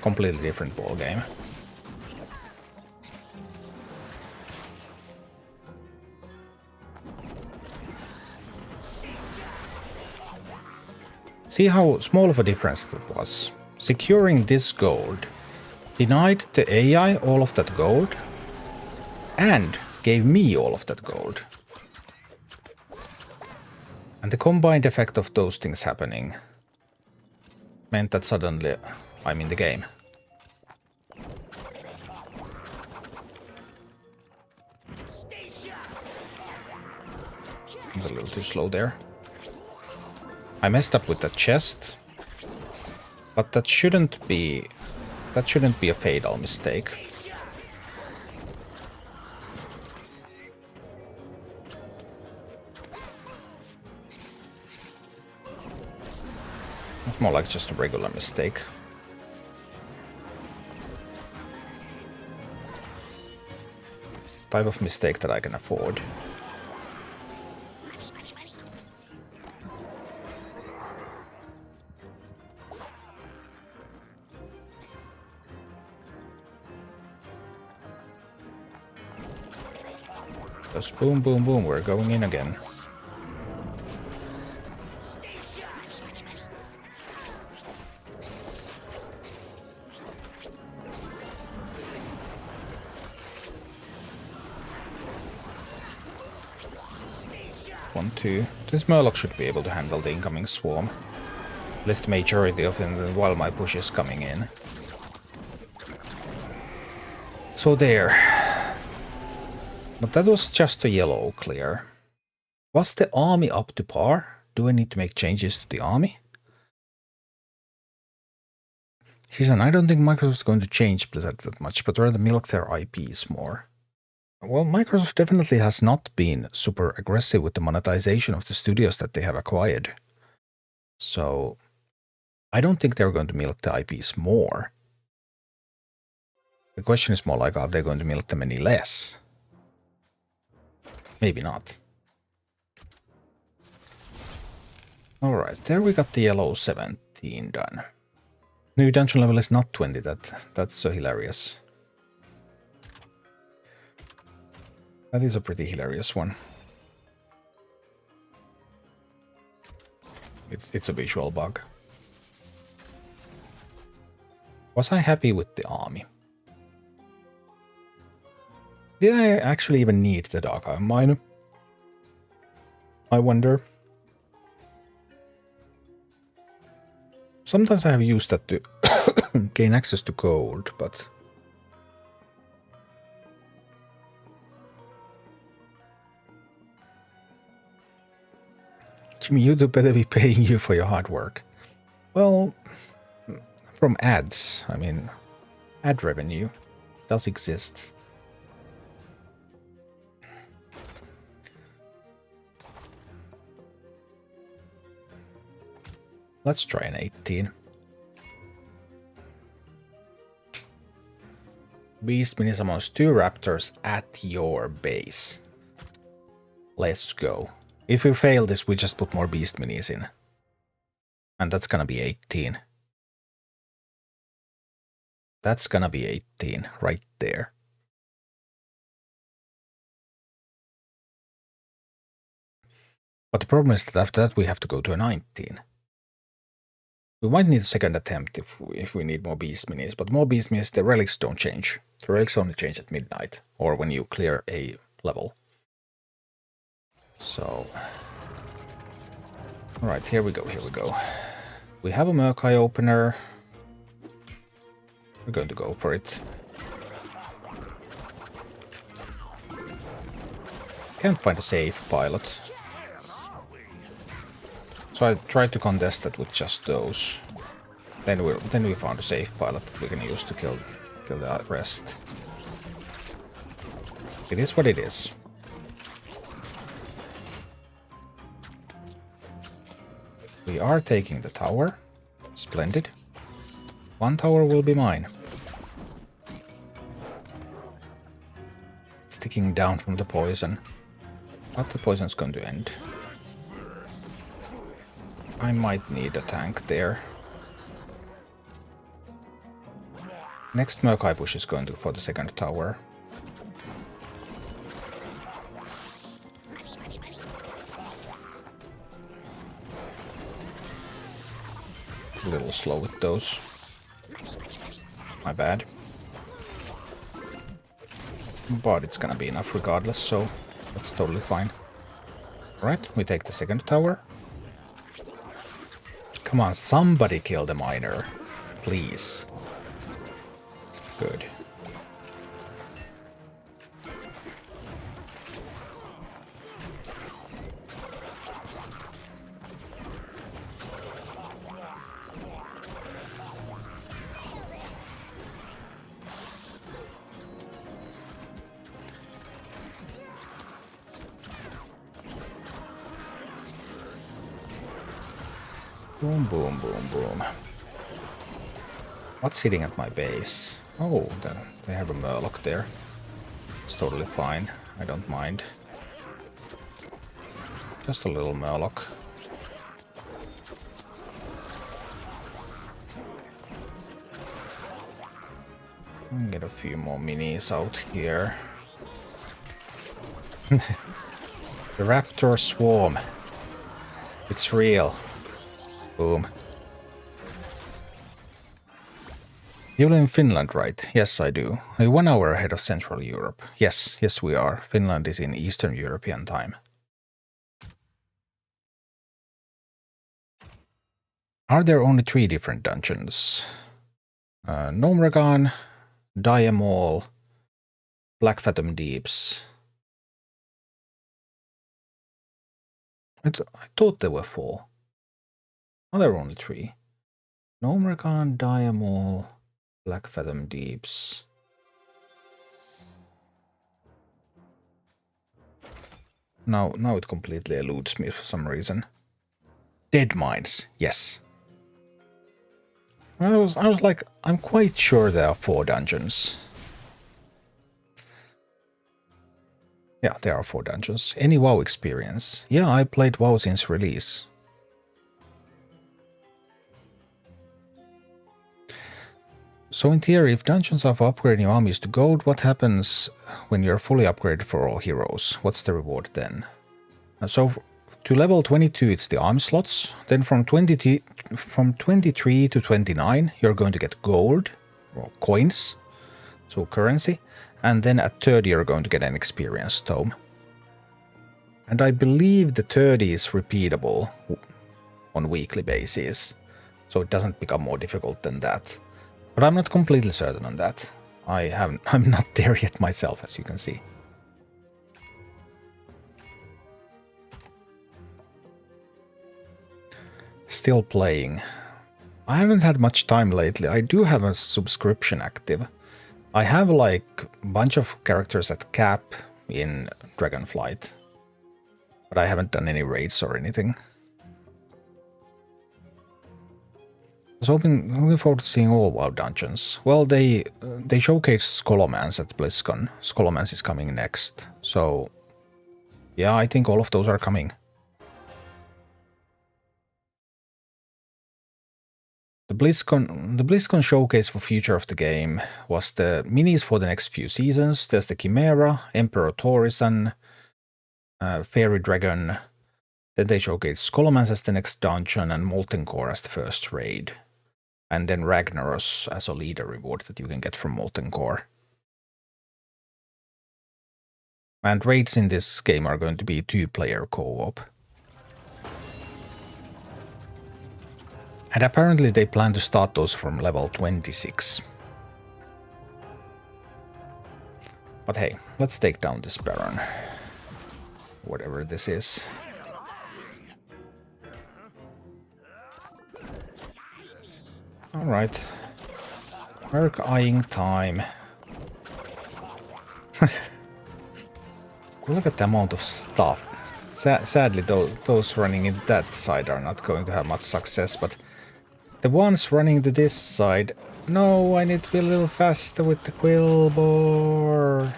Completely different ball game. See how small of a difference that was. Securing this gold denied the AI all of that gold, and gave me all of that gold. And the combined effect of those things happening meant that suddenly I'm in the game. I'm a little too slow there. I messed up with that chest, but that shouldn't be a fatal mistake. It's more like just a regular mistake. Type of mistake that I can afford. Just boom, boom, boom, we're going in again. One, two. This Murloc should be able to handle the incoming swarm. At least the majority of it while my push is coming in. So there. But that was just a yellow clear. Was the army up to par? Do I need to make changes to the army? Season, I don't think Microsoft is going to change Blizzard that much, but rather milk their IPs more. Well, Microsoft definitely has not been super aggressive with the monetization of the studios that they have acquired. So I don't think they're going to milk the IPs more. The question is more like, are they going to milk them any less? Maybe not. Alright, there we got the yellow 17 done. New dungeon level is not 20, that's so hilarious. That is a pretty hilarious one. It's a visual bug. Was I happy with the army? Did I actually even need the Dark Iron Mine? I wonder. Sometimes I have used that to gain access to gold, but... Jimmy, YouTube better be paying you for your hard work. Well, from ads, I mean, ad revenue does exist. Let's try an 18. Beast Mini summons 2 raptors at your base. Let's go. If we fail this, we just put more Beast Minis in. And that's gonna be 18. That's gonna be 18 right there. But the problem is that after that we have to go to a 19. We might need a second attempt if we need more Beast Minis, but more Beast Minis, the relics don't change. The relics only change at midnight, or when you clear a level. So... Alright, here we go, here we go. We have a Murk-Eye opener. We're going to go for it. Can't find a safe pilot. So I tried to contest it with just those. Then we found a safe pilot that we can use to kill the rest. It is what it is. We are taking the tower. Splendid. 1 tower will be mine. It's ticking down from the poison. But the poison's going to end. I might need a tank there. Next Murk-Eye push is going to for the second tower. A little slow with those. My bad. but it's gonna be enough regardless, so that's totally fine. Alright, we take the second tower. Come on, somebody kill the miner. Please. Good. Boom, boom, boom, boom. What's hitting at my base? Oh, they have a Murloc there. It's totally fine. I don't mind. Just a little Murloc. Get a few more minis out here. The Raptor Swarm. It's real. Boom. You live in Finland, right? Yes, I do. 1 hour ahead of Central Europe. Yes, we are. Finland is in Eastern European time. Are there only 3 different dungeons? Gnomeregan, Diamol, Black Fathom Deeps. I thought there were 4. Oh, there are only 3. Gnomeregan, Diamol, Black Fathom Deeps. Now it completely eludes me for some reason. Deadmines, yes. I was like, I'm quite sure there are 4 dungeons. Yeah, there are 4 dungeons. Any WoW experience? Yeah, I played WoW since release. So in theory, if dungeons are for upgrading your armies to gold, what happens when you're fully upgraded for all heroes? What's the reward then? So to level 22, it's the arm slots. Then from 23 to 29, you're going to get gold, or coins, so currency. And then at 30, you're going to get an experience tome. And I believe the 30 is repeatable on weekly basis, so it doesn't become more difficult than that. But I'm not completely certain on that. I'm not there yet myself, as you can see. Still playing. I haven't had much time lately. I do have a subscription active. I have like a bunch of characters at cap in Dragonflight, but I haven't done any raids or anything. So looking forward to seeing all WoW dungeons. Well, they showcased Scholomance at BlizzCon. Scholomance is coming next, so yeah, I think all of those are coming. The BlizzCon showcase for future of the game was the minis for the next few seasons. There's the Chimera, Emperor Torisan, Fairy Dragon. Then they showcased Scholomance as the next dungeon and Molten Core as the first raid. And then Ragnaros as a leader reward that you can get from Molten Core. And raids in this game are going to be 2-player co-op. And apparently they plan to start those from level 26. But hey, let's take down this Baron. Whatever this is. Alright. Merc eyeing time. Look at the amount of stuff. Sadly, those running in that side are not going to have much success, but the ones running to this side... No, I need to be a little faster with the Quillbore.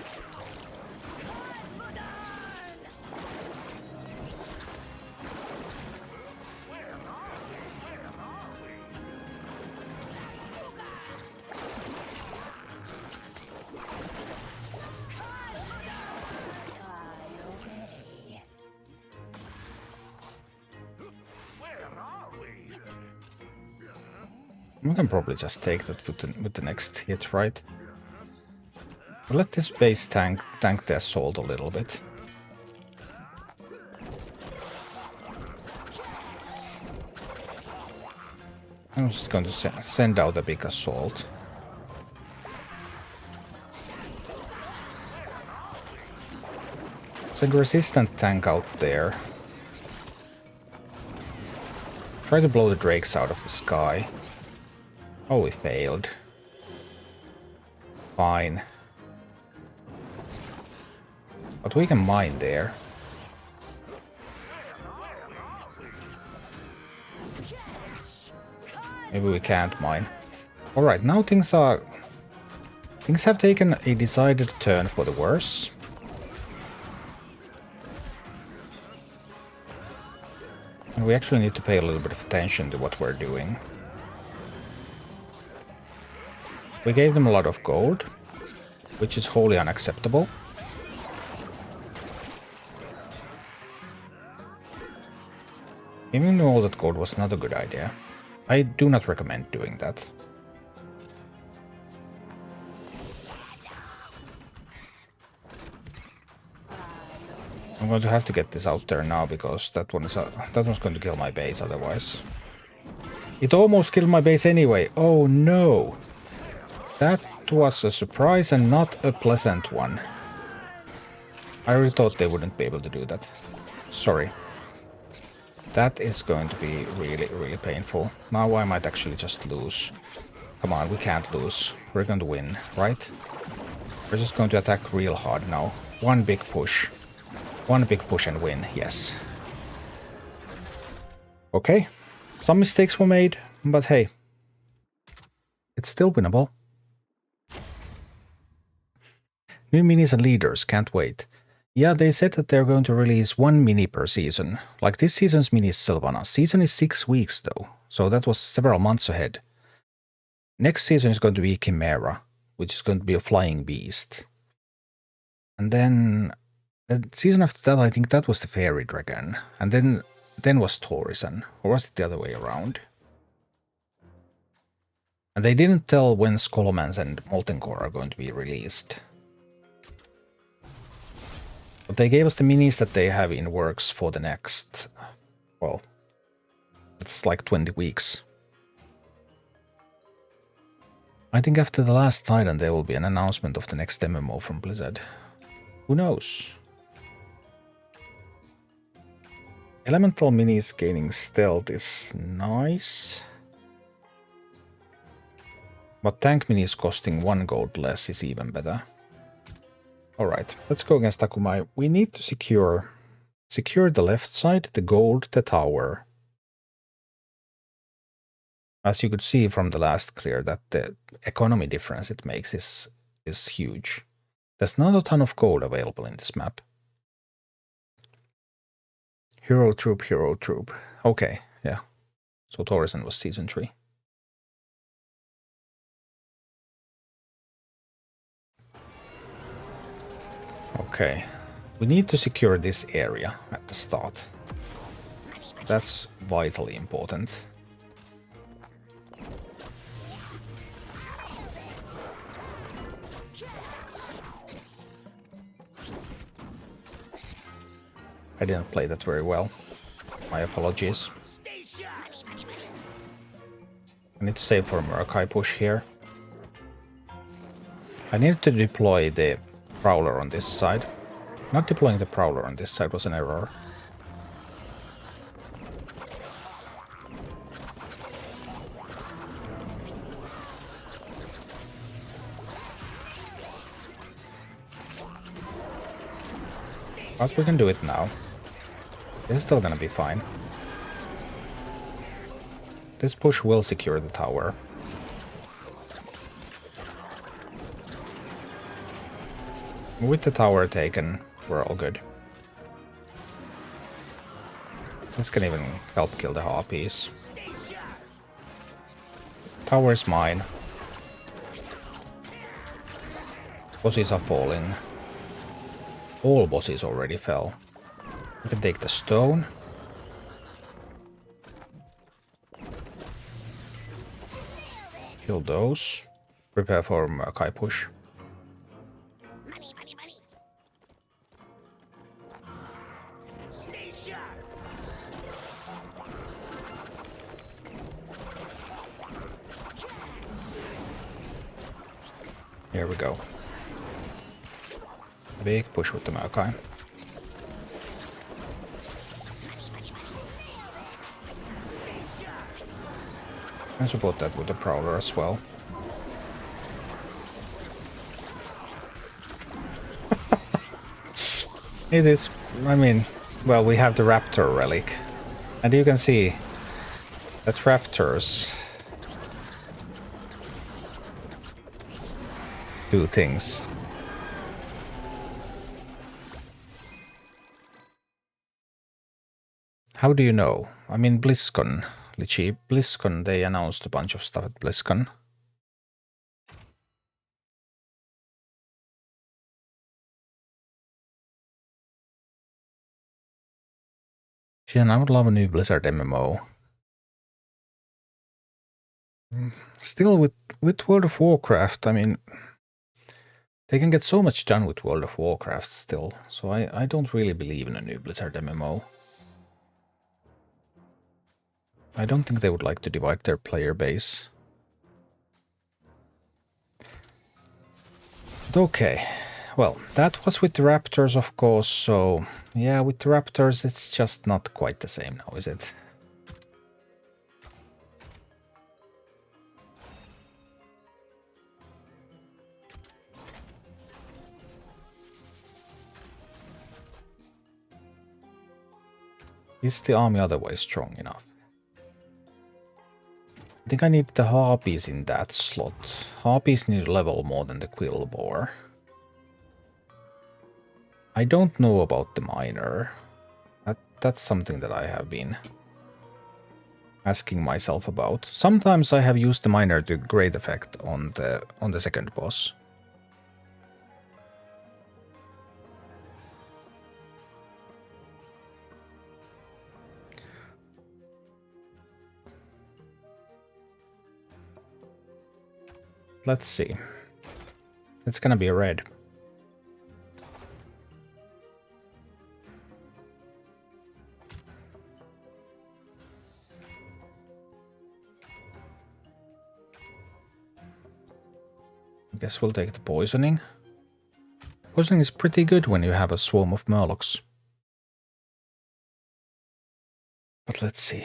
We can probably just take that with the next hit, right? Let this base tank the assault a little bit. I'm just going to send out a big assault. Send resistant tank out there. Try to blow the drakes out of the sky. Oh, we failed. Fine. But we can mine there. Maybe we can't mine. Alright, now things have taken a decided turn for the worse. And we actually need to pay a little bit of attention to what we're doing. We gave them a lot of gold, which is wholly unacceptable. Even though all that gold was not a good idea. I do not recommend doing that. I'm going to have to get this out there now because that one's going to kill my base otherwise. It almost killed my base anyway. Oh no! That was a surprise and not a pleasant one. I really thought they wouldn't be able to do that. Sorry. That is going to be really, really painful. Now I might actually just lose. Come on, we can't lose. We're going to win, right? We're just going to attack real hard now. One big push. One big push and win, yes. Okay. Some mistakes were made, but hey. It's still winnable. New minis and leaders, can't wait. Yeah, they said that they're going to release one mini per season. Like this season's mini is Sylvanas. Season is 6 weeks though, so that was several months ahead. Next season is going to be Chimera, which is going to be a flying beast. And then the season after that, I think that was the Fairy Dragon. And then was Torison, or was it the other way around? And they didn't tell when Scholomance and Molten Core are going to be released. But they gave us the minis that they have in works for the next, well, it's like 20 weeks. I think after the last Titan there will be an announcement of the next MMO from Blizzard. Who knows? Elemental minis gaining stealth is nice. But tank minis costing 1 gold less is even better. Alright, let's go against Akumai. We need to secure the left side, the gold, the tower. As you could see from the last clear, that the economy difference it makes is huge. There's not a ton of gold available in this map. Hero troop, hero troop. Okay, yeah. So Torison was season 3. Okay, we need to secure this area at the start. That's vitally important. I didn't play that very well. My apologies. I need to save for a Murkai push here. I need to deploy the Prowler on this side. Not deploying the Prowler on this side was an error. But we can do it now. This is still gonna be fine. This push will secure the tower. With the tower taken, we're all good. This can even help kill the Harpies. Tower is mine. Bosses are falling. All bosses already fell. We can take the stone. Kill those. Prepare for Murkai push. Here we go. Big push with the Maokai. And support that with the Prowler as well. It is, I mean, well, we have the Raptor relic. And you can see that Raptors do things. How do you know? I mean, BlizzCon, Lichi, BlizzCon, they announced a bunch of stuff at BlizzCon. Yeah, I would love a new Blizzard MMO. Still, with World of Warcraft, I mean, they can get so much done with World of Warcraft still, so I don't really believe in a new Blizzard MMO. I don't think they would like to divide their player base. But okay, well, that was with the Raptors, of course, so yeah, with the Raptors it's just not quite the same now, is it? Is the army otherwise strong enough? I think I need the Harpies in that slot. Harpies need a level more than the Quillboar. I don't know about the Miner. That's something that I have been asking myself about. Sometimes I have used the Miner to great effect on the second boss. Let's see. It's gonna be a red. I guess we'll take the poisoning. Poisoning is pretty good when you have a swarm of Murlocs. But let's see.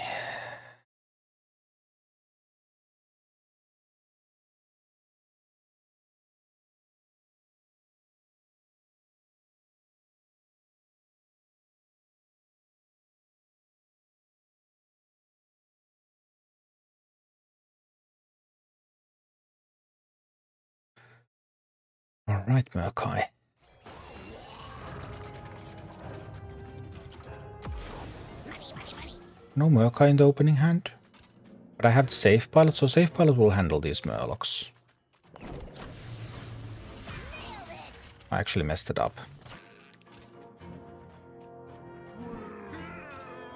Alright, Maokai. No Maokai in the opening hand. But I have the Safe Pilot, so Safe Pilot will handle these Murlocs. I actually messed it up.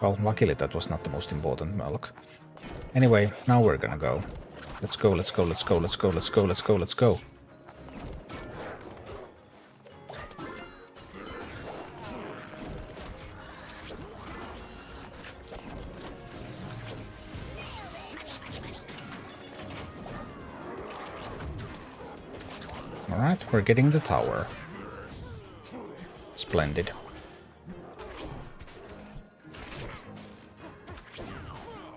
Well, luckily that was not the most important Murloc. Anyway, now we're gonna go. Let's go, let's go, let's go, let's go, let's go, let's go, let's go. Alright, we're getting the tower. Splendid.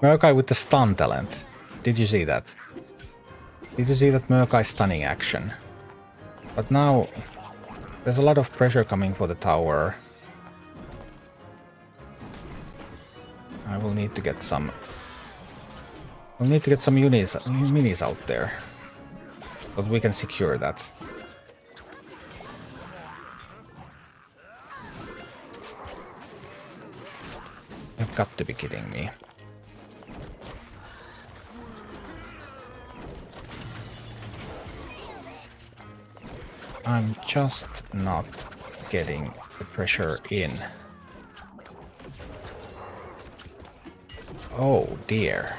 Maokai with the stun talent. Did you see that? Did you see that Maokai stunning action? But now there's a lot of pressure coming for the tower. I will need to get some... We'll need to get some minis out there. But we can secure that. You've got to be kidding me. I'm just not getting the pressure in. Oh dear.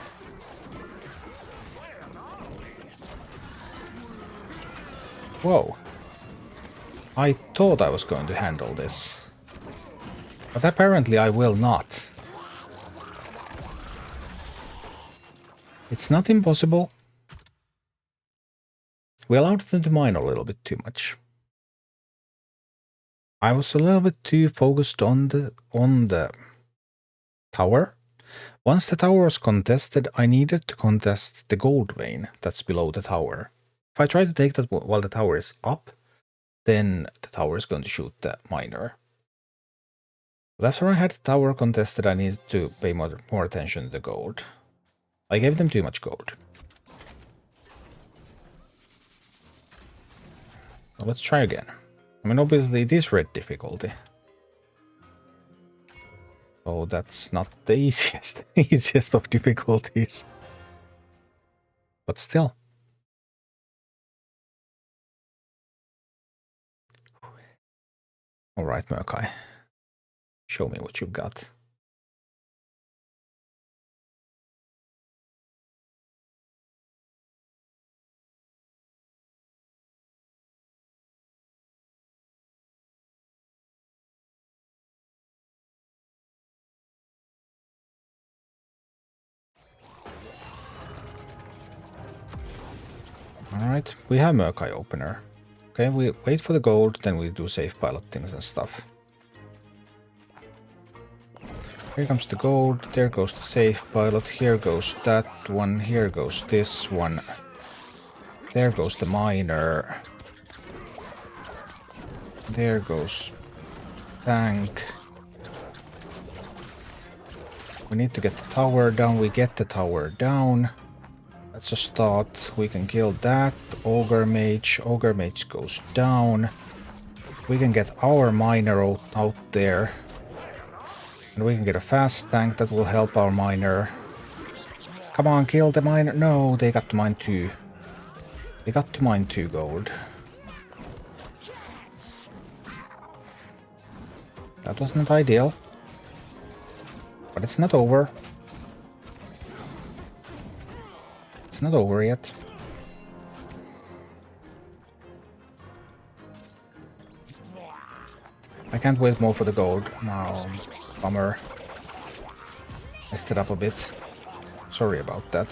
Whoa. I thought I was going to handle this. But apparently I will not. It's not impossible. We allowed them to mine a little bit too much. I was a little bit too focused on the tower. Once the tower was contested, I needed to contest the gold vein that's below the tower. If I try to take that while the tower is up, then the tower is going to shoot the miner. But after I had the tower contested, I needed to pay more attention to the gold. I gave them too much gold. Well, let's try again. I mean, obviously it is red difficulty. So that's not the easiest of difficulties. But still. Alright, Murkai. Show me what you've got. Alright, we have Murkai opener. Okay, we wait for the gold, then we do safe pilot things and stuff. Here comes the gold, there goes the safe pilot, here goes that one, here goes this one. There goes the miner. There goes tank. We need to get the tower down, we get the tower down. That's a start. We can kill that. Ogre Mage. Ogre Mage goes down. We can get our miner out there. And we can get a fast tank that will help our miner. Come on, kill the miner. No, they got to mine 2. They got to mine 2 gold. That wasn't ideal. But it's not over. It's not over yet. I can't wait more for the gold. No, bummer. Messed it up a bit. Sorry about that.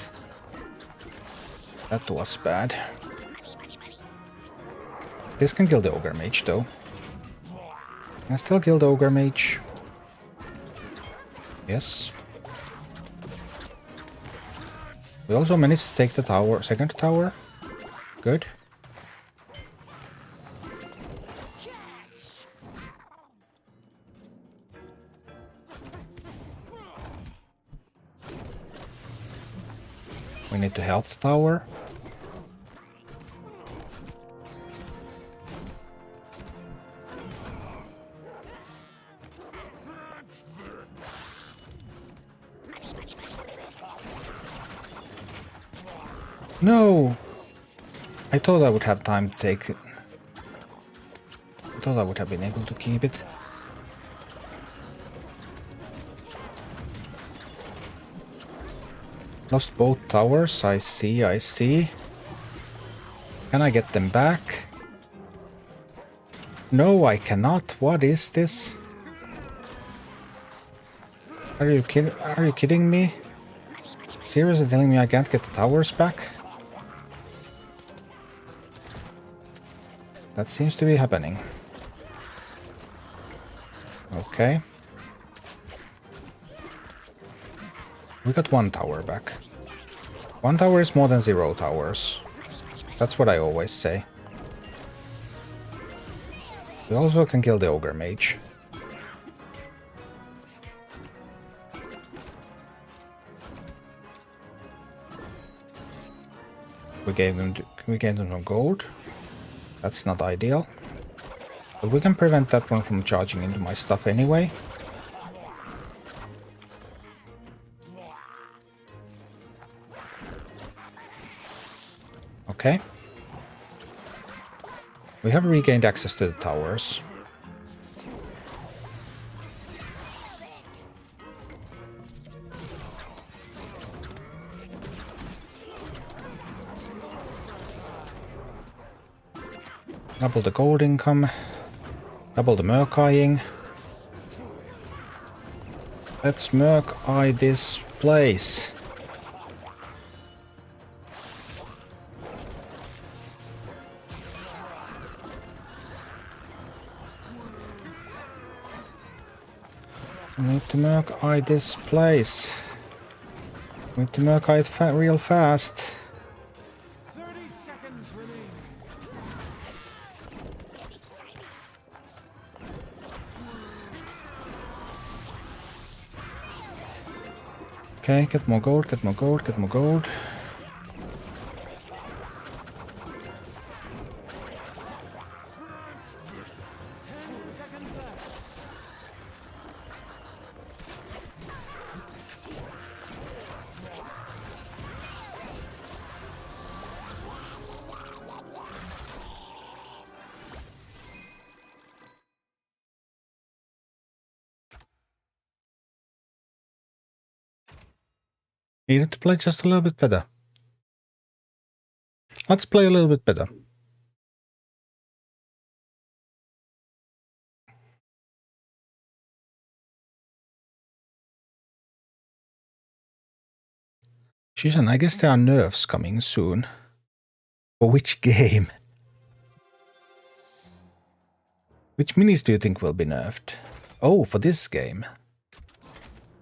That was bad. This can kill the Ogre Mage though. Can I still kill the Ogre Mage? Yes. We also managed to take the tower, second tower. Good. We need to help the tower. No! I thought I would have time to take it. I thought I would have been able to keep it. Lost both towers, I see, I see. Can I get them back? No, I cannot. What is this? Are you kidding me? Seriously telling me I can't get the towers back? That seems to be happening. Okay. We got 1 tower back. 1 tower is more than 0 towers. That's what I always say. We also can kill the Ogre Mage. We gave them some gold. That's not ideal. But we can prevent that one from charging into my stuff anyway. Okay. We have regained access to the towers. Double the gold income. Double the Murkaying. Let's Murk-eye this place. We need to Murk-eye this place. We need to Murk-eye it real fast. 30 seconds remain. Okay, get more gold, get more gold, get more gold. Needed to play just a little bit better. Let's play a little bit better. Shishan, I guess there are nerfs coming soon. For which game? Which minis do you think will be nerfed? Oh, for this game.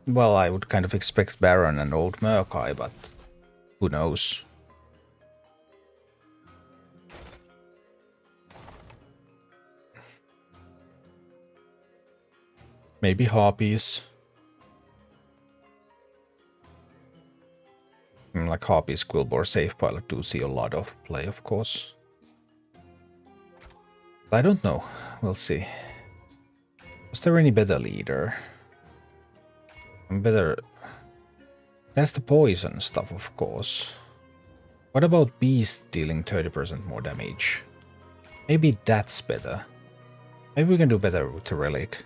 Well, I would kind of expect Baron and Old Murk-eye, but who knows? Maybe Harpies. Like Harpies, Quilboar, Safe Pilot do see a lot of play, of course. I don't know. We'll see. Was there any better leader? Better... That's the poison stuff, of course. What about Beast dealing 30% more damage? Maybe that's better. Maybe we can do better with the Relic.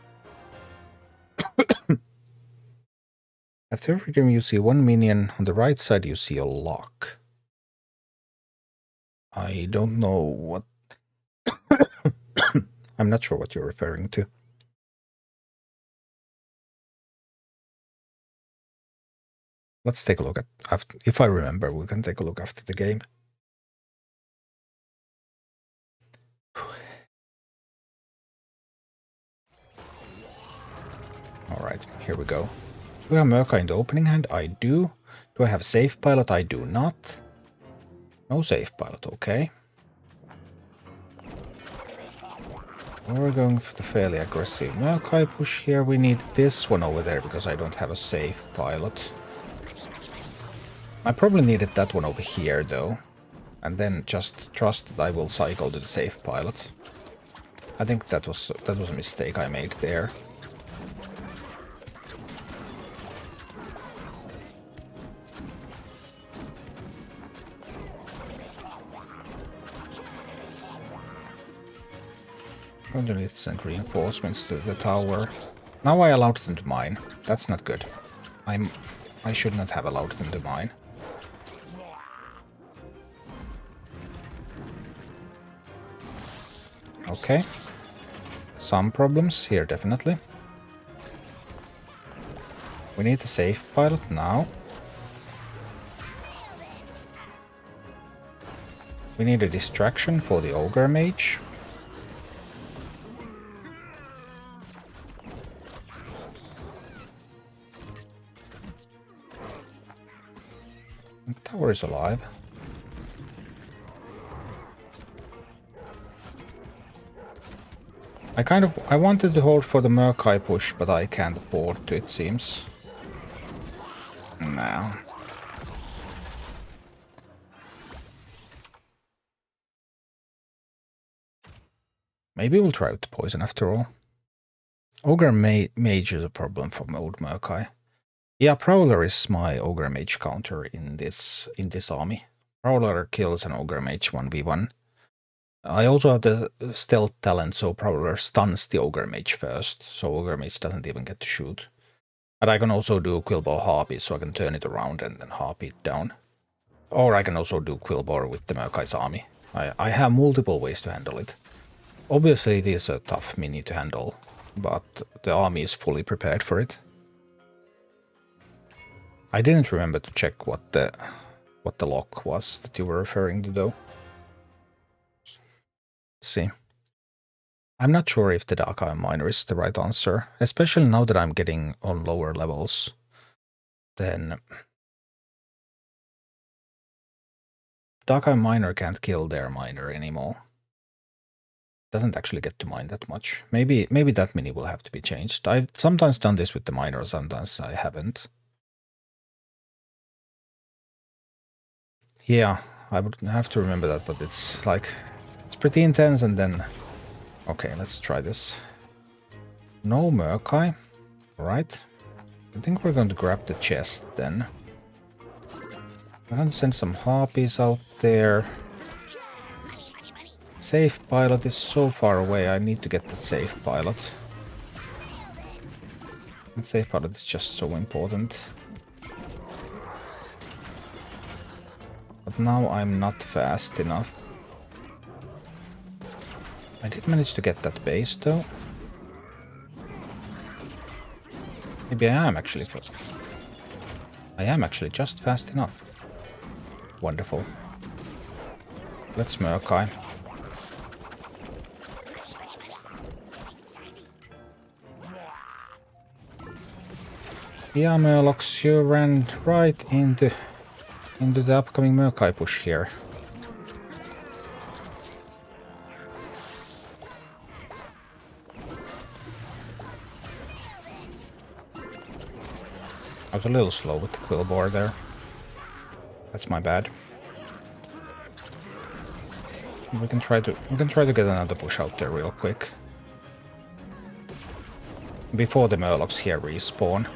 After every game you see one minion, on the right side you see a lock. I don't know what... I'm not sure what you're referring to. Let's take a look at... If I remember, we can take a look after the game. Alright, here we go. Do I have Murk-eye in the opening hand? I do. Do I have Safe Pilot? I do not. No Safe Pilot, okay. We're going for the fairly aggressive Murk-eye push here. We need this one over there because I don't have a Safe Pilot. I probably needed that one over here though. And then just trust that I will cycle to the Safe Pilot. I think that was a mistake I made there. I'm gonna need to send reinforcements to the tower. Now I allowed them to mine. That's not good. I should not have allowed them to mine. Okay. Some problems here, definitely. We need a Safe Pilot now. We need a distraction for the Ogre Mage. The tower is alive. I wanted to hold for the Murk-eye push, but I can't afford to, it seems. No. Maybe we'll try with the poison after all. Ogre Mage is a problem for Old Murk-eye. Yeah, Prowler is my Ogre Mage counter in this army. Prowler kills an Ogre Mage 1v1. I also have the stealth talent, so Prowler stuns the Ogre Mage first, so Ogre Mage doesn't even get to shoot. And I can also do Quilboar Harpy, so I can turn it around and then Harpy it down. Or I can also do Quilboar with the Murk-eye's army. I have multiple ways to handle it. Obviously it is a tough mini to handle, but the army is fully prepared for it. I didn't remember to check what the lock was that you were referring to though. Let's see. I'm not sure if the Dark Iron Miner is the right answer, especially now that I'm getting on lower levels. Then Dark Iron Miner can't kill their miner anymore. Doesn't actually get to mine that much. Maybe that mini will have to be changed. I've sometimes done this with the miner, sometimes I haven't. Yeah, I would have to remember that, but it's like, it's pretty intense. And then, okay, let's try this. No Murkai. Alright. I think we're going to grab the chest then. I'm going to send some harpies out there. Safe pilot is so far away, I need to get the safe pilot. The safe pilot is just so important. But now I'm not fast enough. I did manage to get that base though. Maybe I am actually just fast enough. Wonderful. Let's Murkai. Yeah, Murlocs, you ran right into the upcoming Murkai push here. I was a little slow with the Quillbore there. That's my bad. We can try to get another push out there real quick. Before the Murlocs here respawn.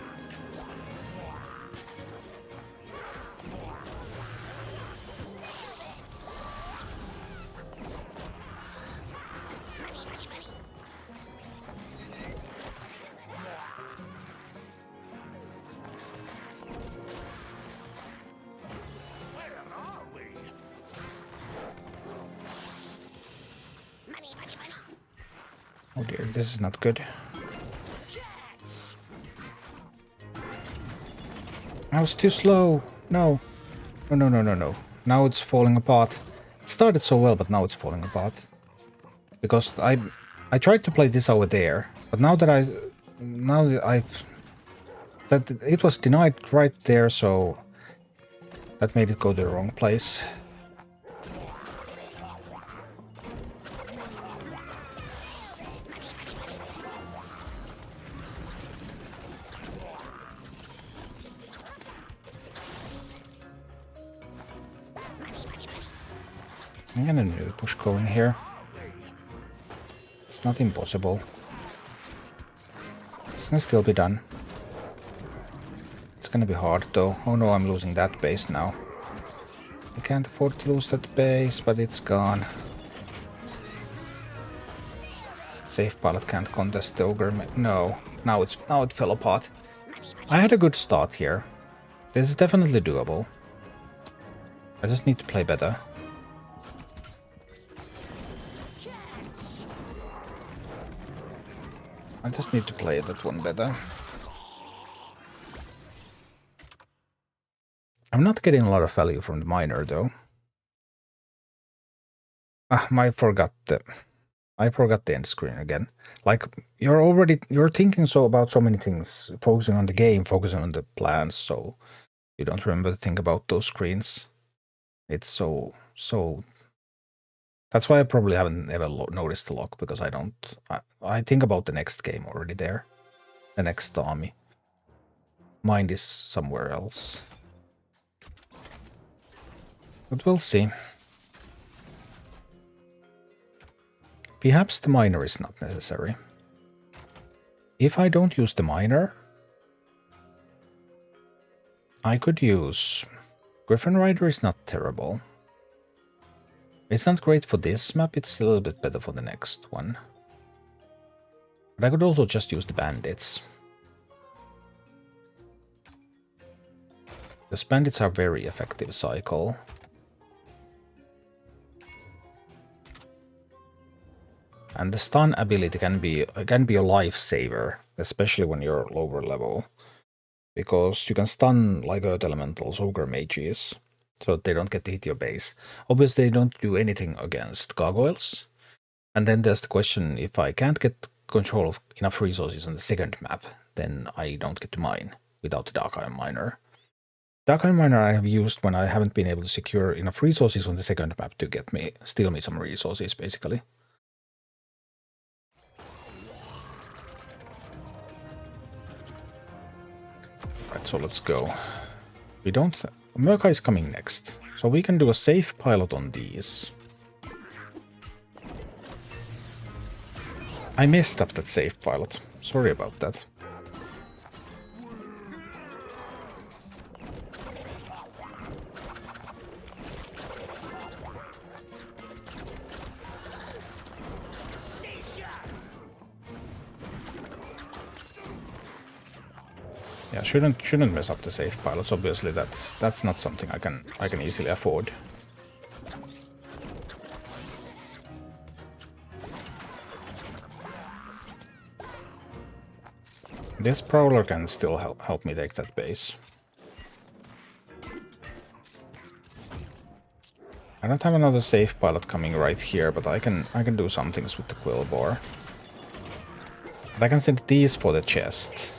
Oh dear, this is not good. I was too slow. No. No. Now it's falling apart. It started so well, but now it's falling apart. Because I tried to play this over there, but now that it was denied right there, so that made it go to the wrong place. I'm gonna do a push going here. It's not impossible. It's gonna still be done. It's gonna be hard though. Oh no, I'm losing that base now. I can't afford to lose that base, but it's gone. Safe pilot can't contest the ogre. No, now it fell apart. I had a good start here. This is definitely doable. I just need to play better. I just need to play that one better. I'm not getting a lot of value from the miner though. I forgot the end screen again. Like you're thinking so about so many things, focusing on the game, focusing on the plans, so you don't remember to think about those screens. It's so that's why I probably haven't ever noticed the lock, because I think about the next game already there. The next army. Mind is somewhere else. But we'll see. Perhaps the miner is not necessary. If I don't use the miner, I could use... Griffin Rider is not terrible. It's not great for this map, it's a little bit better for the next one. But I could also just use the bandits. Because bandits are very effective cycle. And the stun ability can be a lifesaver, especially when you're lower level. Because you can stun like Earth Elementals, Ogre Mages, so they don't get to hit your base. Obviously they don't do anything against gargoyles, And then there's the question, if I can't get control of enough resources on the second map, then I don't get to mine without the Dark Iron Miner. Dark Iron Miner I have used when I haven't been able to secure enough resources on the second map to steal me some resources, basically. Right, so let's go. We don't... Murkai is coming next, so we can do a safe pilot on these. I messed up that safe pilot. Sorry about that. Yeah, shouldn't mess up the safe pilots. Obviously, that's not something I can easily afford. This Prowler can still help me take that base. I don't have another safe pilot coming right here, but I can do some things with the Quillbore. And I can send these for the chest.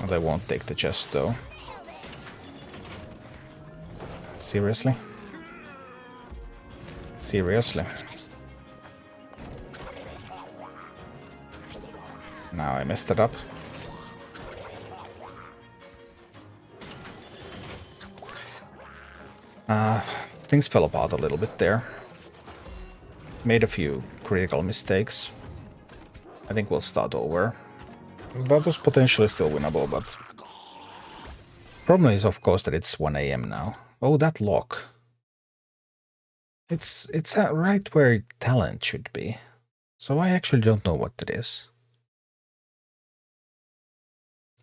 They won't take the chest though. Seriously? Seriously? Now I messed it up. Things fell apart a little bit there. Made a few critical mistakes. I think we'll start over. That was potentially still winnable, but... Problem is, of course, that it's 1 AM now. Oh, that lock. It's right where talent should be. So I actually don't know what it is.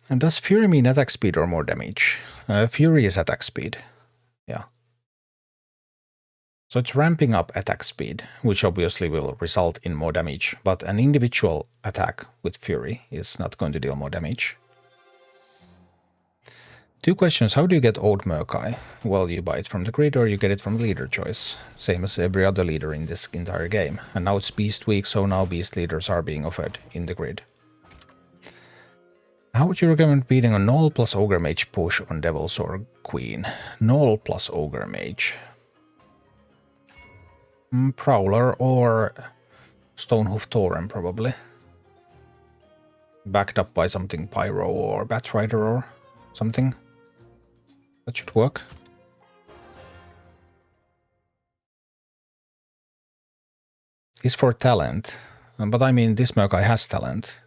And does Fury mean attack speed or more damage? Fury is attack speed. Yeah. So it's ramping up attack speed, which obviously will result in more damage, but an individual attack with Fury is not going to deal more damage. 2 questions. How do you old Murkai? Well, you buy it from the grid or you get it from leader choice. Same as every other leader in this entire game. And now it's Beast Week, so now Beast leaders are being offered in the grid. How would you recommend beating a Gnoll plus Ogre Mage push on Devils or Queen? Gnoll plus Ogre Mage. Prowler or Stonehoof Tauren, probably. Backed up by something Pyro or Batrider or something. That should work. Is for talent, but I mean this Murkai has talent.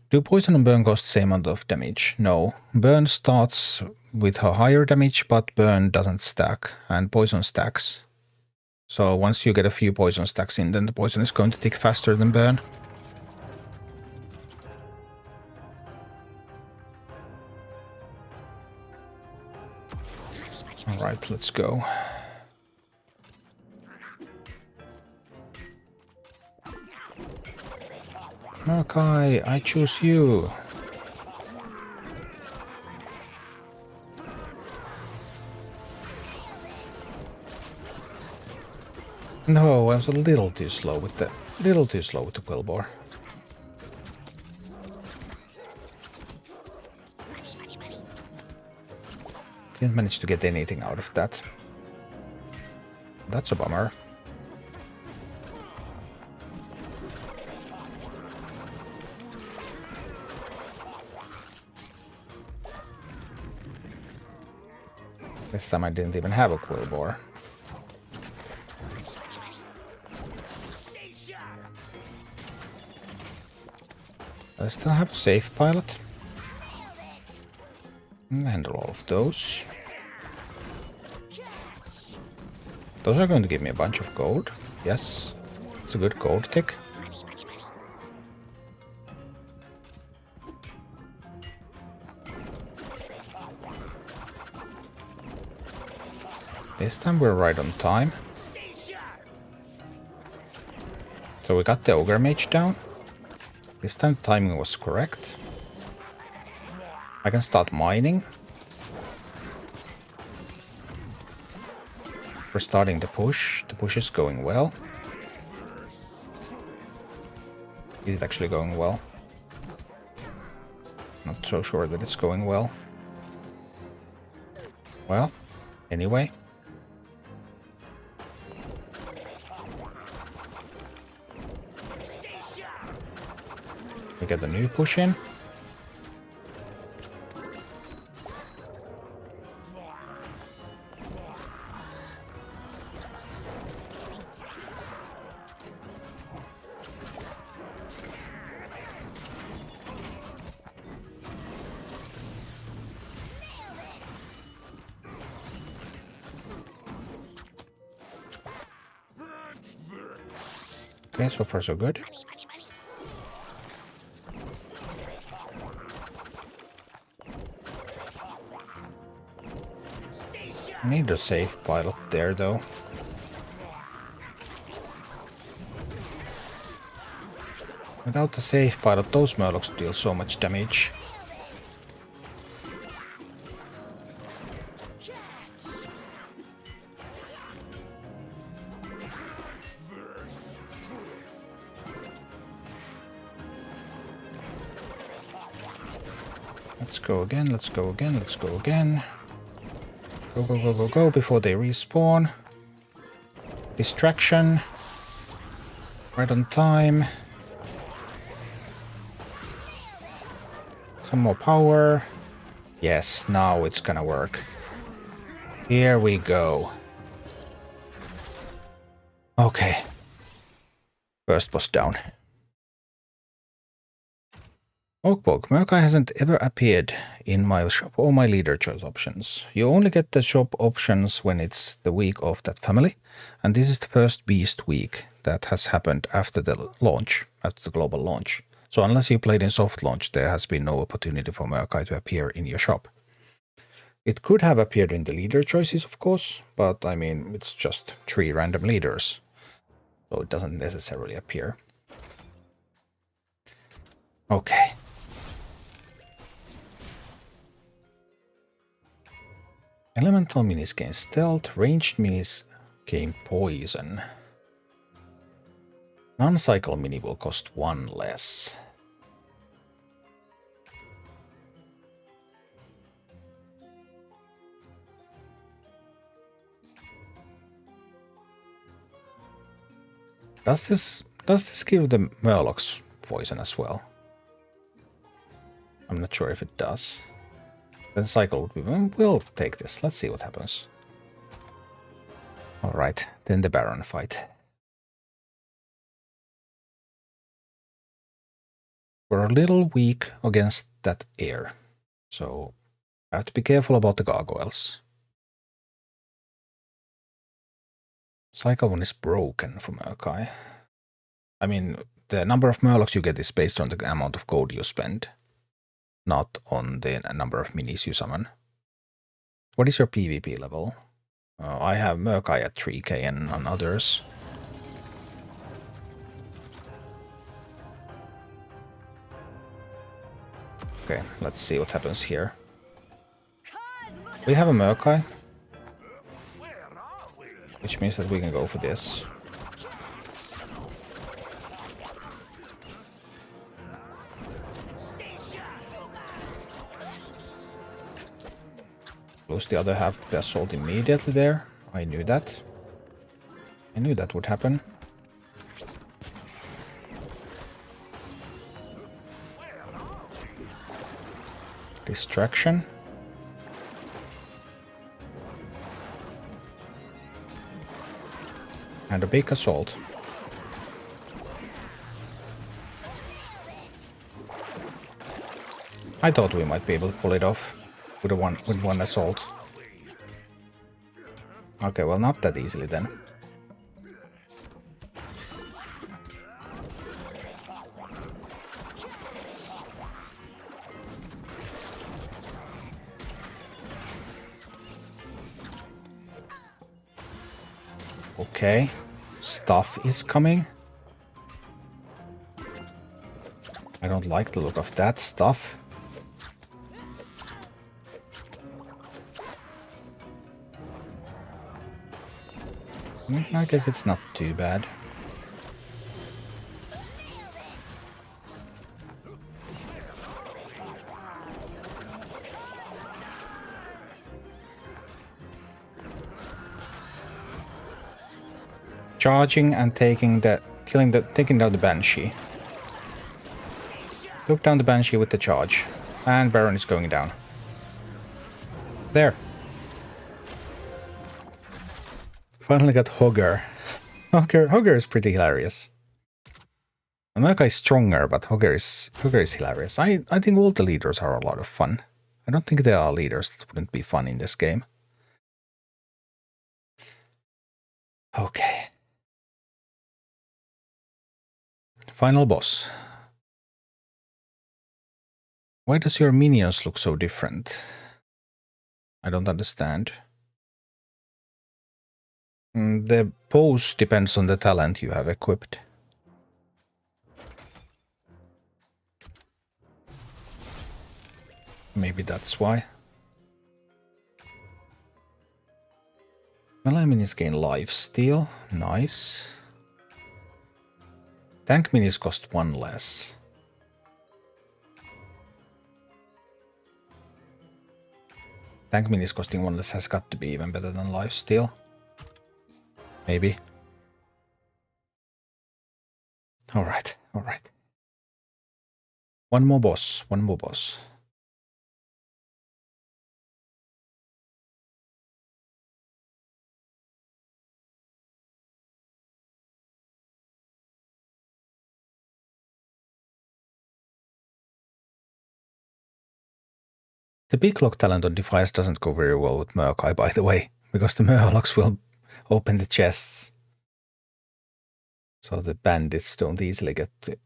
Do poison and burn cost the same amount of damage? No. Burn starts with a higher damage, but burn doesn't stack, and poison stacks. So once you get a few poison stacks in, then the poison is going to tick faster than burn. Alright, let's go. Murkai, I choose you. No, I was a little too slow with the Quillbore. Didn't manage to get anything out of that. That's a bummer. This time I didn't even have a Quillbore. I still have a safe pilot. Handle all of those. Those are going to give me a bunch of gold. Yes, it's a good gold tick. This time we're right on time. So we got the Ogre Mage down. This time the timing was correct. I can start mining. We're starting the push. The push is going well. Is it actually going well? Not so sure that it's going well. Well, anyway. We get the new push in. Okay, so far so good. I need a safe pilot there, though. Without the safe pilot, those Murlocs deal so much damage. Let's go again, let's go again, let's go again. Go, go, go, go, go before they respawn. Distraction. Right on time. Some more power. Yes, now it's gonna work. Here we go. Okay. First boss down. Oakbog, Murkai hasn't ever appeared in my shop or my leader choice options. You only get the shop options when it's the week of that family, and this is the first Beast week that has happened after the launch, after the global launch. So unless you played in soft launch, there has been no opportunity for Murkai to appear in your shop. It could have appeared in the leader choices, of course, but I mean, it's just 3 random leaders, so it doesn't necessarily appear. Okay. Elemental minis gain stealth, ranged minis gain poison. Non-cycle mini will cost 1 less. Does this give the Murlocs poison as well? I'm not sure if it does. Then cycle would be... We'll take this. Let's see what happens. Alright, then the Baron fight. We're a little weak against that air, so I have to be careful about the gargoyles. Cycle 1 is broken for Murkai. I mean, the number of Murlocs you get is based on the amount of gold you spend, not on the number of minis you summon. What is your PvP level? I have Murkai at 3k and on others. Okay, let's see what happens here. We have a Murkai, which means that we can go for this. Lose the other half of the assault immediately there. I knew that. I knew that would happen. Distraction. And a big assault. I thought we might be able to pull it off with one assault. Okay, well, not that easily then. Okay. Stuff is coming. I don't like the look of that stuff. I guess it's not too bad. Charging and taking down the Banshee. Took down the Banshee with the charge. And Baron is going down. There. Finally got Hogger. Hogger is pretty hilarious. America is stronger, but Hogger is hilarious. I think all the leaders are a lot of fun. I don't think there are leaders that wouldn't be fun in this game. Okay. Final boss. Why does your minions look so different? I don't understand. The pose depends on the talent you have equipped. Maybe that's why. Melee minis gain lifesteal. Nice. Tank minis cost 1 less. Tank minis costing 1 less has got to be even better than lifesteal. Maybe. Alright, alright. One more boss. The big lock talent on Defias doesn't go very well with Murkai, by the way, because the Murlocs will open the chests. So the bandits don't easily get to...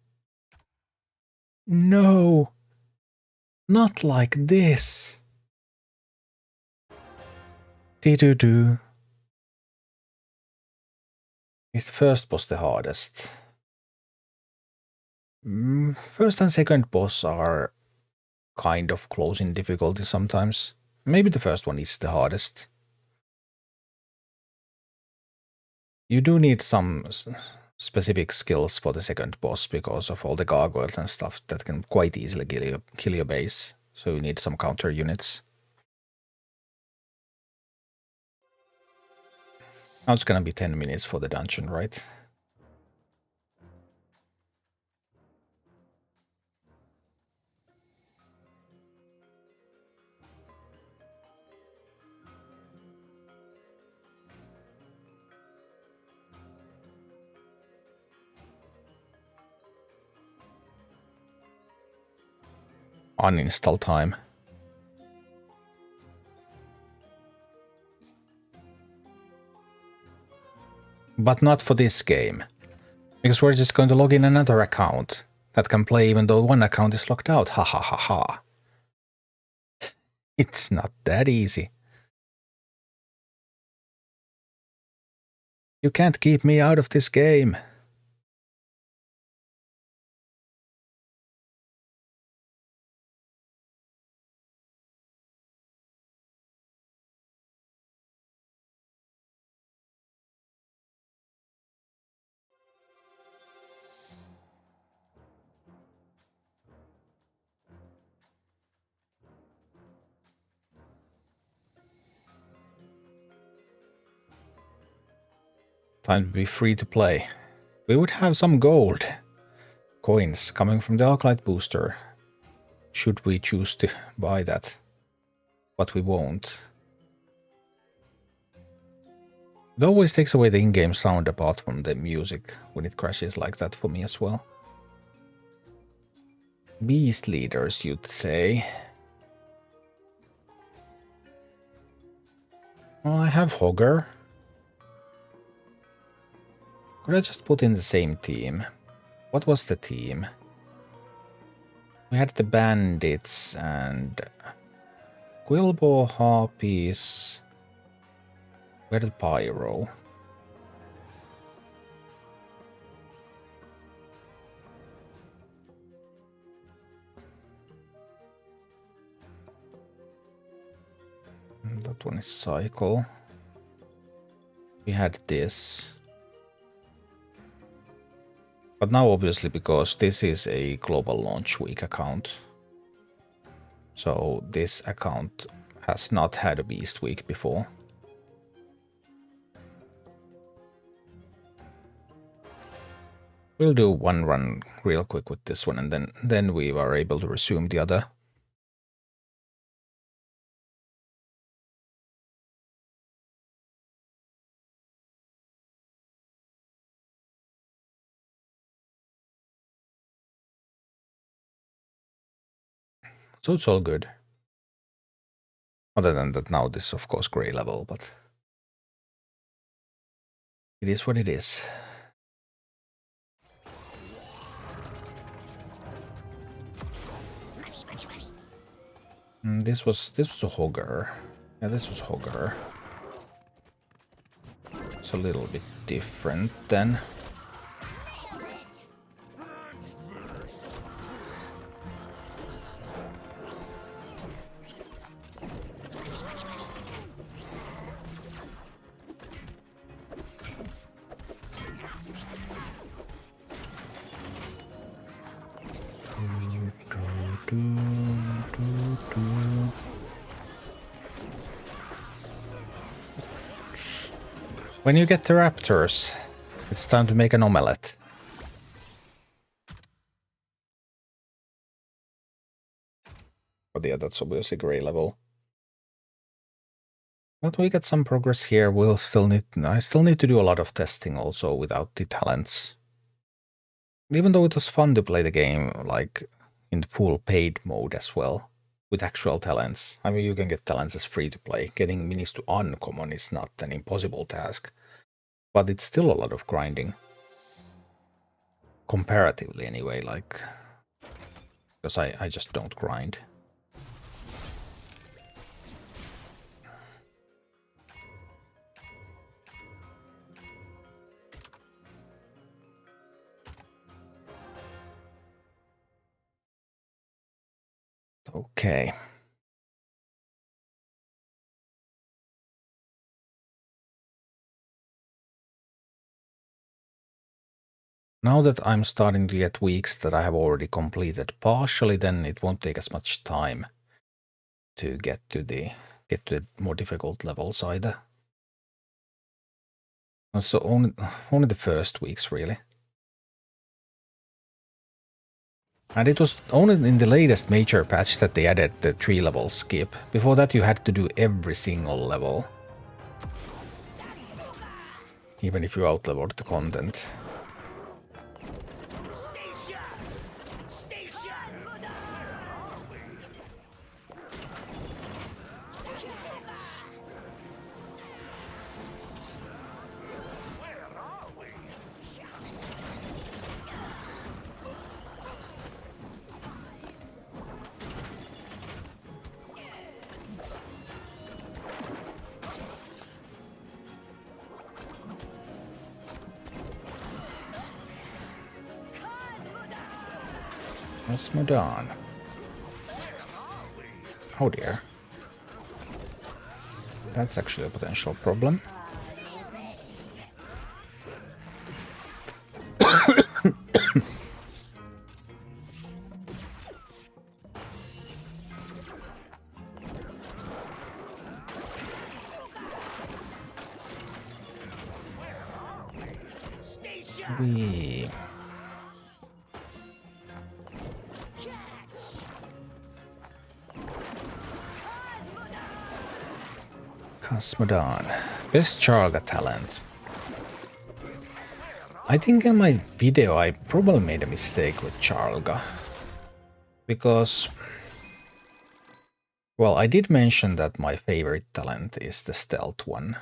No! Not like this! Dee-doo-doo. Is the first boss the hardest? First and second boss are kind of close in difficulty sometimes. Maybe the first one is the hardest. You do need some specific skills for the second boss because of all the gargoyles and stuff that can quite easily kill your base. So you need some counter units. Now it's gonna be 10 minutes for the dungeon, right? Uninstall time. But not for this game. Because we're just going to log in another account that can play even though one account is locked out. Ha ha ha ha. It's not that easy. You can't keep me out of this game. Time to be free to play. We would have some gold coins coming from the Arclight booster. Should we choose to buy that? But we won't. It always takes away the in-game sound apart from the music when it crashes like that for me as well. Beast leaders, you'd say. Well, I have Hogger. Could I just put in the same team? What was the team? We had the bandits and Quilbo, Harpies. Where the Pyro? That one is cycle. We had this. But now obviously because this is a global launch week account. So this account has not had a beast week before. We'll do one run real quick with this one, and then we are able to resume the other. So it's all good. Other than that, now this is of course gray level, but it is what it is. This was a Hogger. Yeah, this was Hogger. It's a little bit different then. When you get the raptors, it's time to make an omelette. But yeah, that's obviously gray level. But we get some progress here. I still need to do a lot of testing also without the talents. Even though it was fun to play the game like in full paid mode as well, with actual talents. I mean, you can get talents as free to play. Getting minis to uncommon is not an impossible task. But it's still a lot of grinding. Comparatively anyway, like... Because I just don't grind. Okay. Now that I'm starting to get weeks that I have already completed partially, then it won't take as much time to get to the more difficult levels either. So only the first weeks really. And it was only in the latest major patch that they added the 3-level skip. Before that you had to do every single level. Even if you outleveled the content. Cosmodon. Oh dear. That's actually a potential problem. We... Cosmodon. Best Charga talent. I think in my video I probably made a mistake with Charga. Because... Well, I did mention that my favorite talent is the stealth one.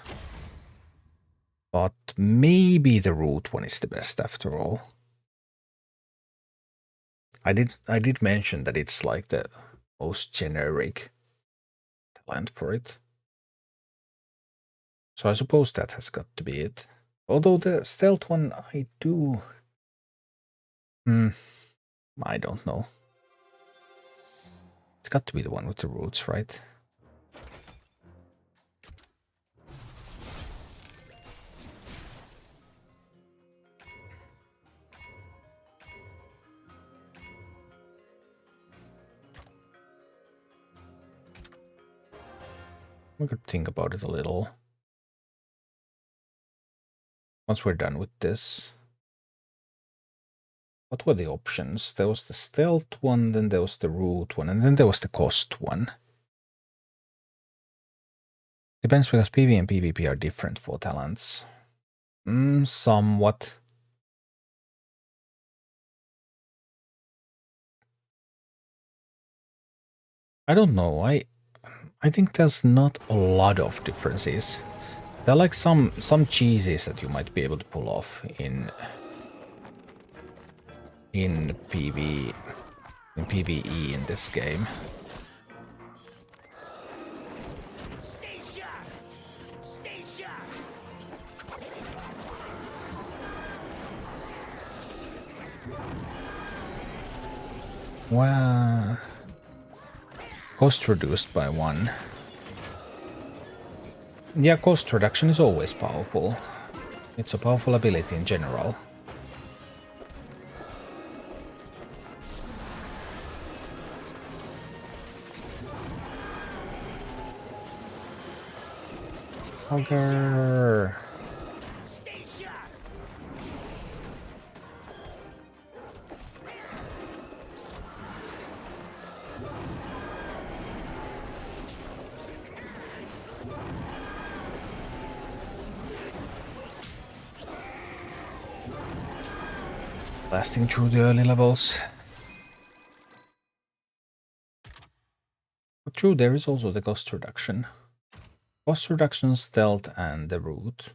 But maybe the root one is the best after all. I did mention that it's like the most generic talent for it. So I suppose that has got to be it. Although the stealth one I do... I don't know. It's got to be the one with the roots, right? We could think about it a little. Once we're done with this. What were the options? There was the stealth one, then there was the root one, and then there was the cost one. Depends because PvE and PvP are different for talents. Somewhat. I don't know. I think there's not a lot of differences. There are like some cheeses that you might be able to pull off in PvE in this game. Wow. Cost reduced by 1. Yeah, cost reduction is always powerful. It's a powerful ability in general. Hugger. Blasting through the early levels. But true, there is also the cost reduction. Cost reduction, stealth, and the root.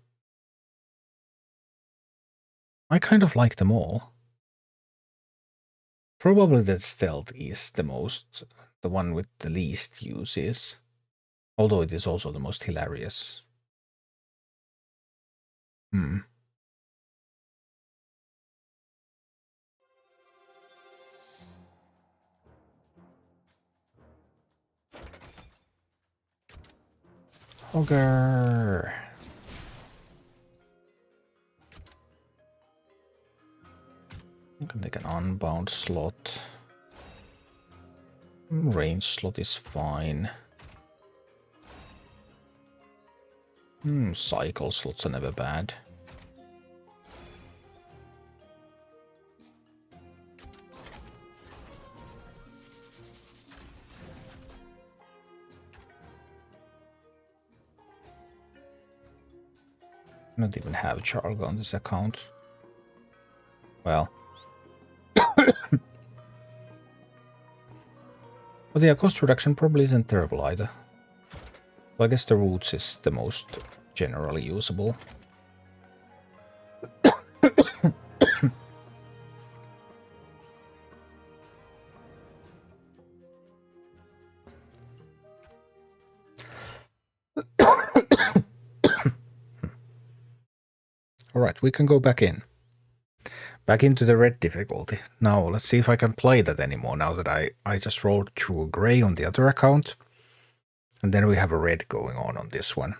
I kind of like them all. Probably the stealth is the one with the least uses. Although it is also the most hilarious. Hogger. I can take an unbound slot. Range slot is fine. Cycle slots are never bad. I don't even have Chargo on this account. Well. But yeah, cost reduction probably isn't terrible either. So I guess the roots is the most generally usable. Alright, we can go back in. Back into the red difficulty. Now, let's see if I can play that anymore now that I just rolled through a gray on the other account. And then we have a red going on this one.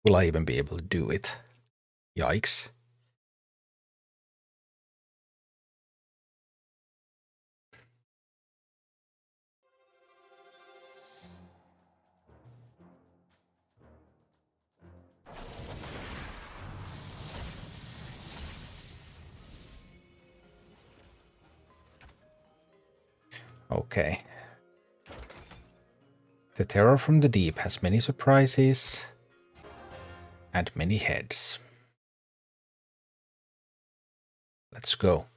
Will I even be able to do it? Yikes. Okay. The Terror from the Deep has many surprises and many heads. Let's go.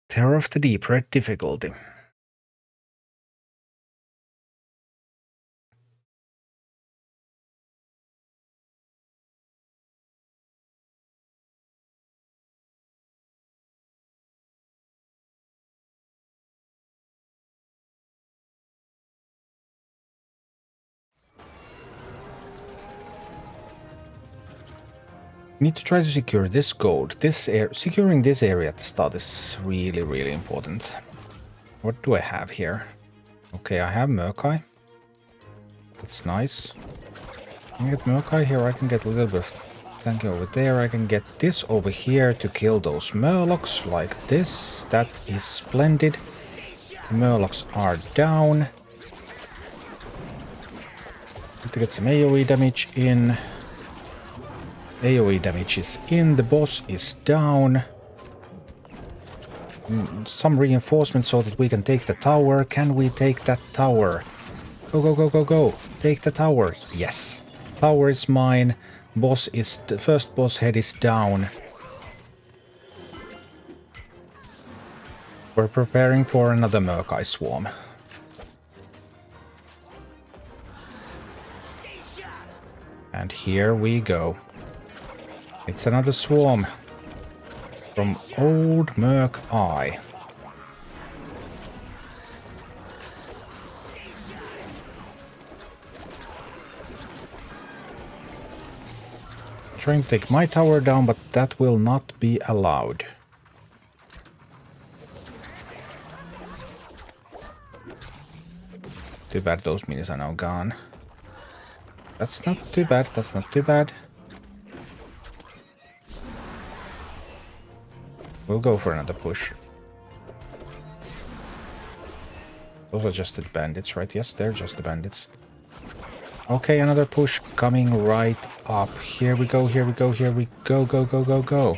Terror of the Deep, red difficulty. Need to try to secure this gold. Securing this area at the start is really, really important. What do I have here? Okay, I have Murkai. That's nice. I can get Murkai here. I can get a little bit of thank you over there. I can get this over here to kill those Murlocs like this. That is splendid. The Murlocs are down. Need to get some AoE damage in. AoE damage is in. The boss is down. Some reinforcements so that we can take the tower. Can we take that tower? Go, go, go, go, go. Take the tower. Yes. Tower is mine. Boss is... The first boss head is down. We're preparing for another Murk-Eye Swarm. And here we go. It's another swarm. From old Murk-Eye. Trying to take my tower down, but that will not be allowed. Too bad those minis are now gone. That's not too bad, that's not too bad. We'll go for another push. Those are just the bandits, right? Yes, they're just the bandits. Okay, another push coming right up. Here we go, here we go, here we go, go, go, go, go.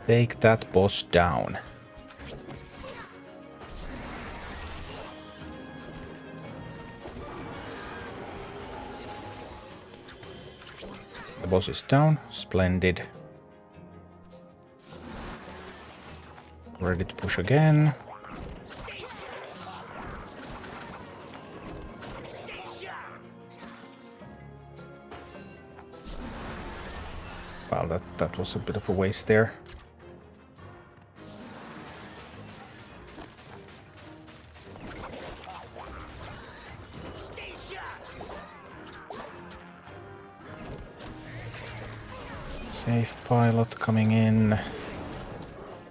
Take that boss down. The boss is down. Splendid. Ready to push again. Wow, that was a bit of a waste there. Safe pilot coming in.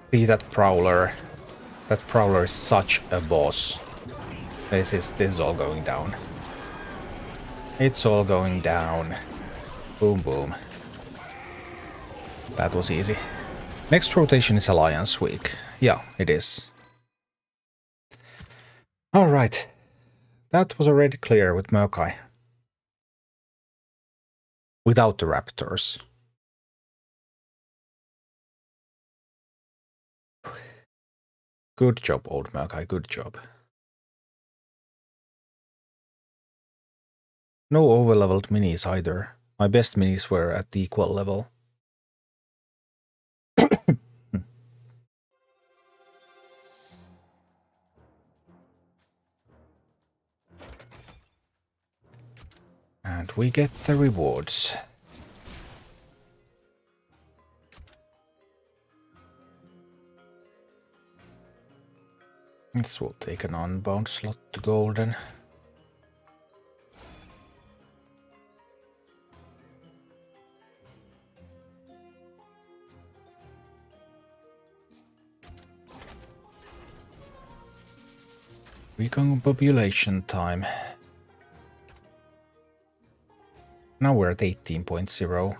Be that Prowler. That Prowler is such a boss. This is all going down. It's all going down. Boom, boom. That was easy. Next rotation is Alliance Week. Yeah, it is. Alright. That was already clear with Murk-Eye. Without the Raptors. Good job, old Murk-Eye, good job. No overleveled minis either. My best minis were at the equal level. And we get the rewards. This will take an unbound slot to golden. Recombobulation time. Now we're at 18.0.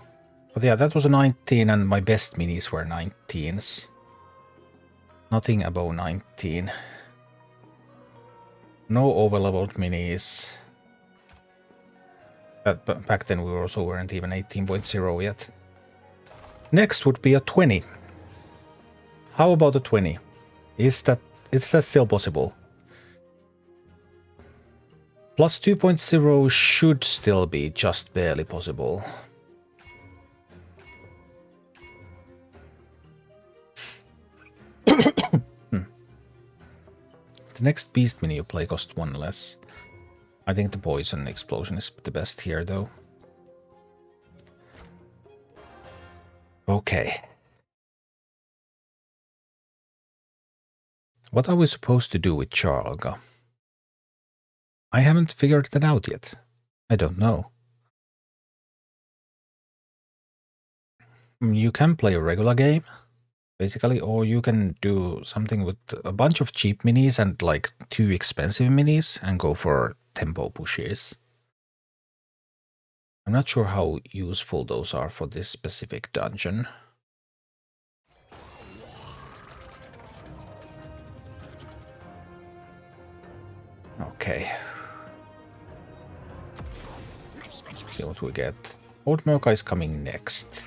But yeah, that was a 19 and my best minis were 19s. Nothing above 19. No overleveled minis. Back then we also weren't even 18.0 yet. Next would be a 20. How about a 20? Is that still possible? Plus 2.0 should still be just barely possible. The next beast mini you play costs 1 less. I think the poison explosion is the best here though. Okay. What are we supposed to do with Charlga? I haven't figured that out yet. I don't know. You can play a regular game, basically, or you can do something with a bunch of cheap minis and like 2 expensive minis and go for tempo pushes. I'm not sure how useful those are for this specific dungeon. Okay. See what we get. Old Murka is coming next.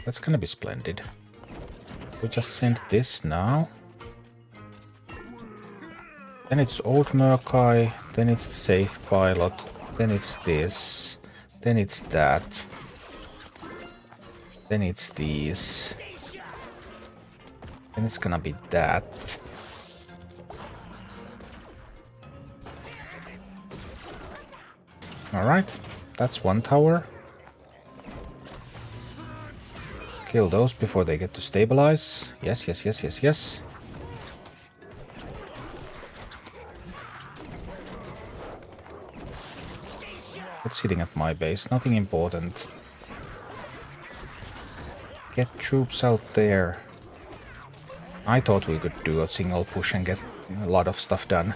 That's gonna be splendid. We just send this now. Then it's Old Murkai, then it's the safe pilot, then it's this, then it's that, then it's these, then it's gonna be that. Alright, that's one tower. Kill those before they get to stabilize. Yes, yes, yes, yes, yes. What's hitting at my base? Nothing important. Get troops out there. I thought we could do a single push and get a lot of stuff done.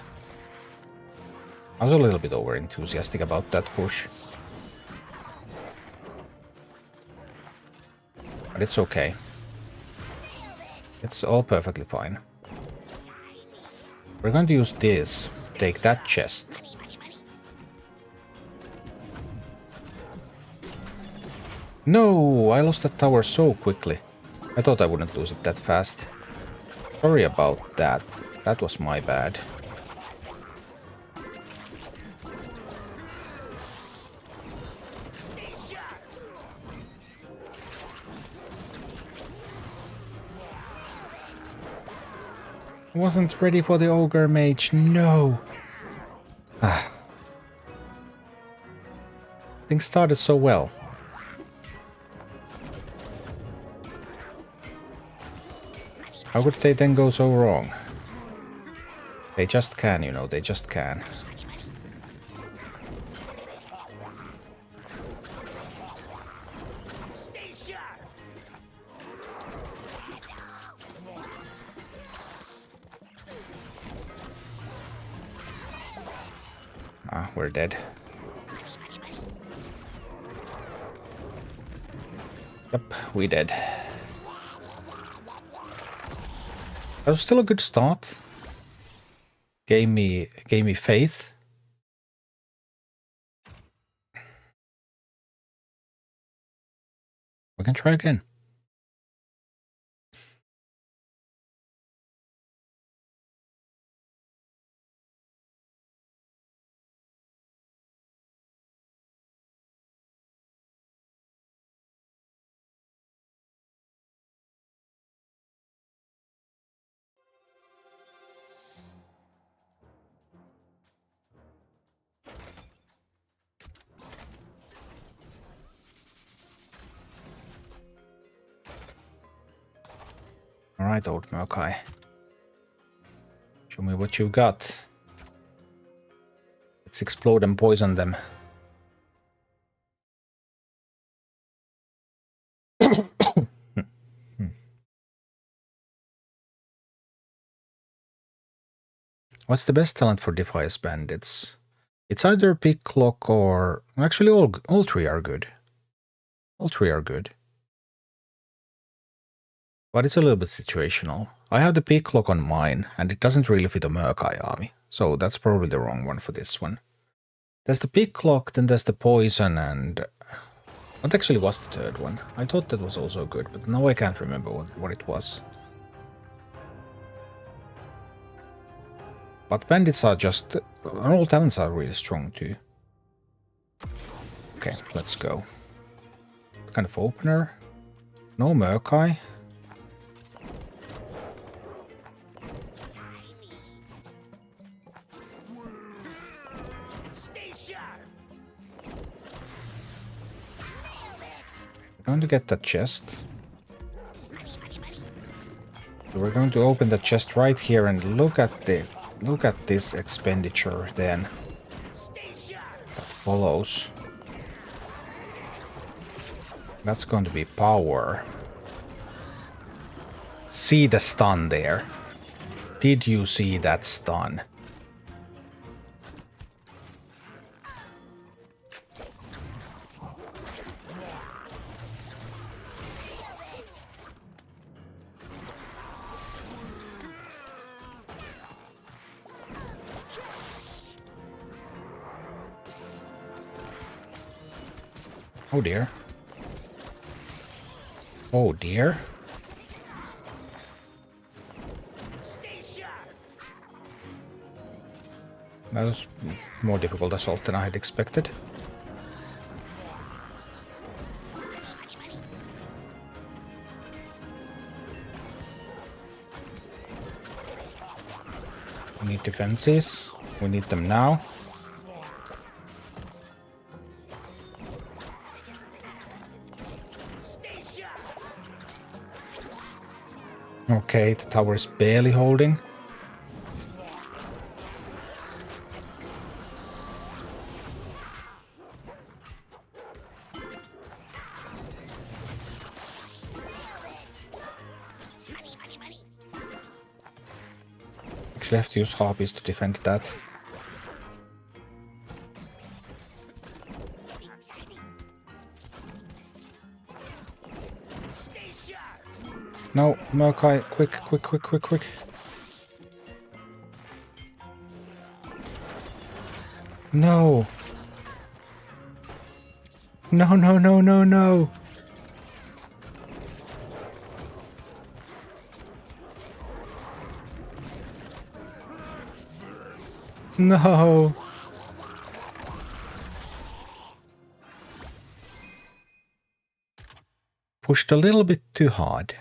I was a little bit over enthusiastic about that push. But it's okay. It's all perfectly fine. We're going to use this. Take that chest. No, I lost that tower so quickly. I thought I wouldn't lose it that fast. Sorry about that. That was my bad. I wasn't ready for the ogre mage. No. Ah. Things started so well. How could they then go so wrong? They just can, you know, they just can. Ah, we're dead. Yep, we dead. That was still a good start. Gave me faith. We can try again. Alright, Old Murkai. Show me what you got. Let's explode and poison them. What's the best talent for Defias Bandits? It's either Pick Clock or... Actually, all three are good. All three are good. But it's a little bit situational. I have the Pick Clock on mine, and it doesn't really fit a Murkai army. So that's probably the wrong one for this one. There's the Pick Clock, then there's the Poison, and... What actually was the third one? I thought that was also good, but now I can't remember what it was. But bandits are just... all talents are really strong too. Okay, let's go. What kind of opener? No Murkai. We're going to get that chest. We're going to open the chest right here and look at this expenditure then that follows. That's going to be power. See the stun there. Did you see that stun? Oh dear. Oh dear. That was more difficult assault than I had expected. We need defenses. We need them now. Okay, the tower is barely holding. Actually, I have to use harpies to defend that. No, Murkai, quick, quick, quick, quick, quick. No. No, no, no, no, no. No. Pushed a little bit too hard.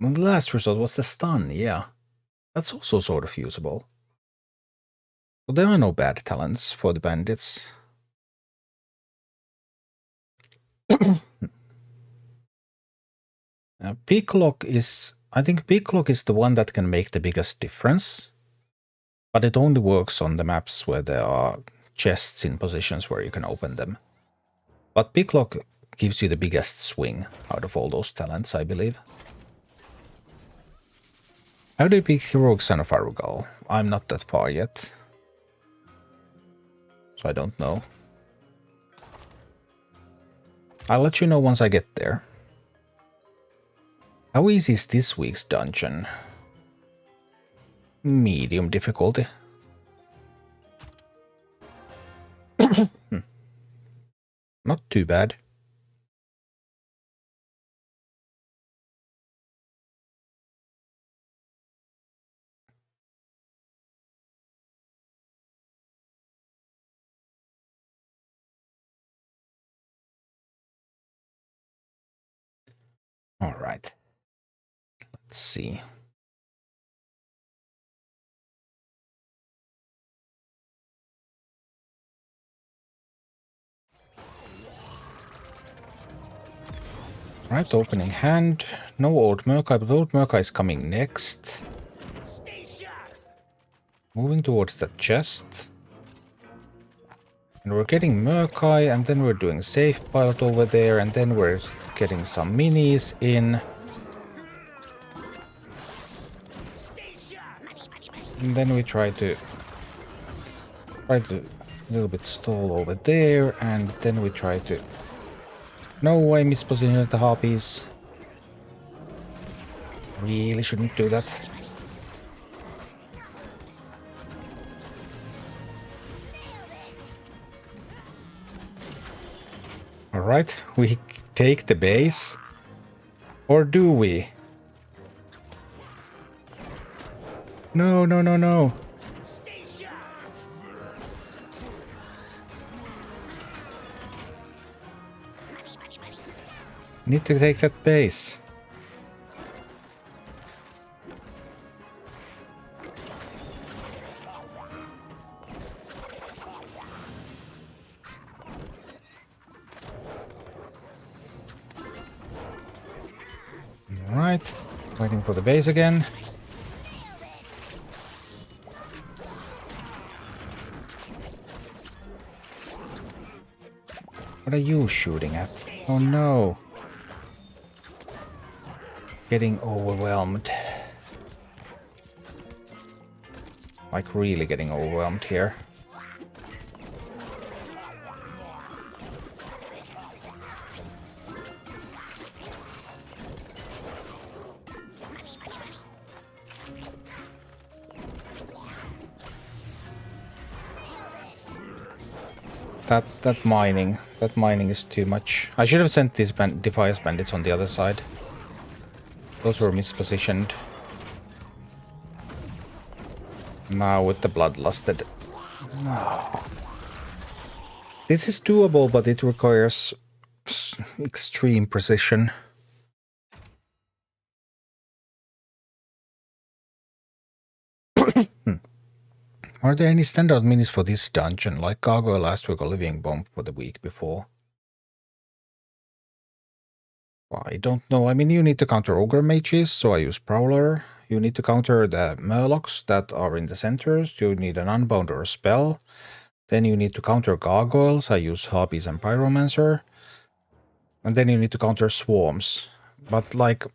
And the last result was the stun, yeah. That's also sort of usable. So there are no bad talents for the bandits. Peak lock is... I think peak lock is the one that can make the biggest difference. But it only works on the maps where there are chests in positions where you can open them. But peak lock gives you the biggest swing out of all those talents, I believe. How do you pick Heroic Son of Arugal? I'm not that far yet. So I don't know. I'll let you know once I get there. How easy is this week's dungeon? Medium difficulty. Not too bad. All right. Let's see. Right, opening hand. No Old Murkai, but Old Murkai is coming next. Moving towards the chest. And we're getting Murkai, and then we're doing safe pilot over there, and then we're getting some minis in. And then we try to a little bit stall over there, and then we try to... No, I mispositioned the harpies. Really shouldn't do that. Alright, we take the base. Or do we? No, no, no, no. Need to take that base. Alright, waiting for the base again. What are you shooting at? Oh no. Getting overwhelmed. Like really getting overwhelmed here. That mining is too much. I should have sent these Defiance Bandits on the other side. Those were mispositioned. Now with the Bloodlusted. No. This is doable, but it requires extreme precision. Are there any standard minis for this dungeon, like Gargoyle last week or Living Bomb for the week before? Well, I don't know. I mean, you need to counter Ogre Mages, so I use Prowler. You need to counter the Murlocs that are in the centers. You need an Unbound or a spell. Then you need to counter Gargoyles. I use Harpies and Pyromancer. And then you need to counter Swarms. But, like,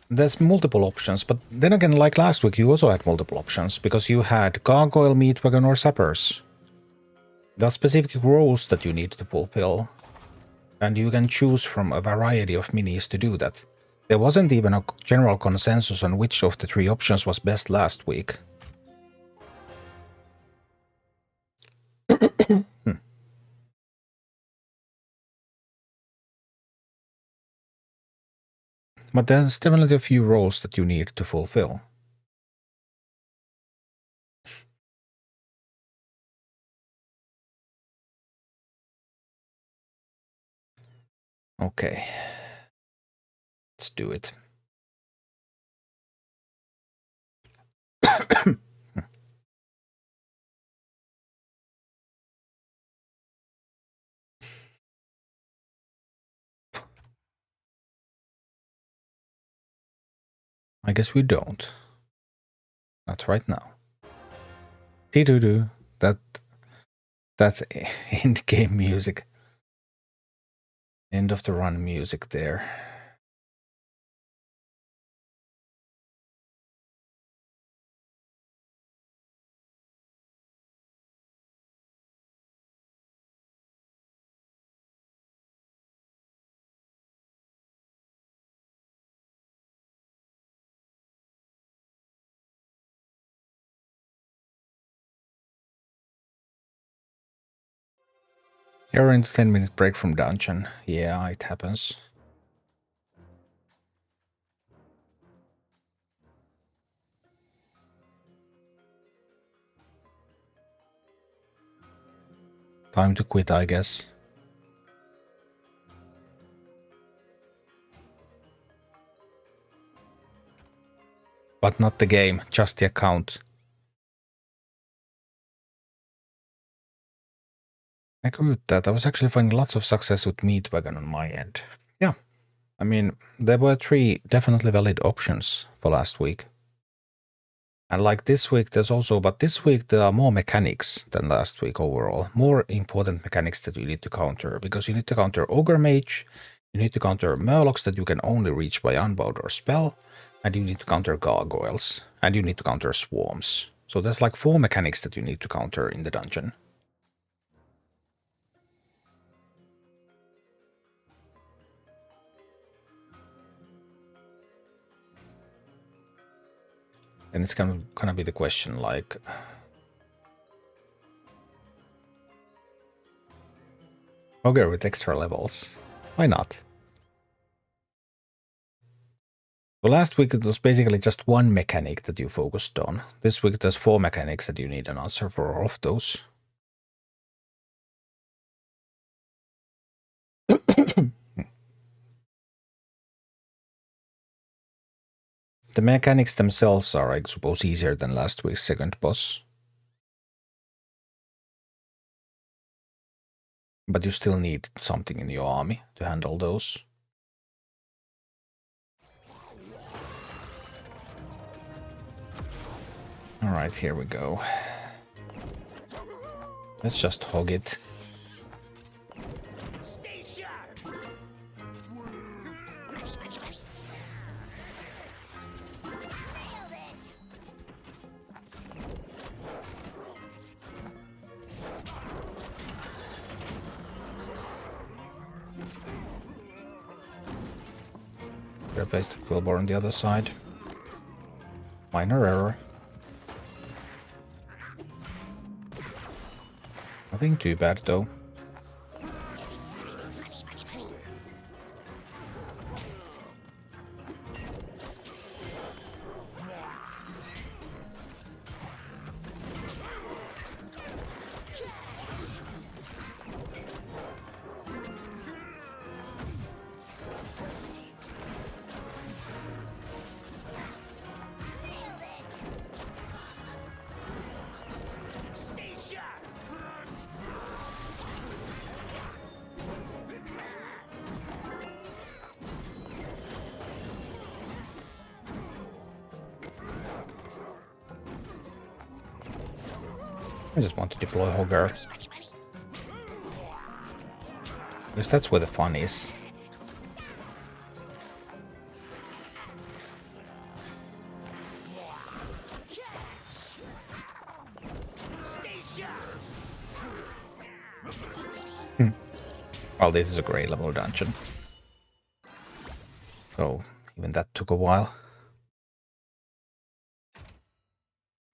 there's multiple options. But then again, like last week, you also had multiple options. Because you had Gargoyle, Meatwagon, or Sappers. There are specific roles that you need to fulfill. And you can choose from a variety of minis to do that. There wasn't even a general consensus on which of the three options was best last week. But there's definitely a few roles that you need to fulfill. Okay. Let's do it. I guess we don't. Not right now. Dee-doo-doo. That's end game music. End of the run music there. You're in the 10-minute break from dungeon. Yeah, it happens. Time to quit, I guess. But not the game, just the account. I agree with that. I was actually finding lots of success with Meatwagon on my end. Yeah. I mean, there were 3 definitely valid options for last week. And like this week, there's also, but this week there are more mechanics than last week overall. More important mechanics that you need to counter, because you need to counter Ogre Mage, you need to counter Murlocs that you can only reach by Unbound or Spell, and you need to counter Gargoyles, and you need to counter Swarms. So there's like 4 mechanics that you need to counter in the dungeon. Then it's gonna be the question like, Ogre with extra levels. Why not? So last week it was basically just 1 mechanic that you focused on. This week there's 4 mechanics that you need an answer for all of those. The mechanics themselves are, I suppose, easier than last week's second boss. But you still need something in your army to handle those. Alright, here we go. Let's just hog it. Replace the Quillbore on the other side. Minor error. I Nothing too bad though. I just want to deploy Hogger. Because that's where the fun is. Well, this is a great level dungeon. So, even that took a while.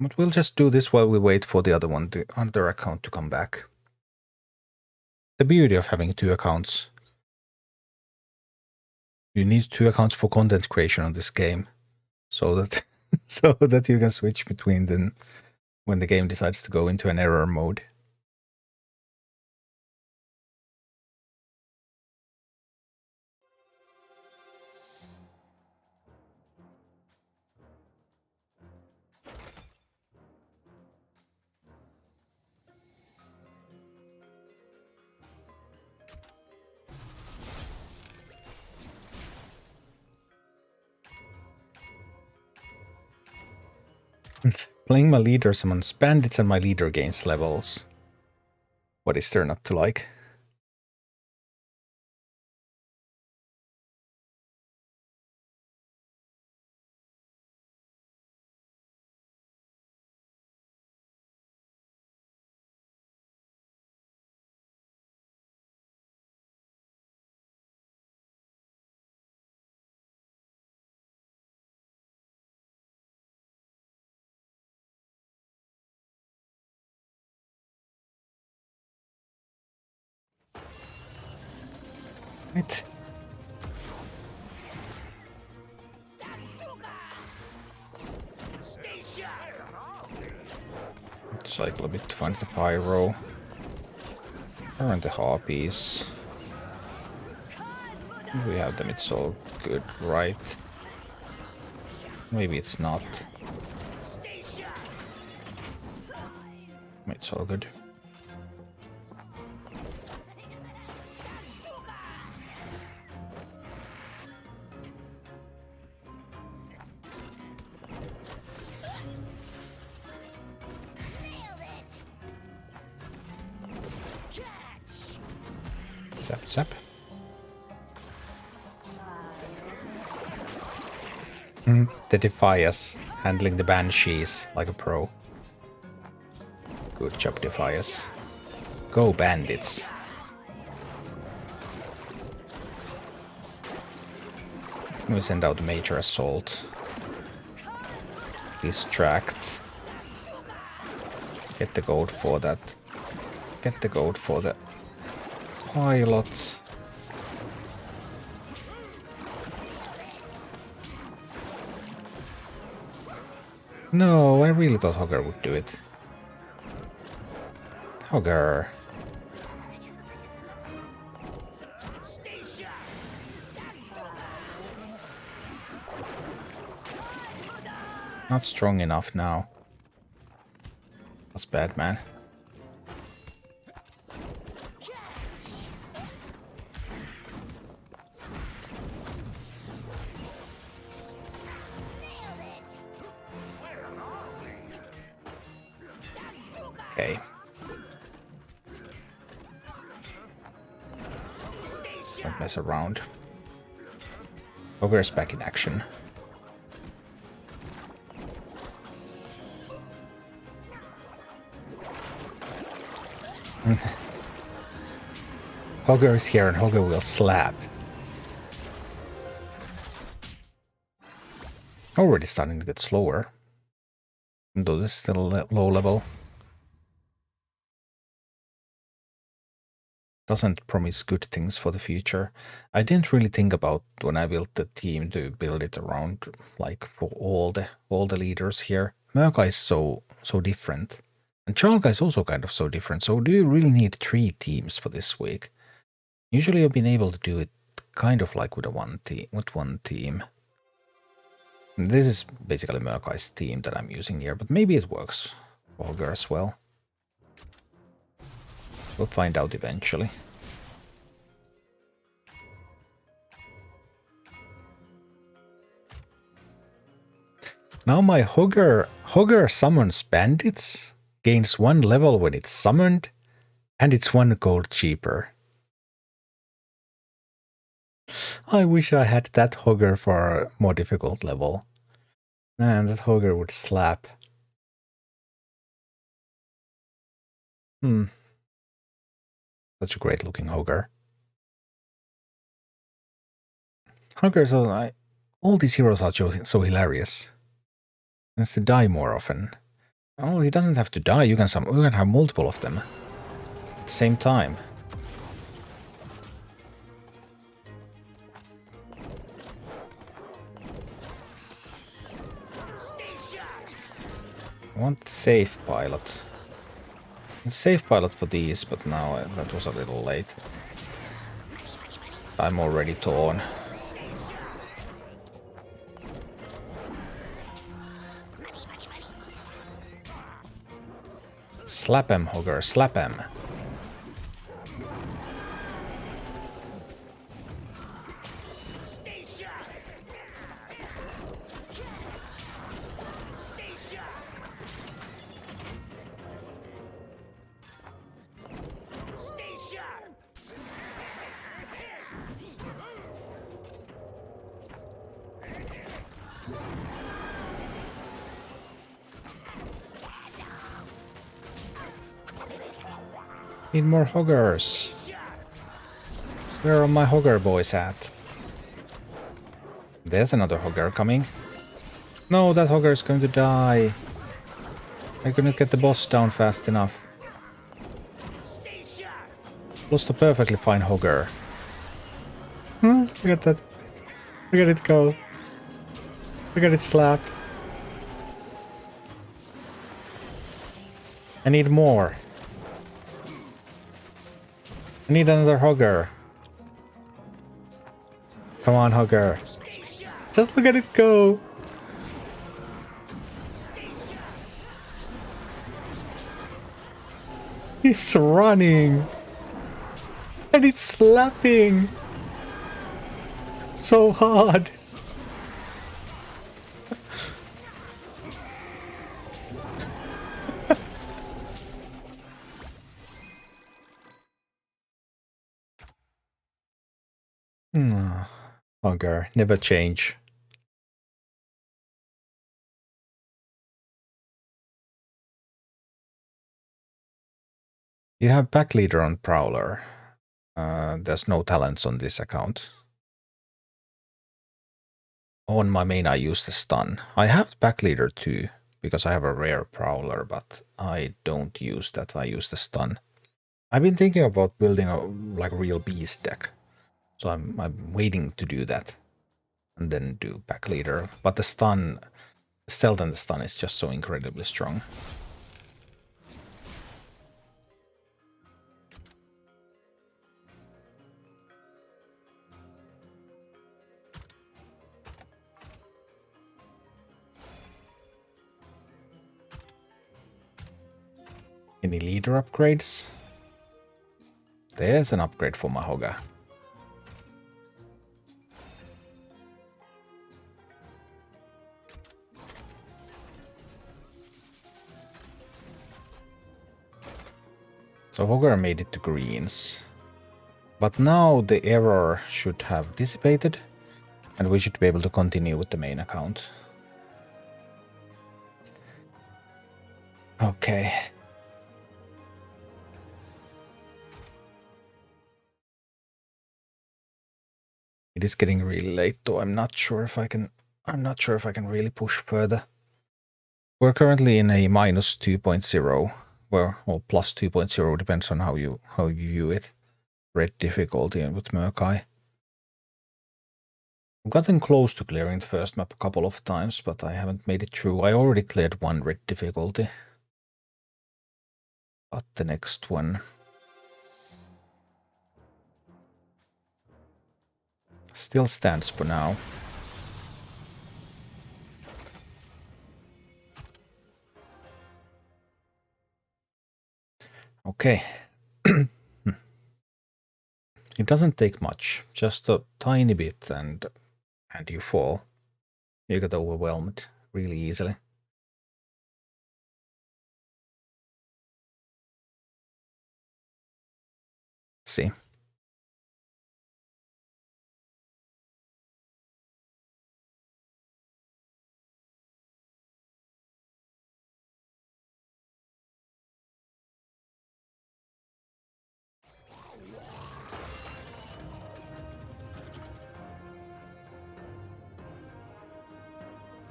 But we'll just do this while we wait for the other account to come back. The beauty of having two accounts. You need two accounts for content creation on this game, so that so that you can switch between them when the game decides to go into an error mode. Playing my leader summons bandits and my leader gains levels. What is there not to like? Right. Cycle a bit to find the pyro. Around the harpies. We have them, it's all good, right? Maybe it's not. It's all good. Zap, zap. They defy us, handling the banshees like a pro. Good job, Defias. Go, bandits. We send out major assault. Distract. Get the gold for that. Get the gold for the pilot. No, I really thought Hogger would do it. Hogger. Not strong enough now. That's bad, man. Okay. Don't mess around. Ogre is back in action. Hogger is here and Hogger will slap. Already starting to get slower. Though this is still low level. doesn't promise good things for the future. I didn't really think about when I built the team to build it around like for all the leaders here. Merca is so different. And Chalga is also kind of so different. So do you really need 3 teams for this week? Usually I've been able to do it kind of like with one team. And this is basically Merkai's team that I'm using here, but maybe it works for Hogger as well. We'll find out eventually. Now my Hogger summons bandits, gains 1 level when it's summoned, and it's 1 gold cheaper. I wish I had that Hogger for a more difficult level. Man, that Hogger would slap. Such a great looking Hogger. Hoggers are all these heroes are so hilarious. He has to die more often. Oh, he doesn't have to die. You can have multiple of them at the same time. I want the safe pilot. The safe pilot for these, but now that was a little late. I'm already torn. Slap him, Hogger, slap him. Need more Hoggers. Where are my Hogger boys at? There's another Hogger coming. No, that Hogger is going to die. I couldn't get the boss down fast enough. Lost a perfectly fine Hogger. Look at that. Look at it go. Look at it slap. I need more. I need another Hogger. Come on, Hogger. Just look at it go. It's running. And it's slapping. So hard. Hogger, never change. You have pack leader on Prowler. There's no talents on this account. On my main I use the stun. I have pack leader too, because I have a rare Prowler, but I don't use that. I use the stun. I've been thinking about building a real beast deck. So I'm waiting to do that. And then do pack leader. But the stun, stealth and the stun is just so incredibly strong. Any leader upgrades? There's an upgrade for my Hogger. So Hogger made it to greens. But now the error should have dissipated, and we should be able to continue with the main account. Okay. It is getting really late, though. I'm not sure if I can really push further. We're currently in a minus 2.0, or plus 2.0, depends on how you view it. red difficulty with Murkai. I've gotten close to clearing the first map a couple of times, but I haven't made it through. I already cleared one red difficulty. But the next one still stands for now. Okay. It doesn't take much, just a tiny bit and you fall. You get overwhelmed really easily. Let's see.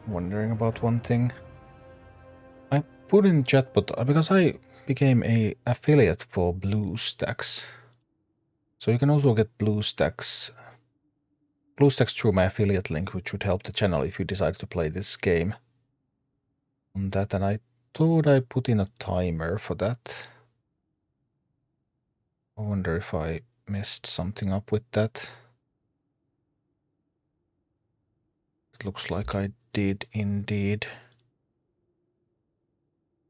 Wondering about one thing. I put in chat, but because I became a affiliate for BlueStacks, so you can also get BlueStacks through my affiliate link, which would help the channel if you decide to play this game on that. And I thought I put in a timer for that. I wonder if I messed something up with that. It looks like I did indeed.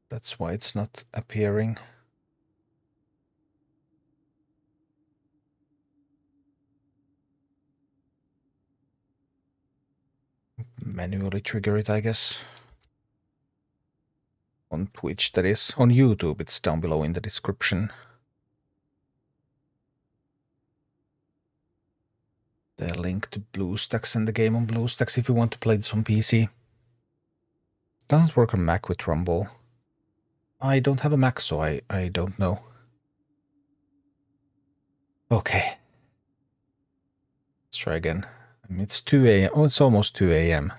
That's why it's not appearing. Manually trigger it, I guess. On Twitch, that is. On YouTube, it's down below in the description. The link to BlueStacks and the game on BlueStacks if you want to play this on PC. Doesn't work on Mac with Rumble. I don't have a Mac, so I don't know. Okay. Let's try again. It's 2 a.m. Oh, it's almost 2 a.m.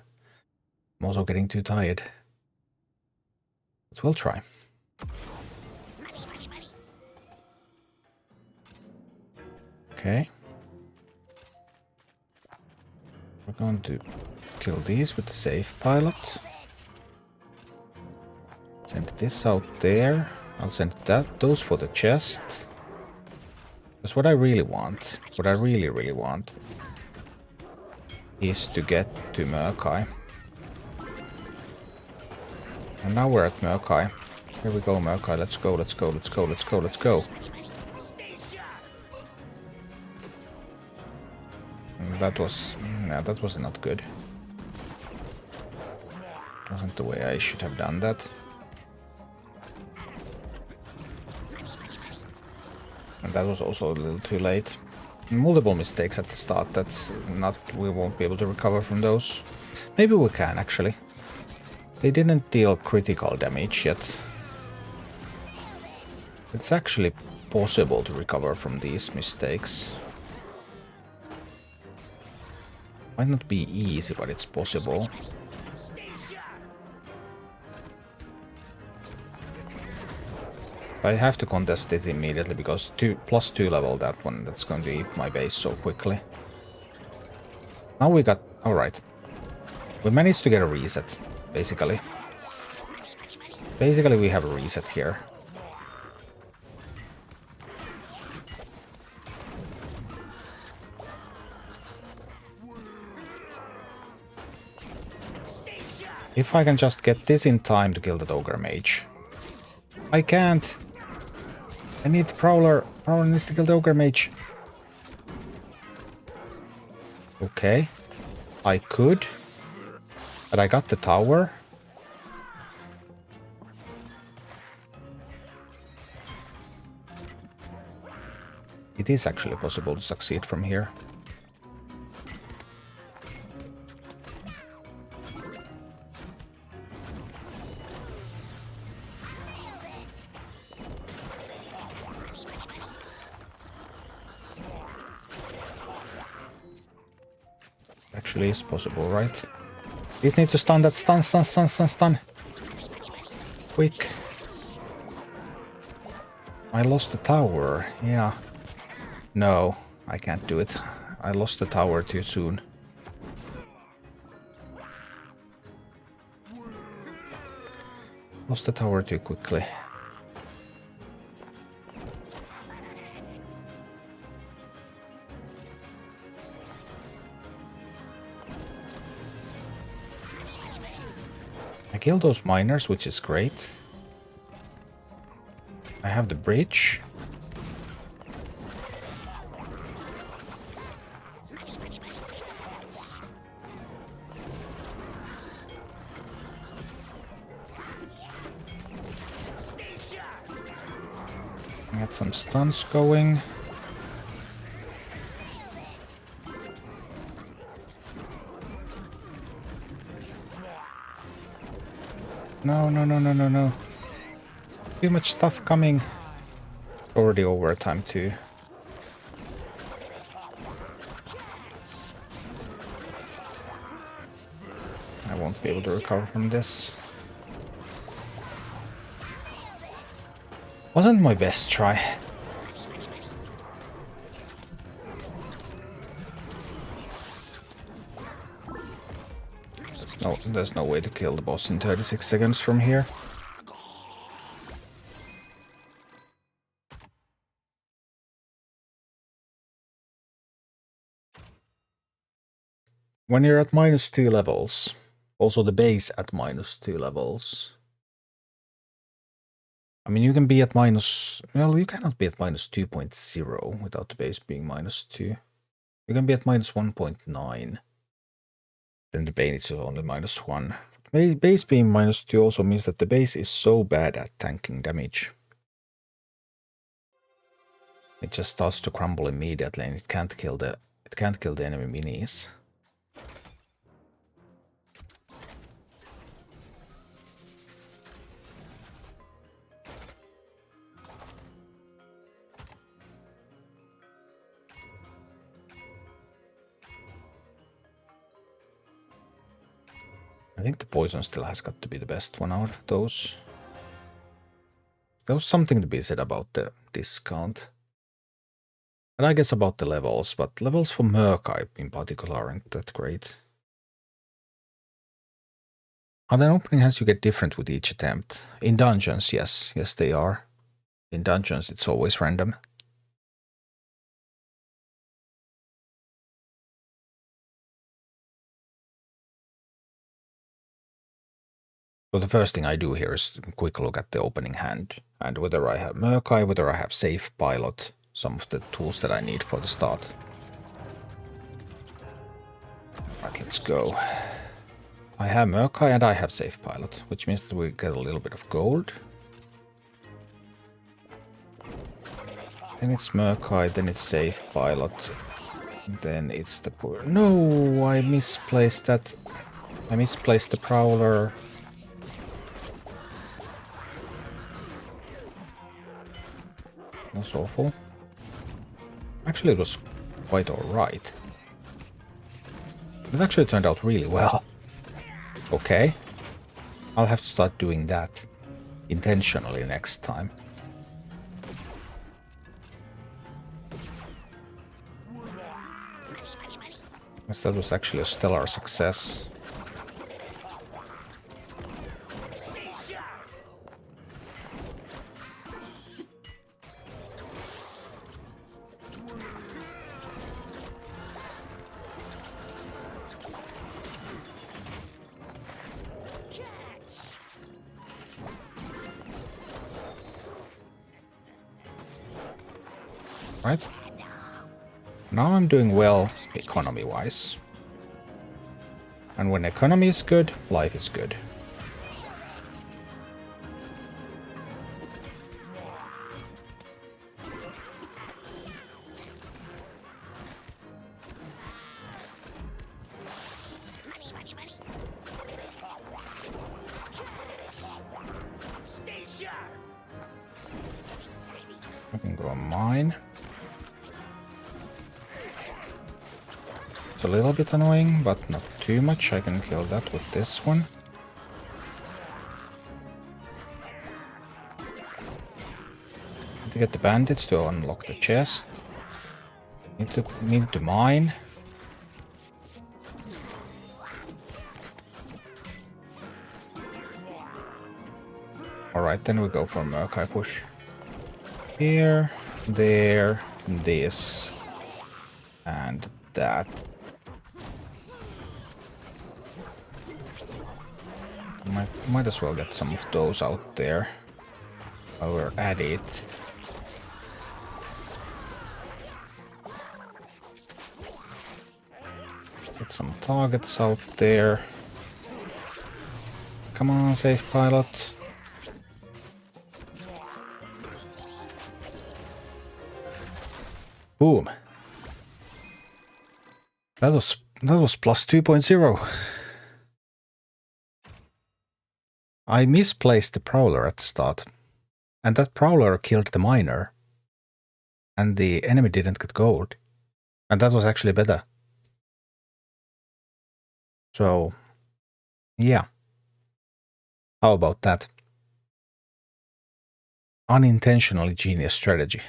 I'm also getting too tired. But we'll try. Okay. We're going to kill these with the safe pilot. Send this out there. I'll send those for the chest. Because what I really want, what I really want, is to get to Murkai. And now we're at Murkai. Here we go, Murkai. Let's go, let's go, let's go, let's go, let's go. And that was not good. Wasn't the way I should have done that. And that was also a little too late. Multiple mistakes at the start. That's not... we won't be able to recover from those. Maybe we can, actually. They didn't deal critical damage yet. It's actually possible to recover from these mistakes. Might not be easy, but it's possible. I have to contest it immediately because +2 level that one. That's going to eat my base so quickly. Now we got... alright. We managed to get a reset, basically. Basically we have a reset here. If I can just get this in time to kill the Ogre Mage. I can't. I need Prowler. Prowler needs to kill the Ogre Mage. Okay. I could. But I got the tower. It is actually possible to succeed from here. Actually is possible, right? These need to stun that stun. Quick. I lost the tower, yeah. No, I can't do it. I lost the tower too soon. Lost the tower too quickly. I killed those miners, which is great. I have the bridge. Get some stuns going. No, no, no, no, no, no. Too much stuff coming. Already overtime too. I won't be able to recover from this. Wasn't my best try. There's no way to kill the boss in 36 seconds from here. When you're at -2 levels, also the base at -2 levels. I mean, you can be at well, you cannot be at -2.0 without the base being -2. You can be at -1.9. Then the base is only -1. Base being -2 also means that the base is so bad at tanking damage. It just starts to crumble immediately, and it can't kill the enemy minis. I think the poison still has got to be the best one out of those. There was something to be said about the discount. And I guess about the levels, but levels for Murkai in particular aren't that great. Are the opening hands you get different with each attempt? In dungeons, yes. Yes, they are. In dungeons, it's always random. So the first thing I do here is a quick look at the opening hand, and whether I have Murkai, whether I have Safe Pilot, some of the tools that I need for the start. Right, let's go. I have Murkai and I have Safe Pilot, which means that we get a little bit of gold. Then it's Murkai, then it's Safe Pilot, then it's the poor. No, I misplaced that. I misplaced the Prowler. That's awful. Actually, it was quite alright. It actually turned out really well. Okay. I'll have to start doing that intentionally next time. Because that was actually a stellar success. Right? Now I'm doing well economy-wise. And when economy is good, life is good. I can go on mine. It's a little bit annoying, but not too much. I can kill that with this one. To get the bandits to unlock the chest. Need to mine. Alright, then we go for Murkai push. Here, there, this, and that. Might as well get some of those out there while we're at it. Get some targets out there. Come on, safe pilot. Boom. That was plus 2.0. I misplaced the Prowler at the start. And that Prowler killed the miner. And the enemy didn't get gold. And that was actually better. So, yeah. How about that? Unintentionally genius strategy.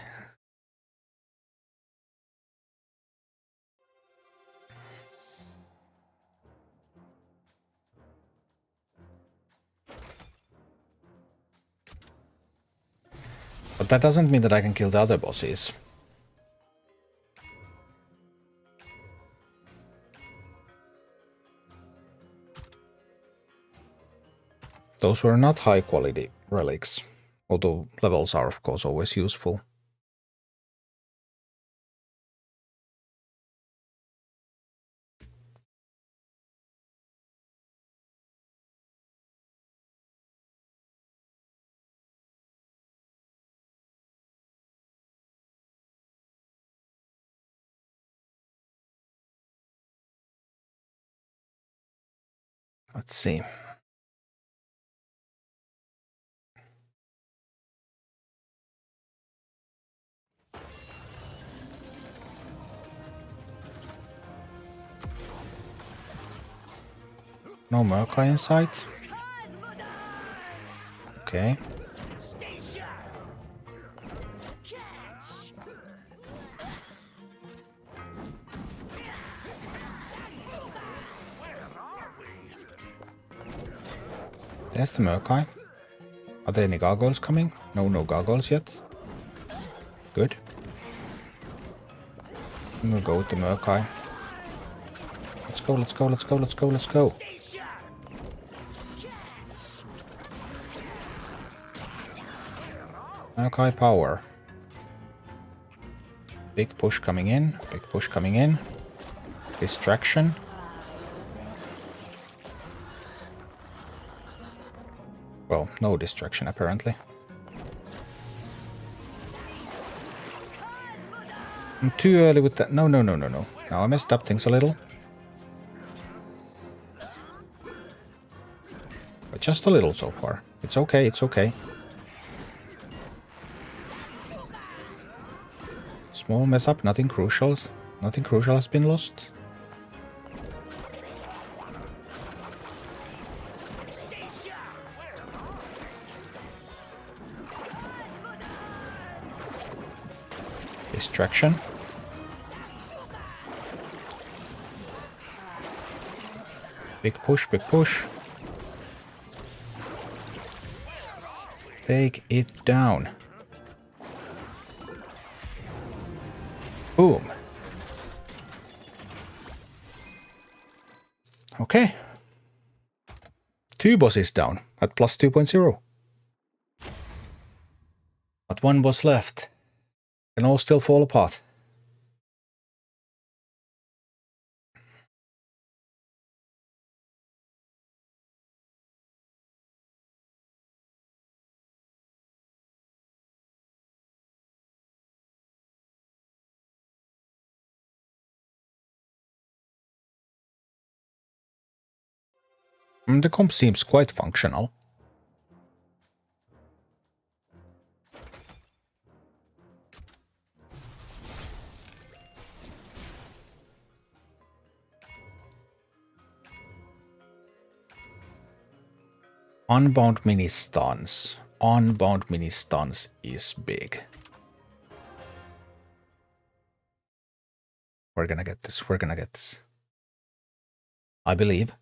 But that doesn't mean that I can kill the other bosses. Those were not high quality relics, although levels are of course always useful. Let's see. No Murkai in sight. Okay. There's the Murkai. Are there any gargoyles coming? No, no gargoyles yet. Good. We'll go with the Murkai. Let's go, let's go, let's go, let's go, let's go. Murkai power. Big push coming in, big push coming in. Distraction. Well, no distraction apparently. I'm too early with that. No, no, no, no, no. Now I messed up things a little. But just a little so far. It's okay, it's okay. Small mess up, nothing crucial. Nothing crucial has been lost. Distraction. Big push, big push. Take it down. Boom. Okay. 2 bosses down at plus 2.0. But 1 boss left. Can all still fall apart. The comp seems quite functional. Unbound mini stuns. Unbound mini stuns is big. We're gonna get this. We're gonna get this. I believe.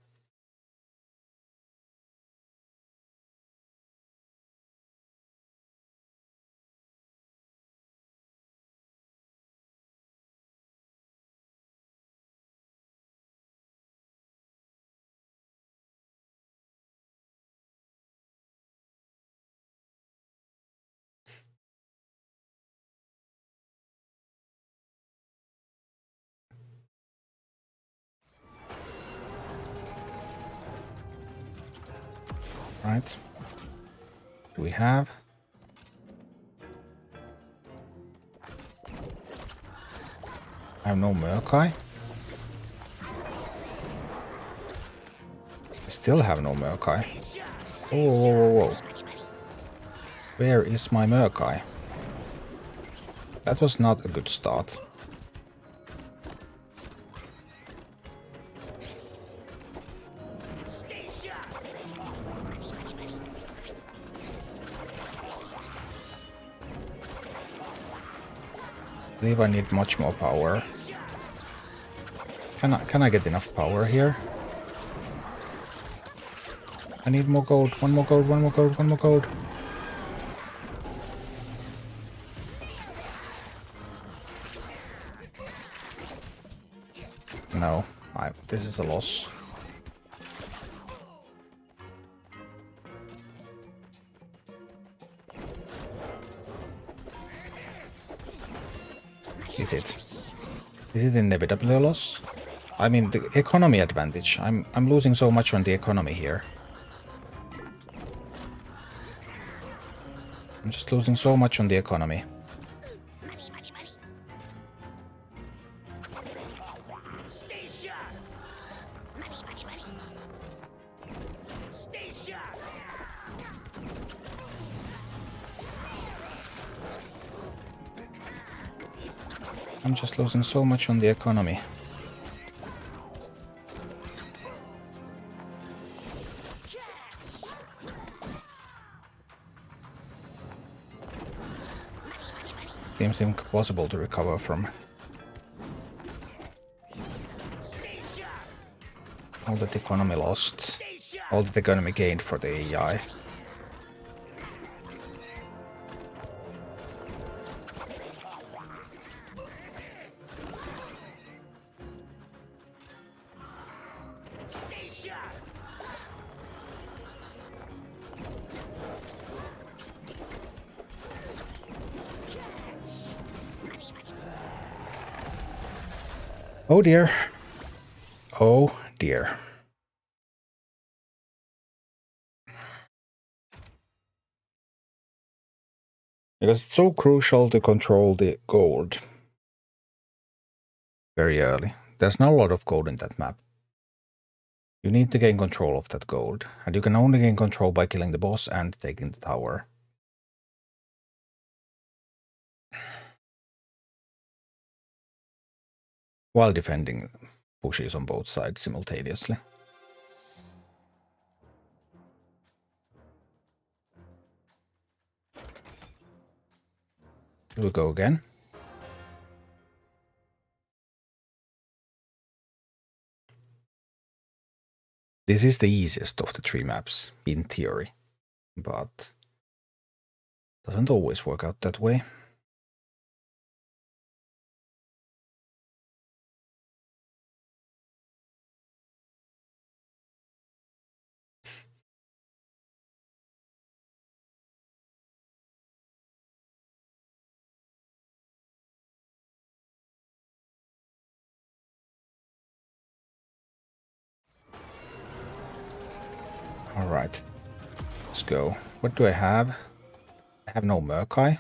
Right. Do we have? I have no Murkai. I still have no Murkai. Whoa, whoa, whoa, whoa. Where is my Murkai? That was not a good start. I believe I need much more power. Can I get enough power here? I need more gold. One more gold, one more gold, one more gold. No, this is a loss. Is it? Is it inevitably a loss? I mean, the economy advantage. I'm losing so much on the economy here. I'm just losing so much on the economy. I'm just losing so much on the economy. Seems impossible to recover from. All that economy lost. All that economy gained for the AI. Oh dear. Oh dear. Because it's so crucial to control the gold very early. There's not a lot of gold in that map. You need to gain control of that gold, and you can only gain control by killing the boss and taking the tower. While defending pushes on both sides simultaneously. Here we go again. This is the easiest of the 3 maps, in theory, but doesn't always work out that way. Alright, let's go. What do I have? I have no Murkai.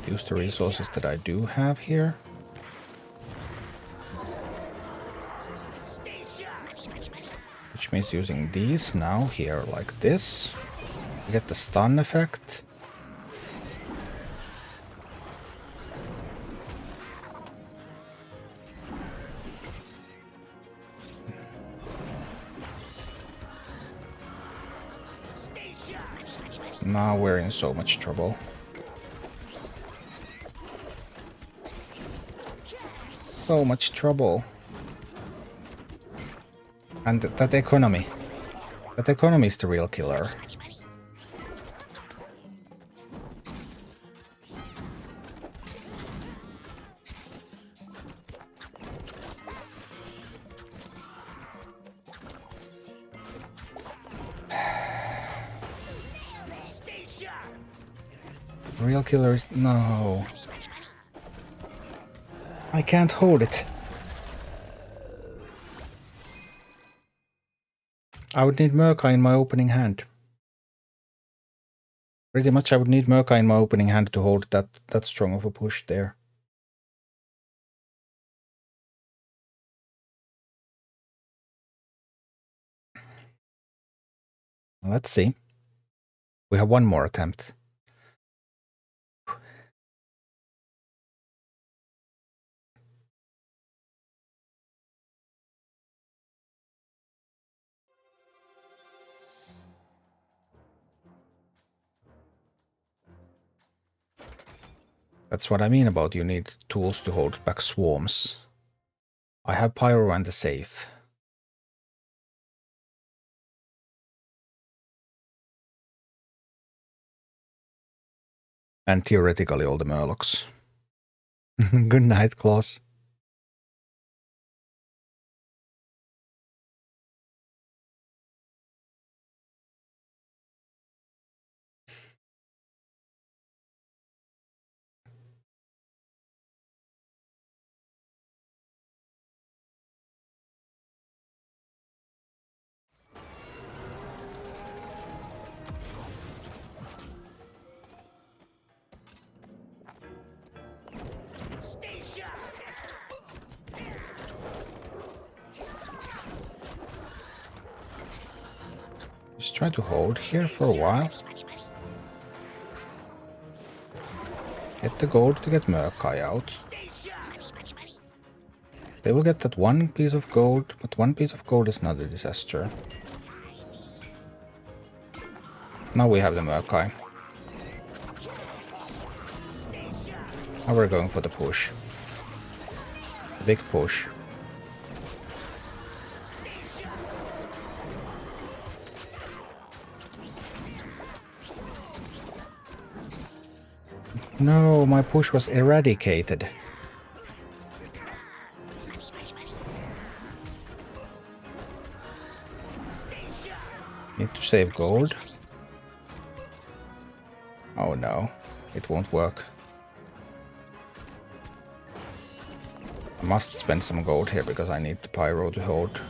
Use the resources that I do have here. Which means using these now here like this. You get the stun effect. Now we're in so much trouble. So much trouble. And that economy. That economy is the real killer. Real killer is... no. I can't hold it. I would need Murka in my opening hand. Pretty much I would need Murka in my opening hand to hold that strong of a push there. Let's see. We have one more attempt. That's what I mean about you need tools to hold back swarms. I have Pyro and the safe. And theoretically all the Murlocs. Good night, Klaus. Just try to hold here for a while. Get the gold to get Murkai out. They will get that one piece of gold, but one piece of gold is not a disaster. Now we have the Murkai. Now we're going for the push. The big push. No, my push was eradicated. Need to save gold. Oh no, it won't work. I must spend some gold here because I need the Pyro to hold.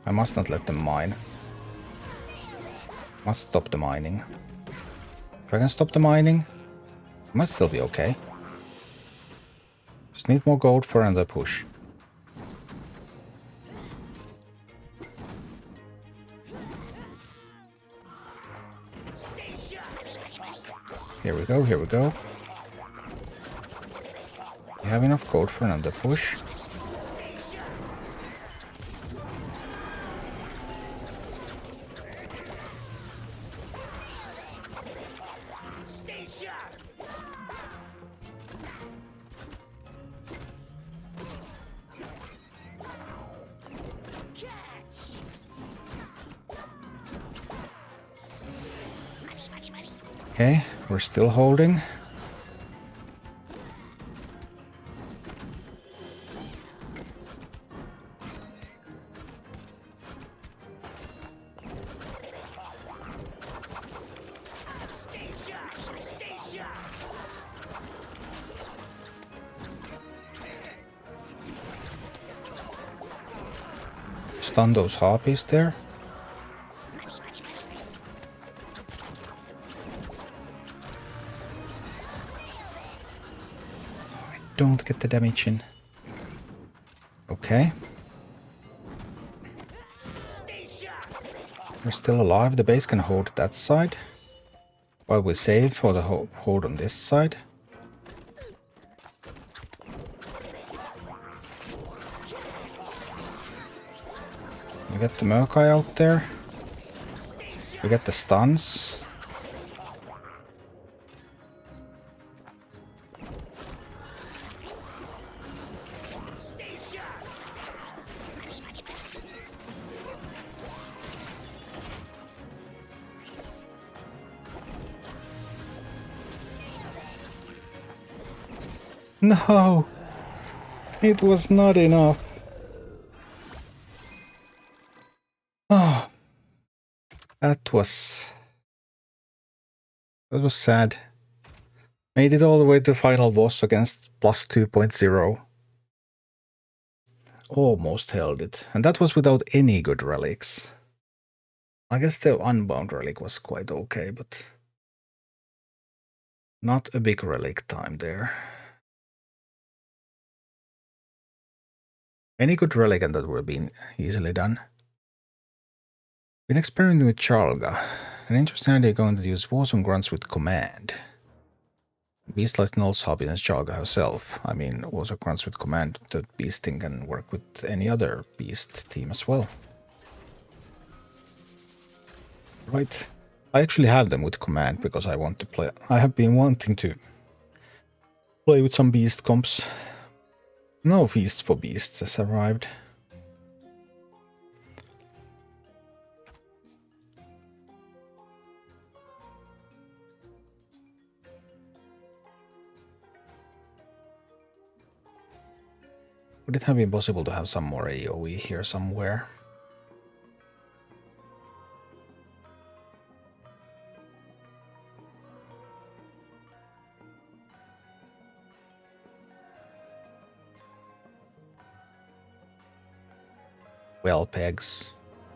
I must not let them mine. Must stop the mining. If I can stop the mining, I might still be okay. Just need more gold for another push. Here we go, here we go. We have enough gold for another push. Okay, we're still holding. Stun those harpies there. Don't get the damage in. Okay. We're still alive. The base can hold that side. While we save for the hold on this side. We get the Murkai out there. We get the stuns. No! It was not enough. Oh, that was sad. Made it all the way to final boss against plus 2.0. Almost held it, and that was without any good relics. I guess the Unbound relic was quite okay, but not a big relic time there. Any good relic and that would have been easily done. Been experimenting with Chalga. An interesting idea going to use Warzone grunts with command. Beast like Null's hobby and Chalga herself. I mean, Warzone grunts with command, the beast thing can work with any other beast team as well. Right. I actually have them with command because I want to play. I have been wanting to play with some beast comps. No Feast for Beasts has arrived. Would it have been possible to have some more AoE here somewhere? Well, pegs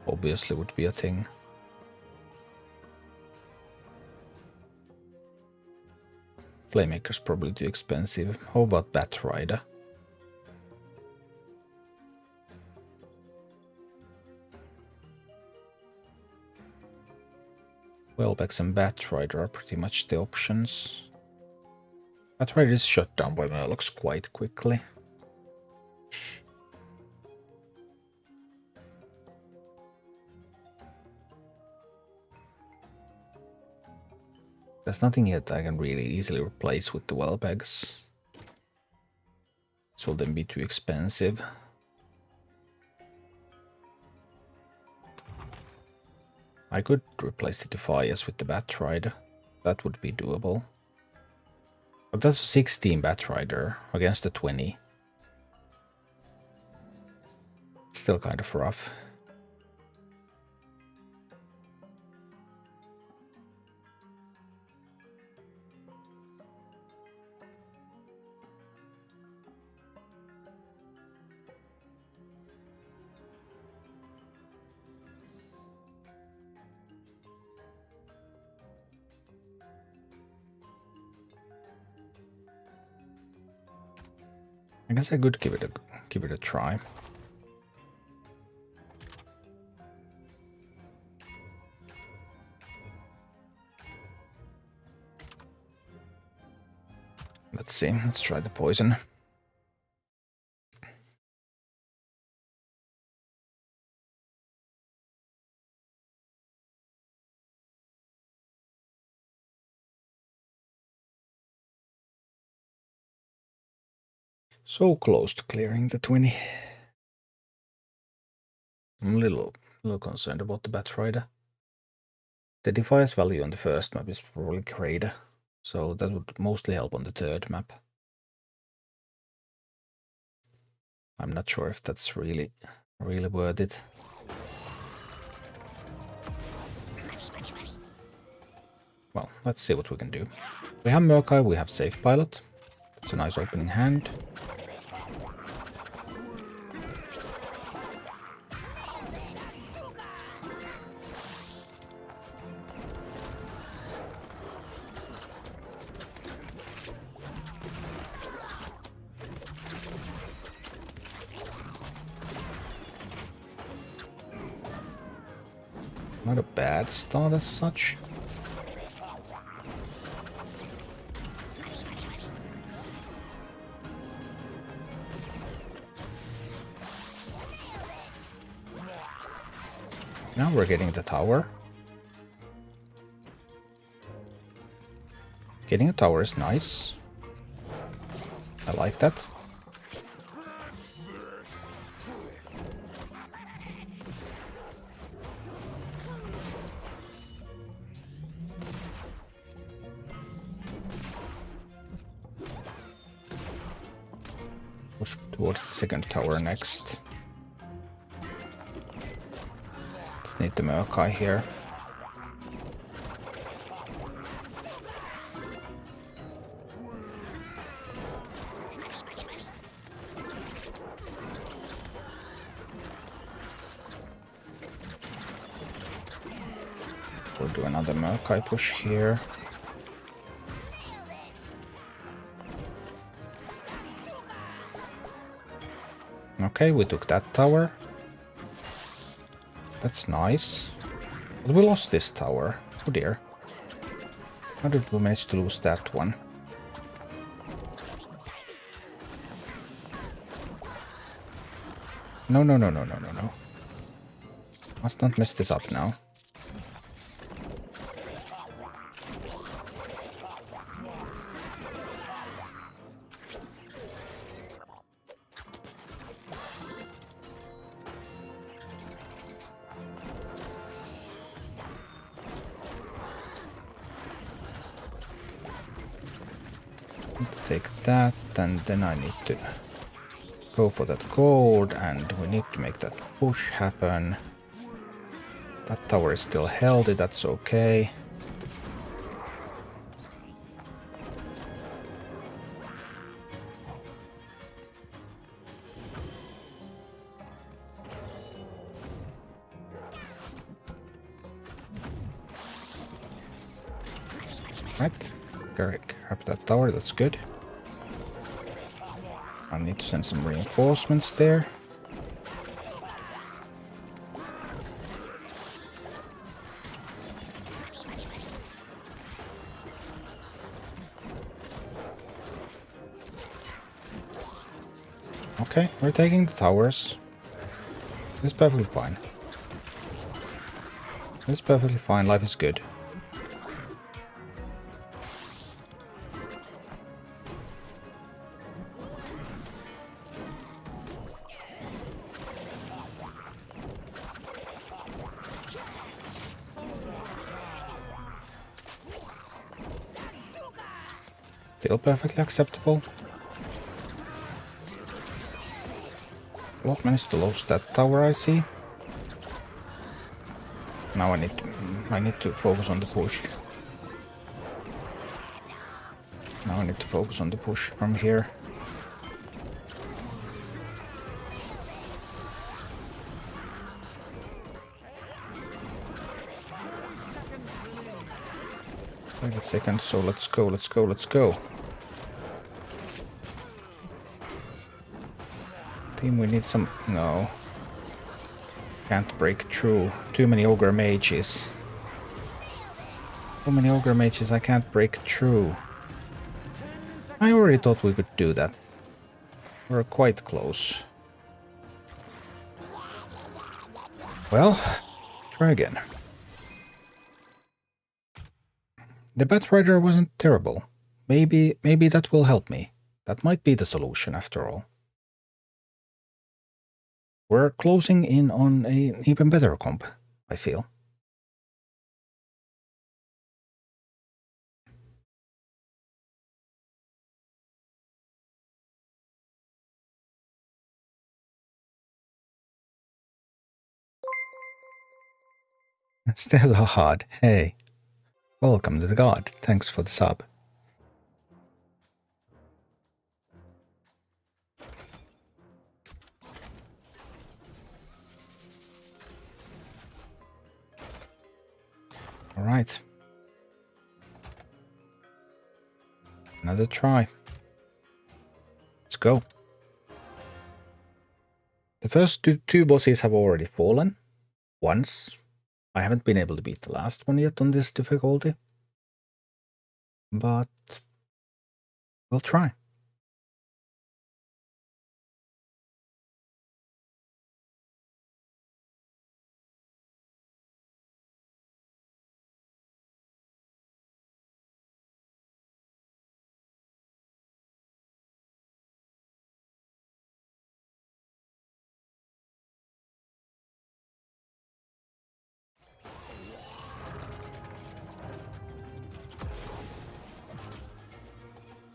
obviously would be a thing. Flamemaker's probably too expensive. How about Batrider? Wellpegs and Batrider are pretty much the options. Batrider is shut down by Murlocs quite quickly. There's nothing yet I can really easily replace with the Wellpegs. This will then be too expensive. I could replace the Defias with the Batrider. That would be doable. But that's a 16 Batrider against a 20. Still kind of rough. I guess I could give it a try. Let's see. Let's try the poison. So close to clearing the 20. I'm a little concerned about the Batrider. The Defiance value on the first map is probably greater, so that would mostly help on the third map. I'm not sure if that's really worth it. Well, let's see what we can do. We have Murkai, we have Safe Pilot. That's a nice opening hand. Not a bad start as such. Now we're getting the tower. Getting a tower is nice. I like that. Push towards the second tower next. Just need the Murkai here. We'll do another Murkai push here. Okay, we took that tower. That's nice. But we lost this tower. Oh dear. How did we manage to lose that one? No, no, no, no, no, no, no. Must not mess this up now. Take that, and then I need to go for that gold, and we need to make that push happen. That tower is still healthy, that's okay. Right, grab that tower, that's good. I need to send some reinforcements there. Okay, we're taking the towers. It's perfectly fine. It's perfectly fine, life is good. Still perfectly acceptable. Lot managed to lose that tower, I see. Now I need to focus on the push. Now I need to focus on the push from here. Wait a second, so let's go, let's go, let's go. Team, we need some... No. Can't break through. Too many ogre mages. Too many ogre mages, I can't break through. I already thought we could do that. We're quite close. Well, try again. The Batrider wasn't terrible. Maybe that will help me. That might be the solution after all. We're closing in on an even better comp, I feel. Stella Hard, hey. Welcome to the god. Thanks for the sub. All right. Another try. Let's go. The first two bosses have already fallen. Once. I haven't been able to beat the last one yet on this difficulty. But we'll try.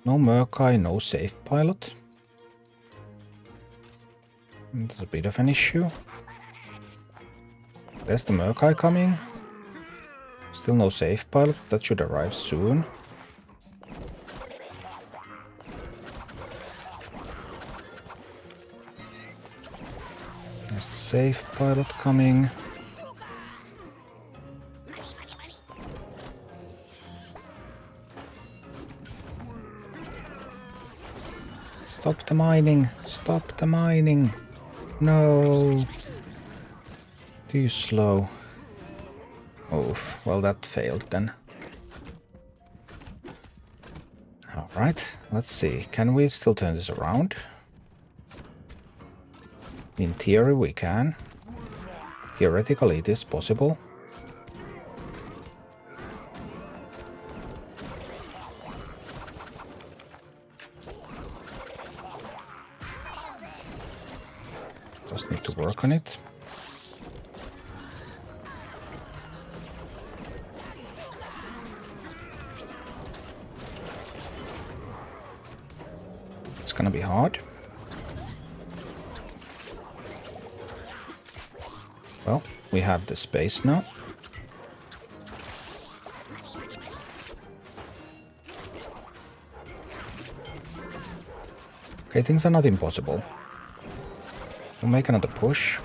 No Murkai, no safe pilot. That's a bit of an issue. There's the Murkai coming. Still no safe pilot. That should arrive soon. There's the safe pilot coming. Stop the mining! Stop the mining! No! Too slow. Oof, well that failed then. Alright, let's see. Can we still turn this around? In theory we can. Theoretically it is possible. Just need to work on it. It's gonna be hard. Well, we have the space now. Okay, things are not impossible. We'll make another push.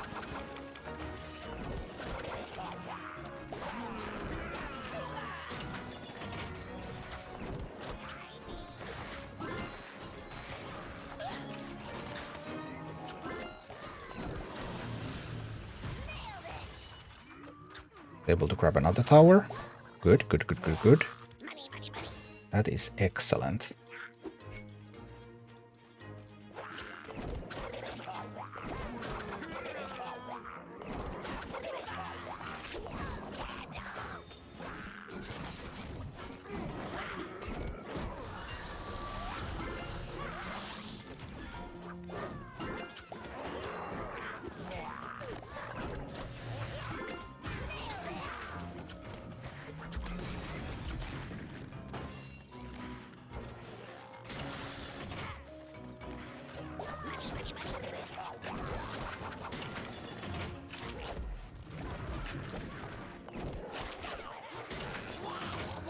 Able to grab another tower. Good, good, good, good, good. That is excellent.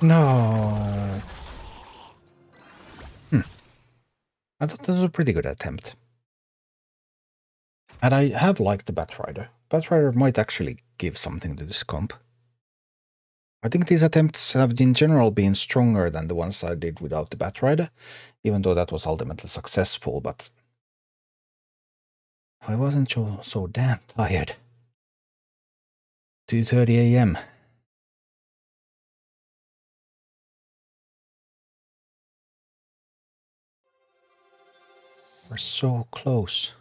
No. I thought that was a pretty good attempt. And I have liked the Batrider. Batrider might actually give something to this comp. I think these attempts have in general been stronger than the ones I did without the Batrider, even though that was ultimately successful, but I wasn't so damn tired. 2:30 AM. We're so close.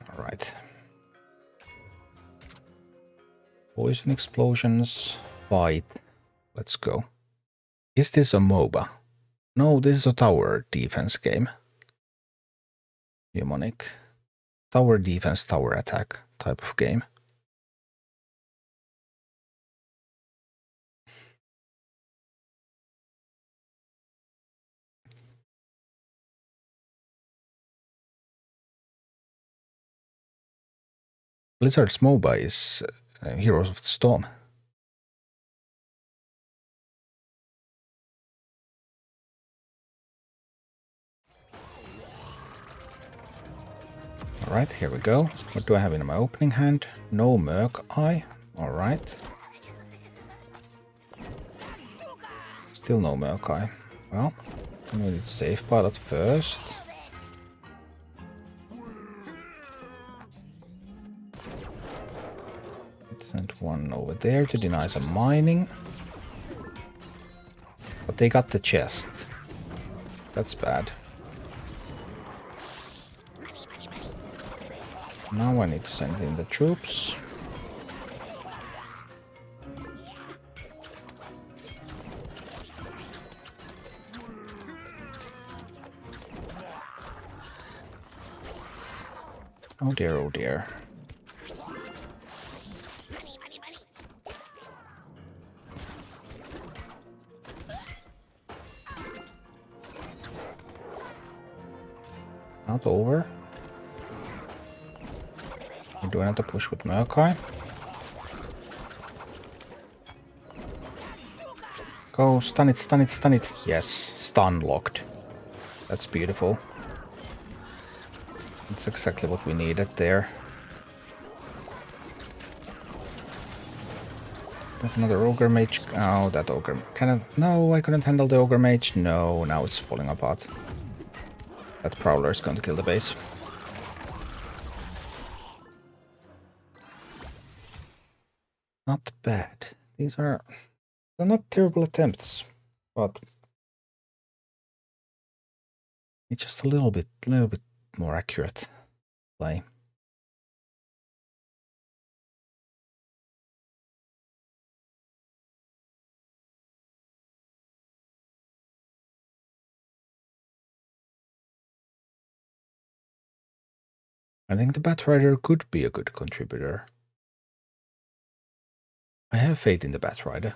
All right. Poison explosions, fight. Let's go. Is this a MOBA? No, this is a tower defense game. Mnemonic. Tower defense, tower attack type of game. Blizzard's MOBA is Heroes of the Storm. Alright, here we go. What do I have in my opening hand? No Murkai. Alright. Still no Murkai. Well, we need to save pilot first. Send one over there to deny some mining. But they got the chest. That's bad. Now I need to send in the troops. Oh dear, oh dear. Not over. We do another push with Maokai. Go, stun it, stun it, stun it. Yes, stun locked. That's beautiful. That's exactly what we needed there. There's another Ogre Mage. Oh, that Ogre... No, I couldn't handle the Ogre Mage. No, now it's falling apart. That Prowler is going to kill the base. Not bad. They're not terrible attempts, but it's just a little bit more accurate play. I think the Batrider could be a good contributor. I have faith in the Batrider.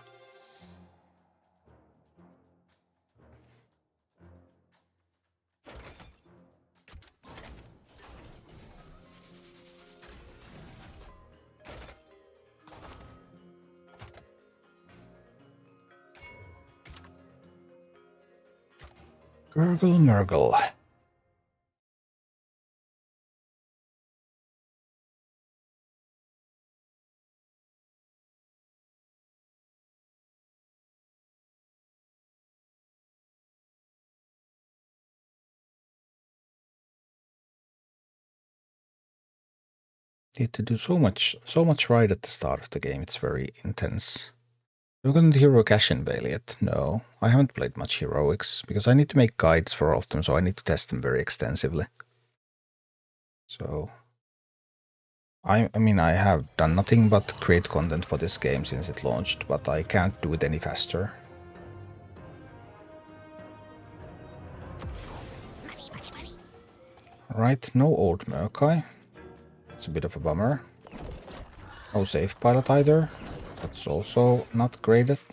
Gurgle Murgle. Need to do so much right at the start of the game. It's very intense. Have you gotten the Heroic Ashen Veil yet? No, I haven't played much Heroics because I need to make guides for all of them, so I need to test them very extensively. So, I mean, I have done nothing but create content for this game since it launched, but I can't do it any faster. Right, no old Maokai. It's a bit of a bummer. No safe pilot either. That's also not the greatest.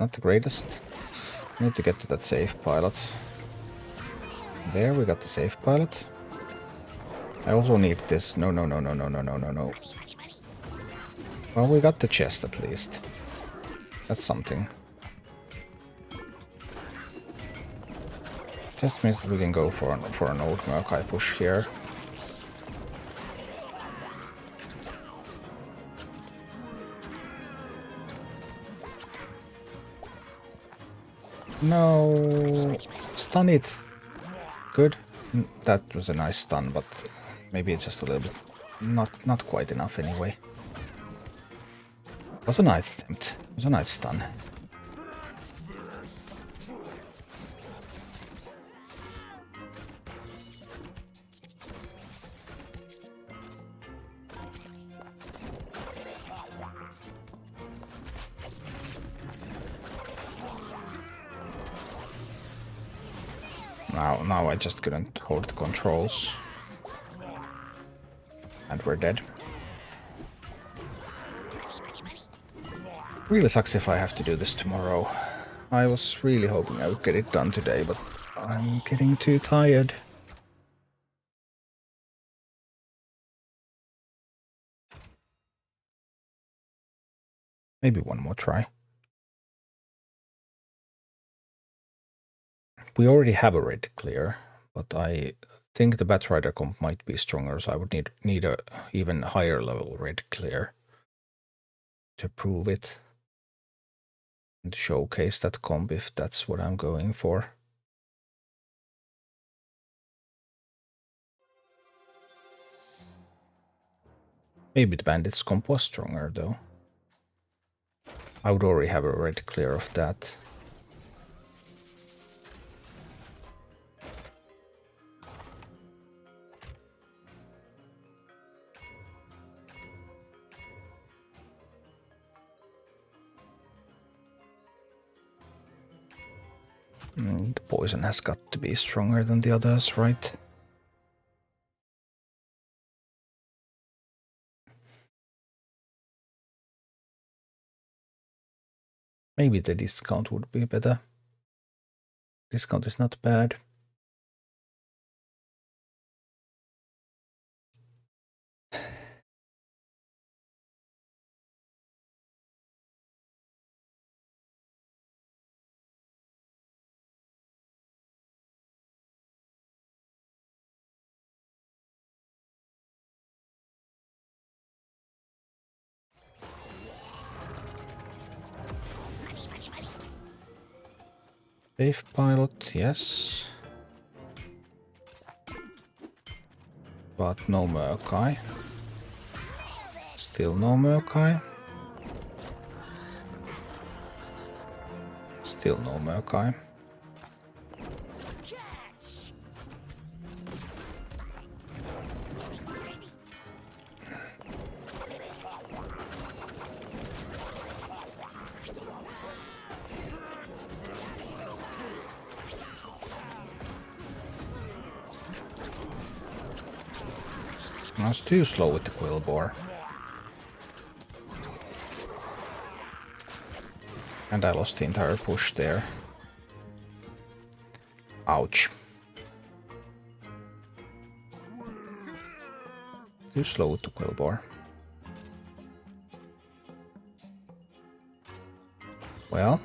Need to get to that safe pilot. There, we got the safe pilot. I also need this. No. Well, we got the chest at least. That's something. Just means that we can go for an old Maokai push here. No, stun it. Good. That was a nice stun, but maybe it's just a little bit not quite enough anyway. It was a nice attempt. It was a nice stun. Now I just couldn't hold the controls. And we're dead. Really sucks if I have to do this tomorrow. I was really hoping I would get it done today, but I'm getting too tired. Maybe one more try. We already have a red clear, but I think the Batrider comp might be stronger, so I would need a even higher level red clear to prove it and showcase that comp if that's what I'm going for. Maybe the Bandits comp was stronger though. I would already have a red clear of that. The poison has got to be stronger than the others, right? Maybe the discount would be better. Discount is not bad. Safe pilot, yes. But no Murkai. Still no Murkai. Still no Murkai. I was too slow with the Quillbore. And I lost the entire push there. Ouch. Too slow with the Quillbore. Well.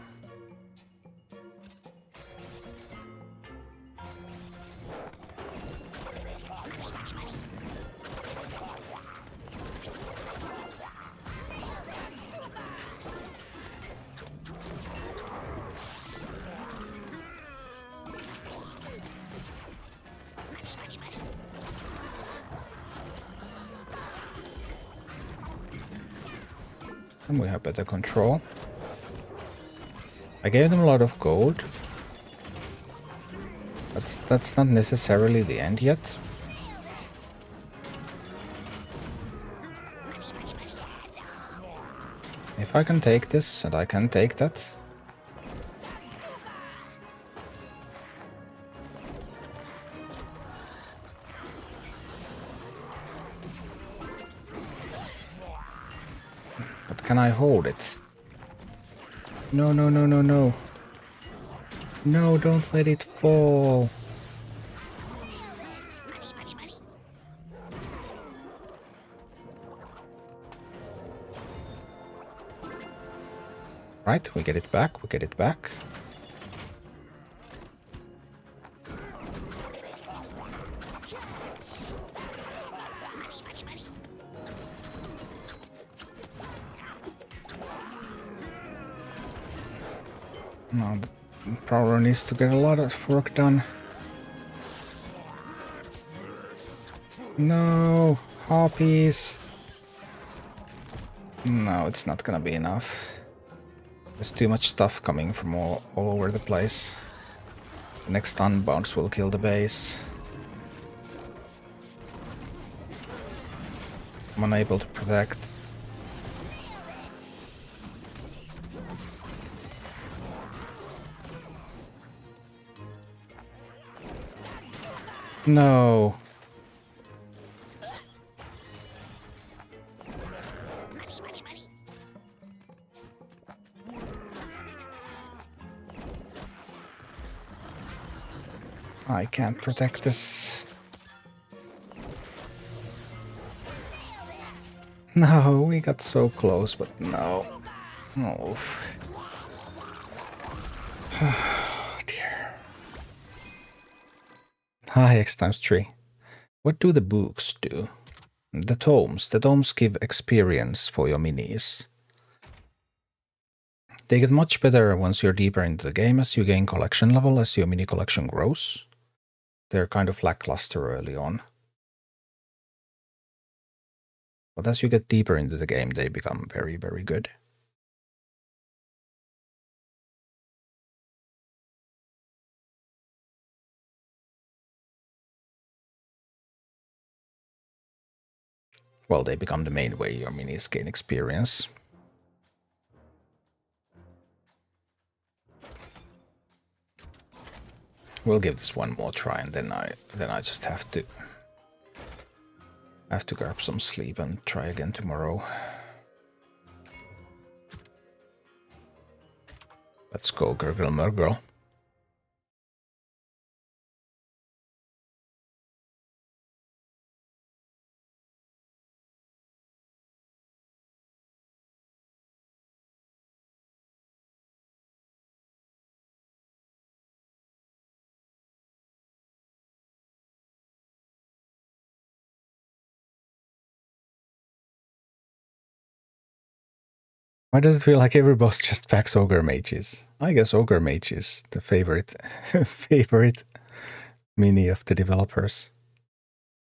And we have better control. I gave them a lot of gold. That's not necessarily the end yet. If I can take this, and I can take that. But can I hold it? No, no, no, no, no. No, don't let it fall. Right, we get it back, we get it back. Now the Prowler needs to get a lot of work done. No, Harpies. No, it's not gonna be enough. There's too much stuff coming from all over the place. The next unbounce will kill the base. I'm unable to protect. No. I can't protect this. No, we got so close, but no. Oh. Oh dear. Hi, X times 3. What do the books do? The tomes give experience for your minis. They get much better once you're deeper into the game as you gain collection level, as your mini collection grows. They're kind of lackluster early on. But as you get deeper into the game, they become very, very good. Well, they become the main way your minis gain experience. We'll give this one more try, and then I just have to grab some sleep and try again tomorrow. Let's go, Gurgle Murgle. Why does it feel like every boss just packs Ogre Mages? I guess Ogre Mage is the favorite mini of the developers.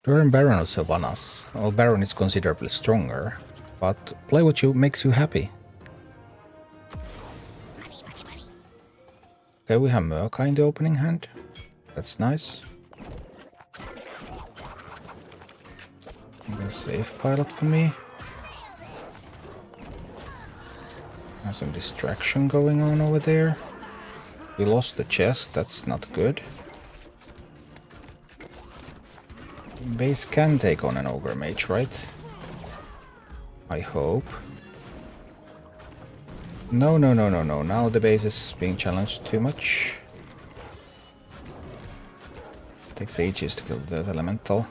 During Baron or Sylvanas. Well, Baron is considerably stronger, but play what makes you happy. Okay, we have Murka in the opening hand. That's nice. A safe pilot for me. There's some distraction going on over there. We lost the chest, that's not good. Base can take on an Ogre Mage, right? I hope. No. Now the base is being challenged too much. Takes ages to kill the elemental.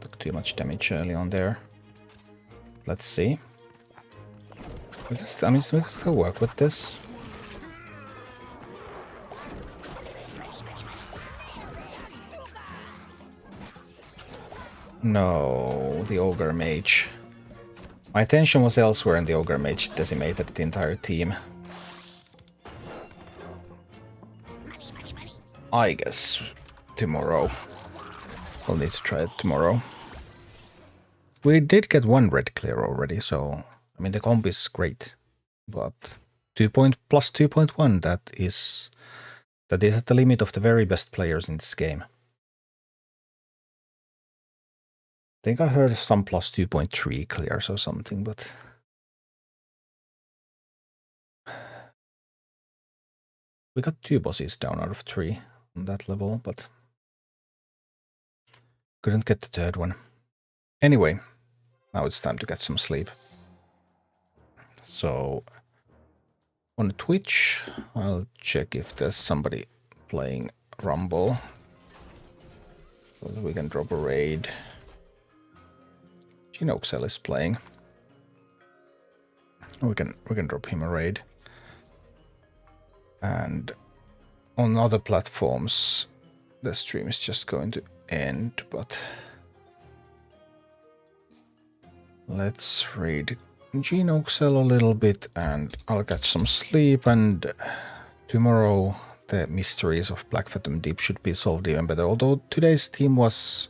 Took too much damage early on there. Let's see. We can still work with this. No, the Ogre Mage. My attention was elsewhere and the Ogre Mage decimated the entire team. I guess tomorrow. We'll need to try it tomorrow. We did get one red clear already, so I mean the comp is great. But plus 2.1, that is at the limit of the very best players in this game. I think I heard some plus 2.3 clears or something, but we got 2 bosses down out of 3 on that level, but couldn't get the third one. Anyway, now it's time to get some sleep. So on Twitch, I'll check if there's somebody playing Rumble so that we can drop a raid. Genoxel is playing. We can drop him a raid. And on other platforms, the stream is just going to end, but let's raid Genoxel a little bit and I'll get some sleep, and tomorrow the mysteries of Black Phantom Deep should be solved even better. Although today's team was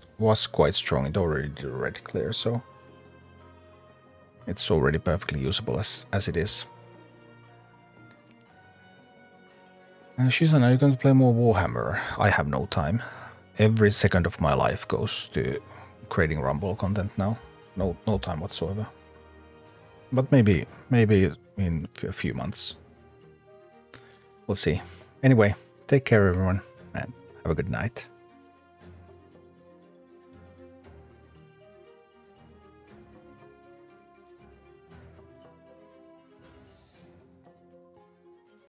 quite strong, it already did a red clear, so it's already perfectly usable as it is. Shizan, are you going to play more Warhammer? I have no time. Every second of my life goes to creating Rumble content now. No time whatsoever. But maybe in a few months. We'll see. Anyway, take care everyone and have a good night.